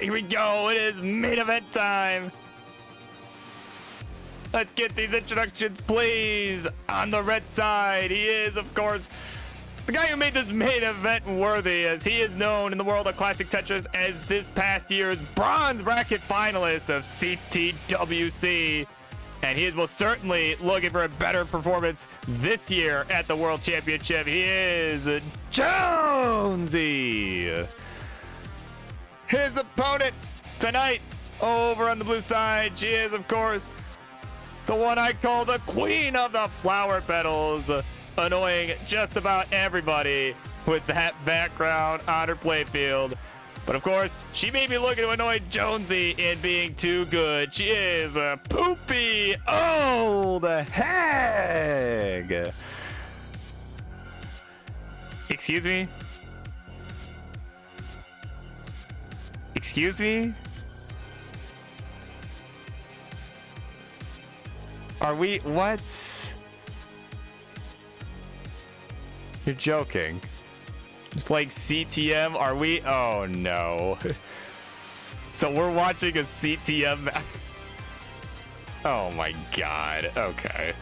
here we go. It is main event time. Let's get these introductions, please. On the red side, he is, of course, the guy who made this main event worthy, as he is known in the world of Classic Tetris as this past year's bronze bracket finalist of CTWC. And he is most certainly looking for a better performance this year at the World Championship. He is Jonesy. His opponent tonight over on the blue side, she is, of course, the one I call the Queen of the Flower Petals, annoying just about everybody with that background on her playfield. But of course, she may be looking to annoy Jonesy in being too good. She is a poopy old hag. Excuse me? Excuse me? Are we, what? You're joking. Just playing CTM, are we? Oh no. So we're watching a CTM. Oh my god, okay.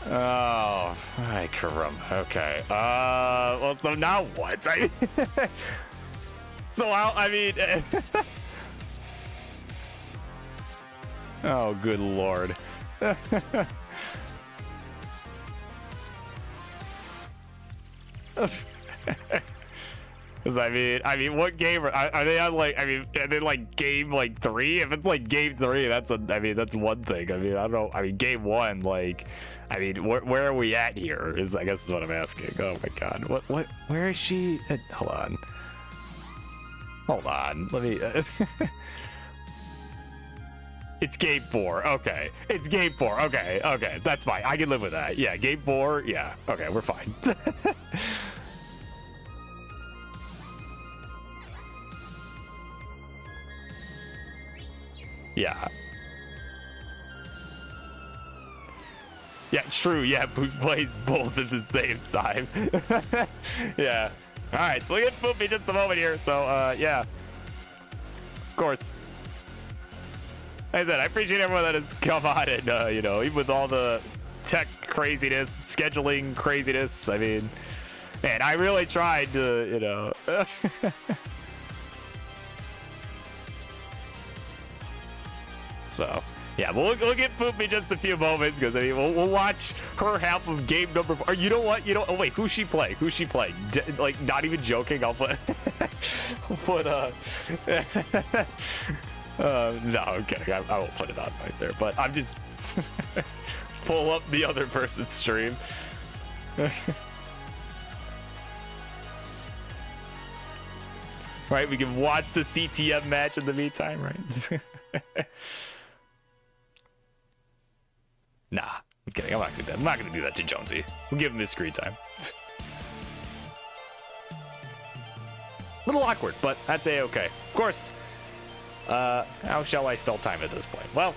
Oh, my caramba. Okay. Well, so now what? I mean, oh, good lord. Because I mean, what game are they on? Like, I mean, are they like game like 3? If it's like game 3, that's that's one thing. I mean, I don't know. I mean, game 1, like, I mean, where are we at here? I guess is what I'm asking. Oh my god, what? Where is she? Hold on. Let me. It's game 4. Okay, it's game 4. Okay, that's fine. I can live with that. Yeah, game 4. Yeah. Okay, we're fine. Yeah. Yeah, true. Yeah, Poop plays both at the same time. Yeah. All right, so we'll get Poopy just a moment here. So, yeah. Of course. Like I said, I appreciate everyone that has come on and, you know, even with all the tech craziness, scheduling craziness, I mean, man, I really tried to, you know. So, yeah, we'll get Poopy just a few moments because, I mean, we'll watch her half of game number 4. You know what? Oh, wait, who's she playing? Like, not even joking, I'll put... no, I'm kidding. I won't put it on right there, but I'm just pull up the other person's stream. Right, we can watch the CTM match in the meantime, right? Nah, I'm kidding. I'm not gonna do that to Jonesy. We'll give him his screen time. A little awkward, but that's a-okay. Of course. How shall I still time at this point? Well,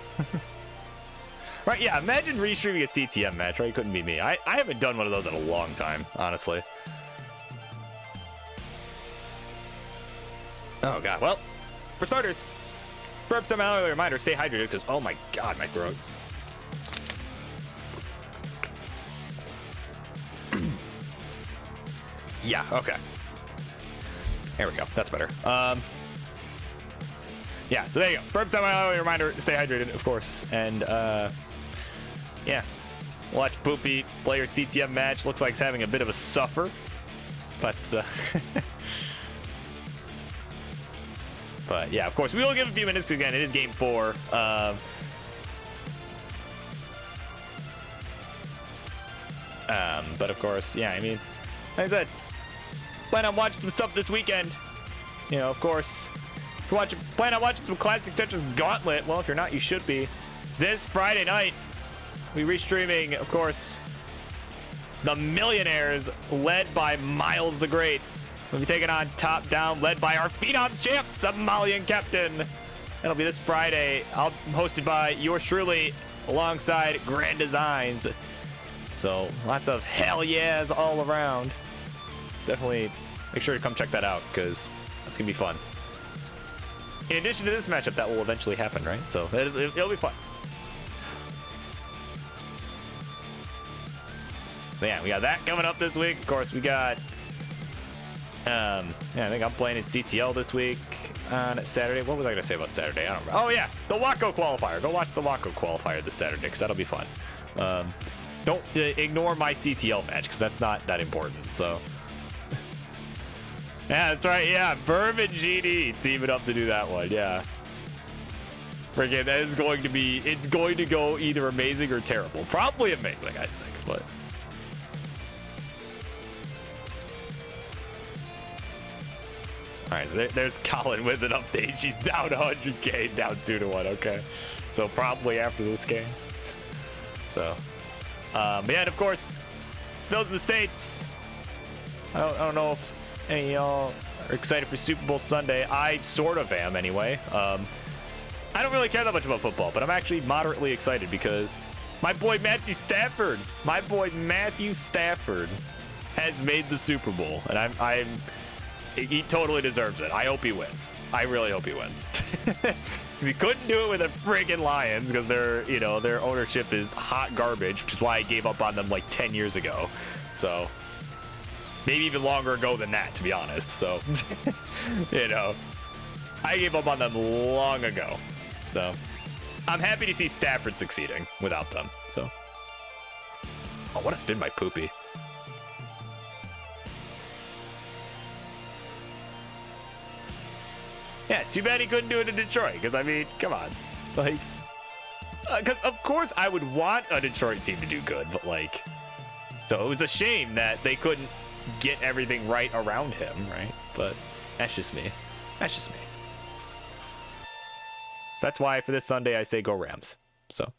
right, yeah, imagine restreaming a CTM match, right? Couldn't be me. I haven't done one of those in a long time, honestly. Oh, God. Well, for starters, burp some early reminder, stay hydrated, because, oh my God, my throat. Yeah, okay. There we go. That's better. Yeah, so there you go. Burp time, early reminder, stay hydrated, of course. And, yeah. Watch Poopy play her CTM match. Looks like it's having a bit of a suffer. But, but yeah, of course, we will give a few minutes because, again, it is game 4. But, of course, yeah, I mean, like I said, plan on watching some stuff this weekend. You know, of course, if you plan on watching some Classic Tetris Gauntlet, well, if you're not, you should be. This Friday night, we restreaming, of course, the Millionaires, led by Miles the Great. We'll be taking on Top Down, led by our Phenoms champ, Somalian Captain. It'll be this Friday, hosted by yours truly, alongside Grand Designs. So, lots of hell yeahs all around. definitely make sure to come check that out because that's gonna be fun. In addition to this matchup, that will eventually happen, right? So it'll be fun. But yeah, we got that coming up this week. Of course, we got. Yeah, I think I'm playing in CTL this week on Saturday. What was I gonna say about Saturday? I don't remember. Oh yeah, the Waco qualifier. Go watch the Waco qualifier this Saturday because that'll be fun. Don't ignore my CTL match because that's not that important. So. Yeah, that's right. Yeah, Verb and GD teaming up to do that one. Yeah. Freaking, that is going to be. It's going to go either amazing or terrible. Probably amazing, I think. But. All right, so there's Colin with an update. She's down 100K, down 2-1. Okay, so probably after this game. So, but yeah, and of course, those in the States. I don't know if any of y'all are excited for Super Bowl Sunday. I sort of am, anyway. I don't really care that much about football, but I'm actually moderately excited because my boy Matthew Stafford, has made the Super Bowl, and he totally deserves it. I hope he wins. I really hope he wins. He couldn't do it with the friggin' Lions because their ownership is hot garbage, which is why I gave up on them like 10 years ago. So maybe even longer ago than that, to be honest. So I gave up on them long ago. So I'm happy to see Stafford succeeding without them. So oh, what a spin by Poopy. Yeah, too bad he couldn't do it in Detroit, because, I mean, come on. Like, because, of course, I would want a Detroit team to do good, but, like, so it was a shame that they couldn't get everything right around him, right? But that's just me. That's just me. So that's why, for this Sunday, I say go Rams. So.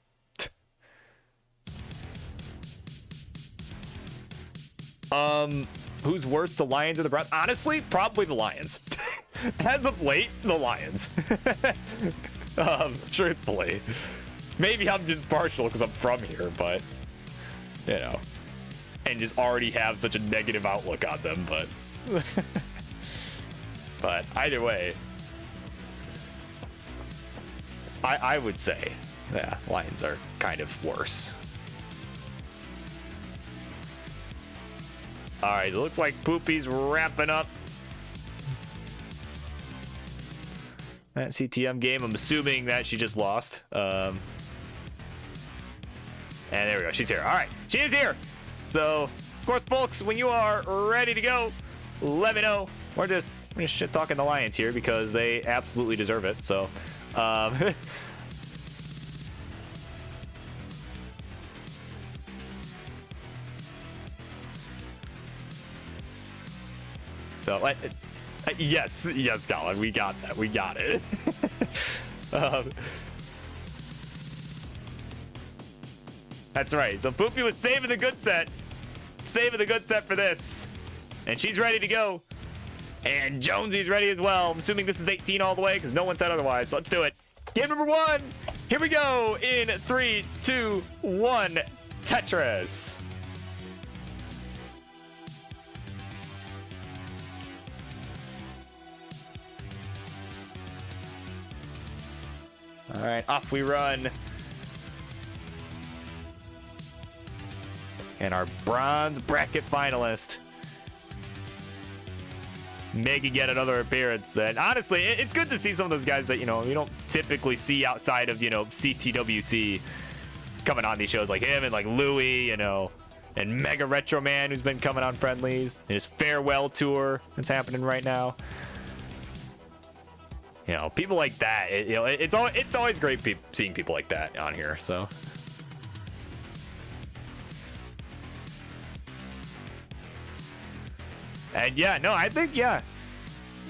Who's worse, the Lions or the Browns? Honestly, probably the Lions. As of late, the Lions. Truthfully. Maybe I'm just partial because I'm from here, but, and just already have such a negative outlook on them, but, but either way, I would say, yeah, Lions are kind of worse. All right, it looks like Poopy's wrapping up that CTM game. I'm assuming that she just lost. And there we go. She's here. All right, she is here. So, of course, folks, when you are ready to go, let me know. We're just shit talking the Lions here because they absolutely deserve it. So, so yes, Colin, we got that. We got it. That's right. So Poopy was saving the good set. Saving the good set for this. And she's ready to go. And Jonesy's ready as well. I'm assuming this is 18 all the way because no one said otherwise. So let's do it. Game number 1. Here we go in 3, 2, 1. Tetris. All right, off we run. And our bronze bracket finalist, making yet another appearance. And honestly, it's good to see some of those guys that, you don't typically see outside of, CTWC coming on these shows, like him and like Louie, and Mega Retro Man, who's been coming on friendlies, and his farewell tour that's happening right now. People like that. It's always great seeing people like that on here. So. And yeah, no, I think, yeah,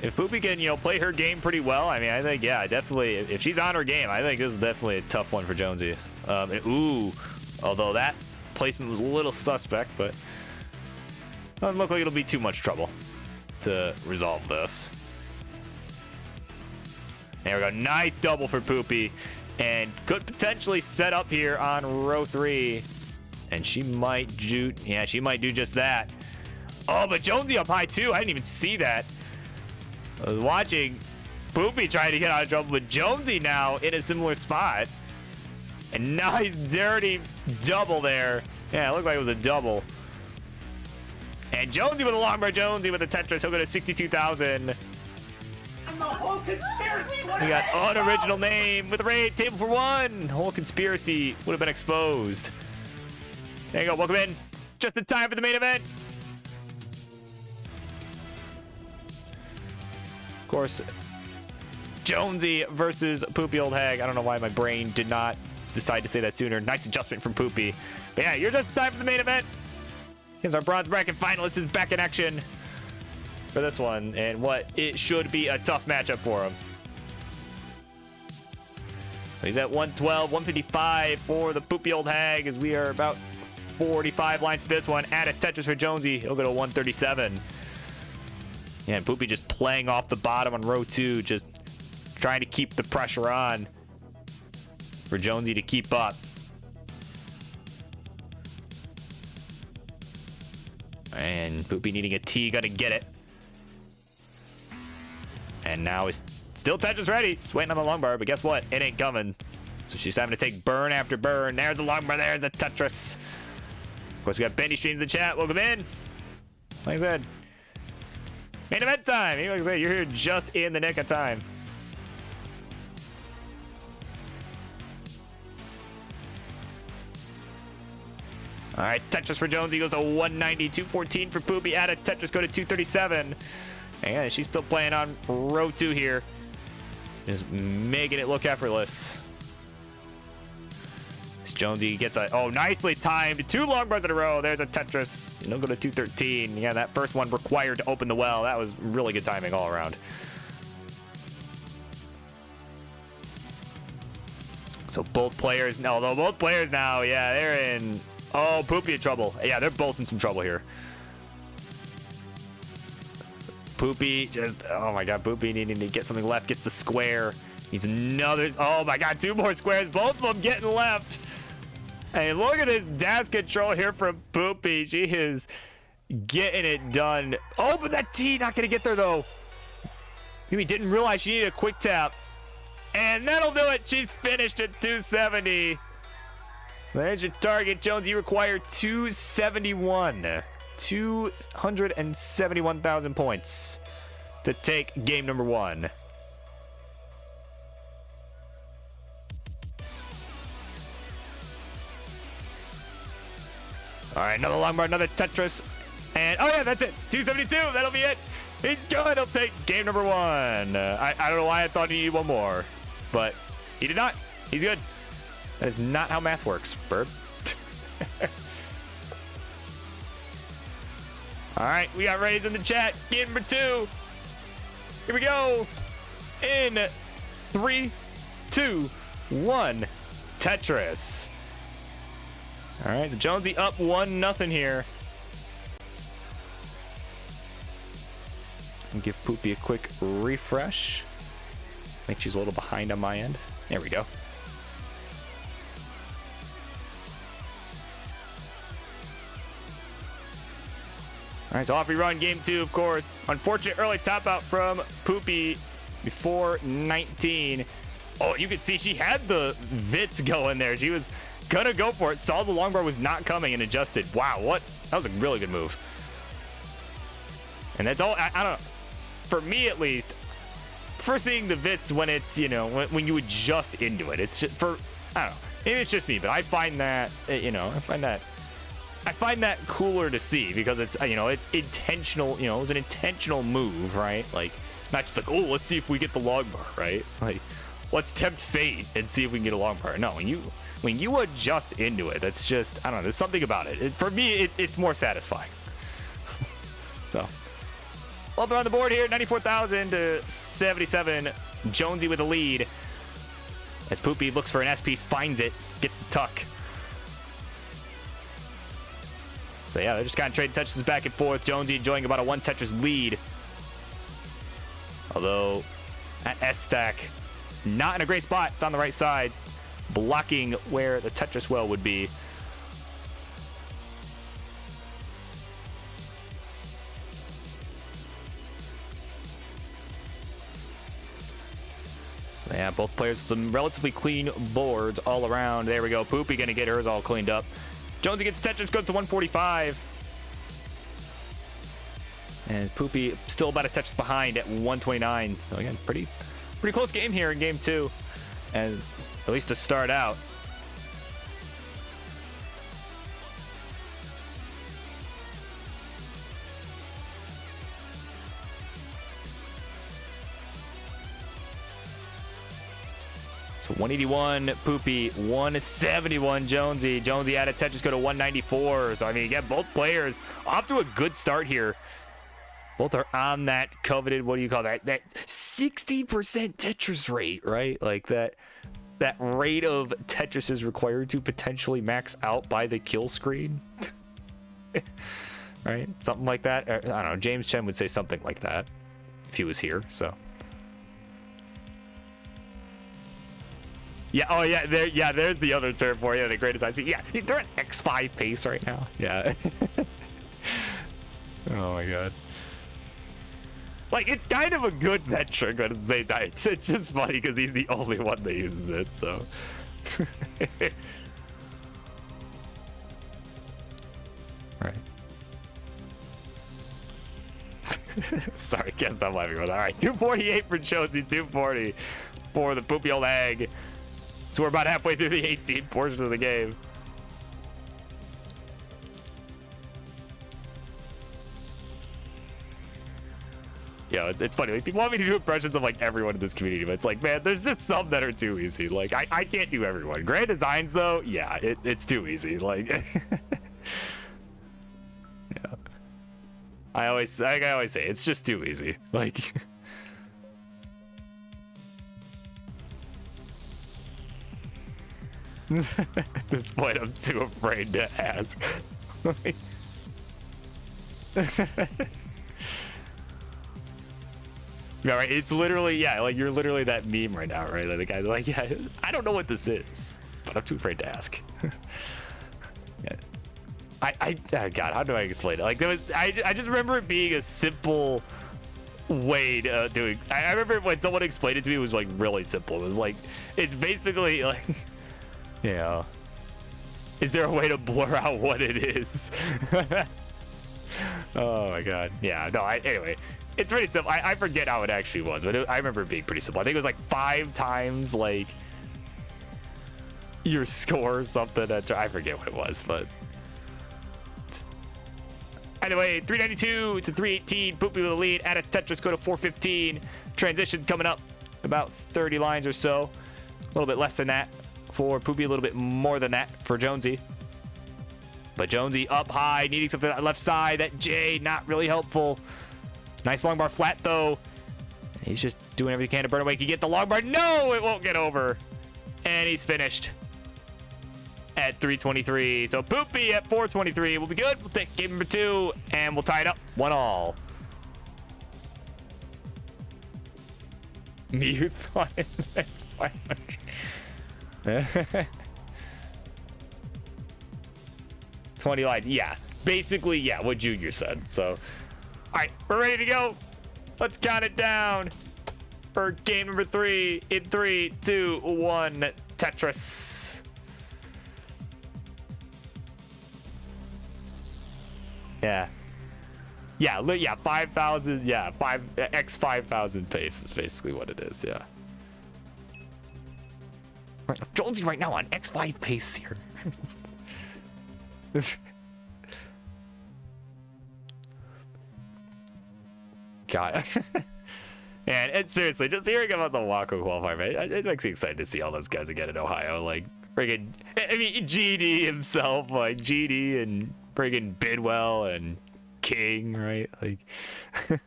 if Poopy can, play her game pretty well, I mean, I think, yeah, definitely, if she's on her game, I think this is definitely a tough one for Jonesy. Although that placement was a little suspect, but doesn't look like it'll be too much trouble to resolve this. There we go. Nice double for Poopy, and could potentially set up here on row 3, and she might do just that. Oh, but Jonesy up high too. I didn't even see that. I was watching Poopy trying to get out of trouble, but Jonesy now in a similar spot. And nice dirty double there. Yeah, it looked like it was a double. And Jonesy with a long bar. Jonesy with a Tetris. He'll go to 62,000. I'm the whole conspiracy. We got unoriginal name with a raid. Table for one. Whole conspiracy would have been exposed. There you go. Welcome in. Just in time for the main event. Of course, Jonesy versus Poopy Old Hag. I don't know why my brain did not decide to say that sooner. Nice adjustment from Poopy. But yeah, you're just in time for the main event. Here's our bronze bracket finalist is back in action for this one, and what it should be a tough matchup for him. So he's at 112, 155 for the Poopy Old Hag, as we are about 45 lines to this one. Add a Tetris for Jonesy. He'll go to 137. Yeah, and Poopy just playing off the bottom on row 2, just trying to keep the pressure on for Jonesy to keep up. And Poopy needing a T, gonna get it. And now is still Tetris ready. Just waiting on the long bar, but guess what? It ain't coming. So she's having to take burn after burn. There's the long bar, there's the Tetris. Of course, we got Bendy Streams in the chat. Welcome in. Like I said, main event time. Like I said, you're here just in the nick of time. All right, Tetris for Jonesy goes to 190, 214 for Poopy. Add a Tetris, go to 237. And she's still playing on row 2 here. Just making it look effortless. As Jonesy gets a, oh, nicely timed. 2 long bars in a row. There's a Tetris. And he'll go to 213. Yeah, that first one required to open the well. That was really good timing all around. So both players, no, though both players now, yeah, they're in, oh, Poopy in trouble. Yeah, they're both in some trouble here. Poopy just, oh my god, Poopy needing to get something left, gets the square. Needs another, oh my god, 2 more squares, both of them getting left. Hey, look at this dash control here from Poopy. She is getting it done. Oh, but that T not gonna get there though. Maybe didn't realize she needed a quick tap. And that'll do it. She's finished at 270. So there's your target, Jones. You require 271. 271,000 points to take game number 1. All right, another long bar, another Tetris. And, oh yeah, that's it. 272, that'll be it. He's good. He'll take game number 1. I don't know why I thought he needed one more, but he did not. He's good. That is not how math works, Burb. All right, we got raids in the chat. Game number 2. Here we go. In 3, 2, 1. Tetris. All right, so Jonesy up 1-0 here. I'll give Poopy a quick refresh. I think she's a little behind on my end. There we go. All right, so off we run. Game 2, of course. Unfortunate early top out from Poopy before 19. Oh, you can see she had the Vits going there. She was gonna go for it. Saw the long bar was not coming and adjusted. Wow, what? That was a really good move. And that's all, I don't know. For me, at least, for seeing the Vits when it's, you know, when you adjust into it. It's just for, I don't know. Maybe it's just me, but I find that, you know, I find that cooler to see because it's, you know, it's intentional, you know, it was an intentional move, right? Like, not just like, oh, let's see if we get the long bar, right? Like, let's tempt fate and see if we can get a long bar. No, when you adjust into it, that's just, I don't know, there's something about it. For me, it's more satisfying. So, well, they're on the board here, 94,000 to 77. Jonesy with the lead. As Poopy looks for an S piece, finds it, gets the tuck. So yeah, they're just kind of trading Tetris back and forth. Jonesy enjoying about a 1 Tetris lead. Although, at S stack, not in a great spot. It's on the right side, blocking where the Tetris well would be. All right, so off we run. Game 2, of course. Unfortunate early top out from Poopy before 19. Oh, you can see she had the Vits going there. She was gonna go for it. Saw the long bar was not coming and adjusted. Wow, what? That was a really good move. And that's all, I don't know. For me, at least, So yeah, both players some relatively clean boards all around. There we go. Poopy gonna get hers all cleaned up. Jonesy gets Tetris, goes to 145. And Poopy still about a touch behind at 129. So again, pretty close game here in game 2. And at least to start out. So 181 Poopy, 171 Jonesy. Jonesy out of Tetris go to 194. So I mean, again, both players off to a good start here. Both are on that coveted, what do you call that? That 60% Tetris rate, right? Like that rate of Tetris is required to potentially max out by the kill screen. Right? Something like that. I don't know. James Chen would say something like that if he was here, so. Yeah, oh yeah, there's the other term for you, the greatest IC. Yeah, they're at X5 pace right now. Yeah. Oh my god. Like, it's kind of a good metric, but at the same time, it's just funny because he's the only one that uses it, so. Right. Sorry, can't stop laughing about that. All right, 248 for Jonesy, 240 for the poopy old egg. So we're about halfway through the 18th portion of the game. Yeah, it's funny. Like, people want me to do impressions of like everyone in this community, but it's like, man, there's just some that are too easy. Like, I can't do everyone. Grand Designs, though, yeah, it's too easy. Like, yeah. I always say it's just too easy. Like. At this point, I'm too afraid to ask. Yeah, right. It's literally, yeah, like you're literally that meme right now, right? Like the guy's like, yeah, I don't know what this is, but I'm too afraid to ask. Yeah. Oh God, how do I explain it? Like there was, I just remember it being a simple way to doing. I remember when someone explained it to me, it was like really simple. It was like, it's basically like. Yeah. Is there a way to blur out what it is? Oh my god. Yeah, no, anyway. It's pretty simple. I forget how it actually was, but I remember it being pretty simple. I think it was like 5 times like your score or something. I forget what it was, but anyway, 392 to 318. Poopy with a lead. Add a Tetris, go to 415. Transition coming up about 30 lines or so. A little bit less than that for Poopy, a little bit more than that for Jonesy. But Jonesy up high, needing something on that left side. That J, not really helpful. Nice long bar flat, though. He's just doing everything he can to burn away. He can get the long bar. No, it won't get over. And he's finished at 323. So Poopy at 423 will be good. We'll take game number 2, and we'll tie it up 1-1. Mute on it. 20 lines. Yeah. Basically, yeah, what Junior said. So, all right, we're ready to go. Let's count it down for game number 3 in 3, 2, 1. Tetris. Yeah. Yeah, 5,000. Yeah, X 5,000 pace is basically what it is. Yeah. Right, Jonesy right now on X5 pace here. God. Man, and seriously, just hearing about the Waco qualifier, man, it makes me excited to see all those guys again in Ohio. Like, friggin', I mean, GD himself, like, GD and friggin' Bidwell and King, right? Like,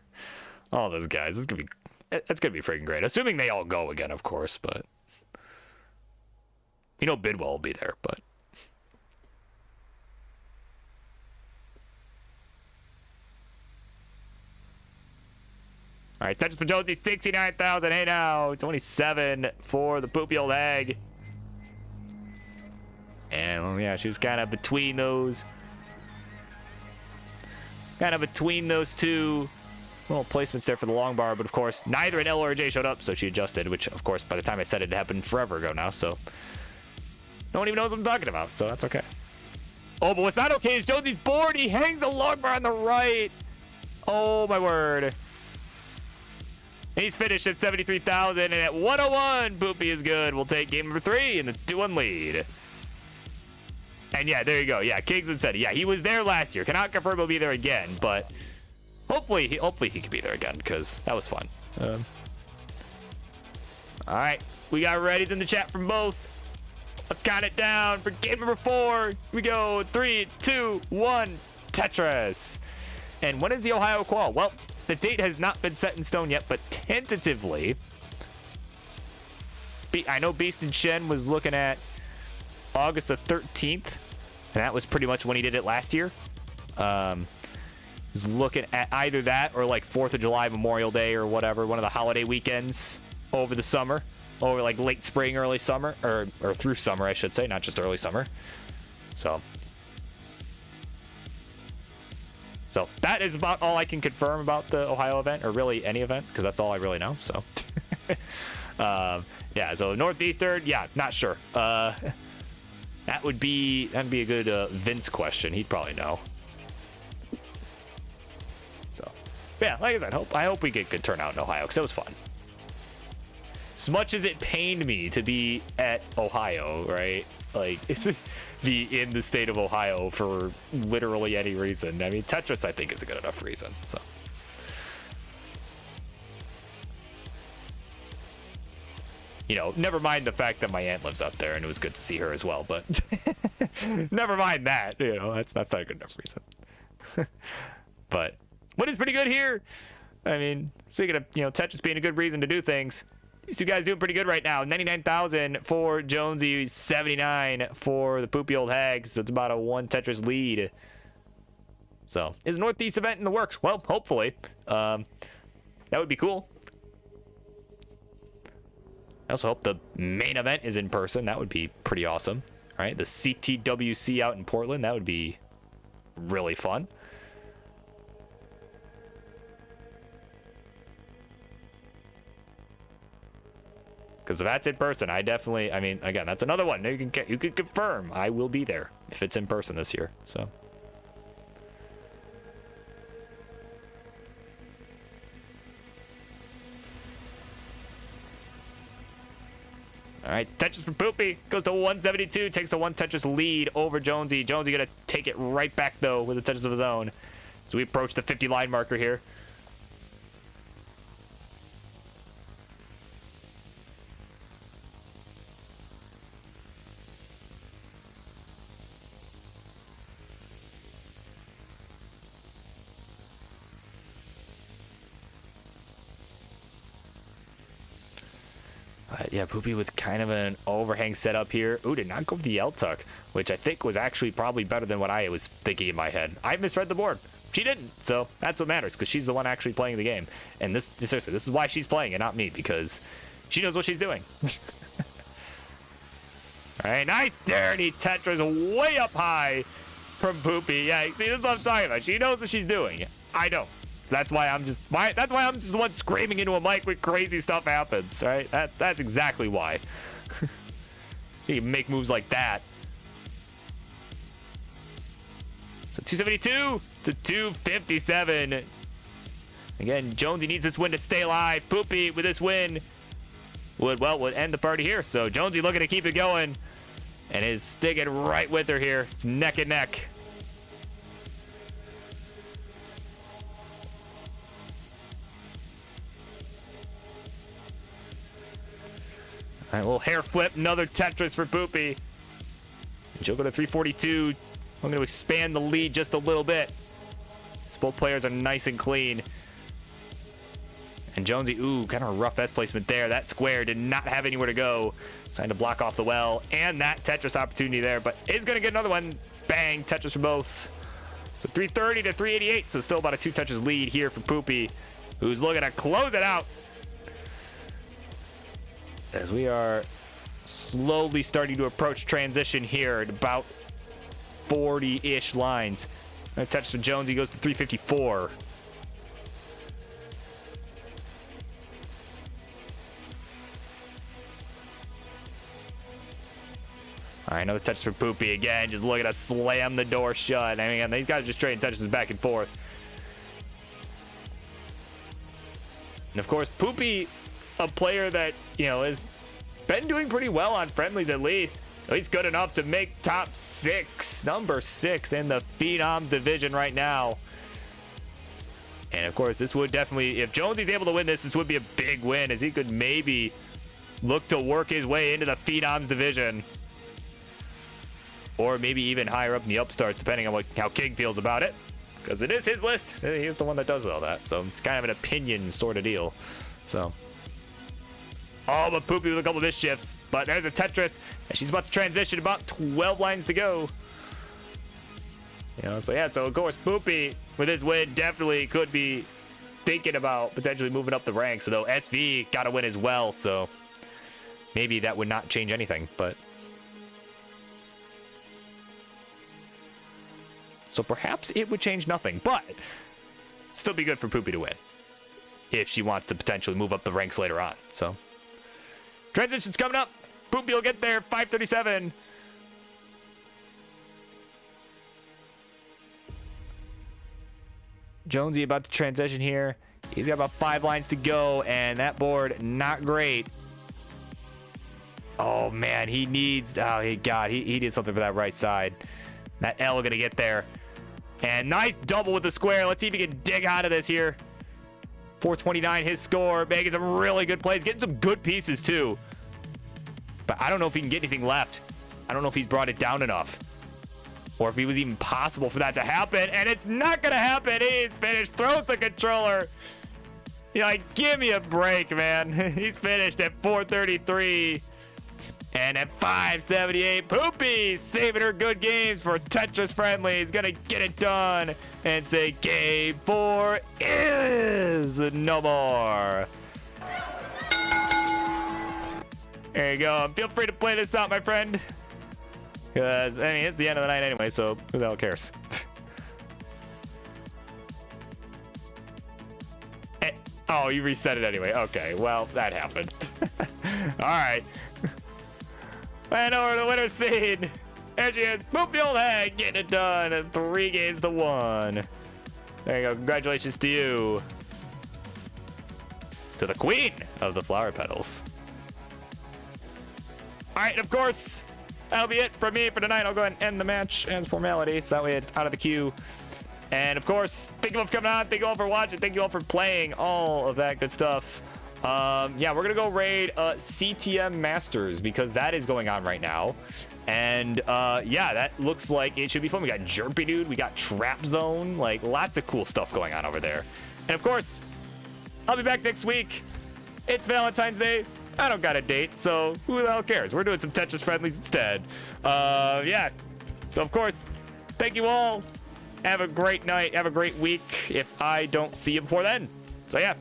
all those guys. It's gonna be friggin' great. Assuming they all go again, of course, but. You know Bidwell will be there, but. All right, Tetris for Jonesy, 69,000. Hey now, 27 for the poopy old egg. And yeah, she was kind of between those. Kind of between those two. Little placements there for the long bar, but of course, neither an L or a J showed up, so she adjusted, which, of course, by the time I said it happened forever ago now, so no one even knows what I'm talking about, so that's okay. Oh, but what's not okay is Jonesy's board. He hangs a long bar on the right. Oh, my word. He's finished at 73,000, and at 101, Poopy is good. We'll take game number 3 in the 2-1 lead. And yeah, there you go. Yeah, Kingsman said it. Yeah, he was there last year. Cannot confirm he'll be there again, but hopefully he can be there again because that was fun. All right, we got readies in the chat from both. Let's count it down for game number 4. Here we go. 3, 2, 1. Tetris. And when is the Ohio Qual? Well, the date has not been set in stone yet, but tentatively, I know Beast and Shen was looking at August the 13th, and that was pretty much when he did it last year. Was looking at either that or like 4th of July, Memorial Day, or whatever, one of the holiday weekends over the summer, over like late spring, early summer, or through summer, I should say, not just early summer. So that is about all I can confirm about the Ohio event, or really any event, because that's all I really know. So yeah, so Northeastern, yeah, not sure. That'd be a good Vince question. He'd probably know. So yeah, like I said, I hope we get good turnout in Ohio, because it was fun. As much as it pained me to be at Ohio, right? Like, be in the state of Ohio for literally any reason. I mean, Tetris, I think, is a good enough reason. So, you know, never mind the fact that my aunt lives out there and it was good to see her as well. But never mind that. You know, that's not a good enough reason. But what is pretty good here? I mean, speaking of, you know, Tetris being a good reason to do things, these two guys doing pretty good right now. 99,000 for Jonesy, 79 for the Poopy Old Hags. So it's about a 1 Tetris lead. So is a Northeast event in the works? Well, hopefully. That would be cool. I also hope the main event is in person. That would be pretty awesome. All right, the CTWC out in Portland. That would be really fun. Because if that's in person, I mean, again, that's another one. You can confirm I will be there if it's in person this year. So. All right, Tetris from Poopy goes to 172, takes a 1 Tetris lead over Jonesy. Jonesy gonna take it right back though with a Tetris of his own. So we approach the 50 line marker here. Yeah, Poopy with kind of an overhang setup here. Ooh, did not go for the L-Tuck, which I think was actually probably better than what I was thinking in my head. I misread the board. She didn't, so that's what matters, because she's the one actually playing the game. And seriously, this is why she's playing and not me, because she knows what she's doing. All right, nice dirty Tetris way up high from Poopy. Yeah, see, this is what I'm talking about. She knows what she's doing. I don't. That's why I'm just the one screaming into a mic when crazy stuff happens, right? That's exactly why. You can make moves like that. So 272 to 257. Again, Jonesy needs this win to stay alive. Poopy with this win would end the party here. So Jonesy looking to keep it going and is sticking right with her here. It's neck and neck. All right, little hair flip, another Tetris for Poopy. She'll go to 342. I'm going to expand the lead just a little bit. So both players are nice and clean. And Jonesy, ooh, kind of a rough S placement there. That square did not have anywhere to go. Trying to block off the well. And that Tetris opportunity there, but is going to get another one. Bang, Tetris for both. So 330 to 388. So still about a 2 Tetris lead here for Poopy, who's looking to close it out. As we are slowly starting to approach transition here at about 40-ish lines. That touch to Jonesy goes to 354. All right, another touch for Poopy again. Just look at us slam the door shut. I mean, these guys just trading touches back and forth. And of course, Poopy, a player that, you know, has been doing pretty well on friendlies at least. At least good enough to make top 6, number 6 in the Phenoms division right now. And of course, this would definitely, if Jonesy's able to win this, this would be a big win, as he could maybe look to work his way into the Phenoms division. Or maybe even higher up in the upstarts, depending on how King feels about it. Because it is his list. He's the one that does all that. So it's kind of an opinion sort of deal. So. Oh, but Poopy with a couple of mischiefs. But there's a Tetris. And she's about to transition. About 12 lines to go. You know, so yeah. So of course, Poopy with his win definitely could be thinking about potentially moving up the ranks. Although SV got to win as well. So maybe that would not change anything. But. So perhaps it would change nothing, but still be good for Poopy to win if she wants to potentially move up the ranks later on. So transition's coming up. Poopy will get there. 5:37. Jonesy about to transition here. He's got about 5 lines to go, and that board not great. Oh man, he needs. Oh, he did something for that right side. That L gonna get there. And nice double with the square. Let's see if he can dig out of this here. 429 his score. Making some really good plays. Getting some good pieces too. But I don't know if he can get anything left. I don't know if he's brought it down enough. Or if it was even possible for that to happen. And it's not going to happen. He's finished. Throws the controller. You're like, give me a break, man. He's finished at 433. And at 578, Poopy saving her good games for Tetris Friendly. He's going to get it done and say game 4 is no more. There you go. Feel free to play this out, my friend. Because, I mean, it's the end of the night anyway, so who the hell cares? Oh, you reset it anyway. Okay, well, that happened. All right. And over the winner's scene. There she is. Poopy Old Hag getting it done in 3 games to 1. There you go. Congratulations to you. To the queen of the flower petals. All right, and of course, that'll be it from me for tonight. I'll go ahead and end the match as formality, so that way it's out of the queue. And of course, thank you all for coming on. Thank you all for watching. Thank you all for playing. All of that good stuff. Yeah, we're gonna go raid CTM Masters because that is going on right now. And yeah, that looks like it should be fun. We got Jerpy Dude, we got Trap Zone, like lots of cool stuff going on over there. And of course, I'll be back next week. It's Valentine's Day. I don't got a date, so who the hell cares? We're doing some Tetris Friendlies instead. Yeah, so of course, thank you all. Have a great night. Have a great week if I don't see you before then. So yeah,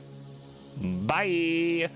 bye.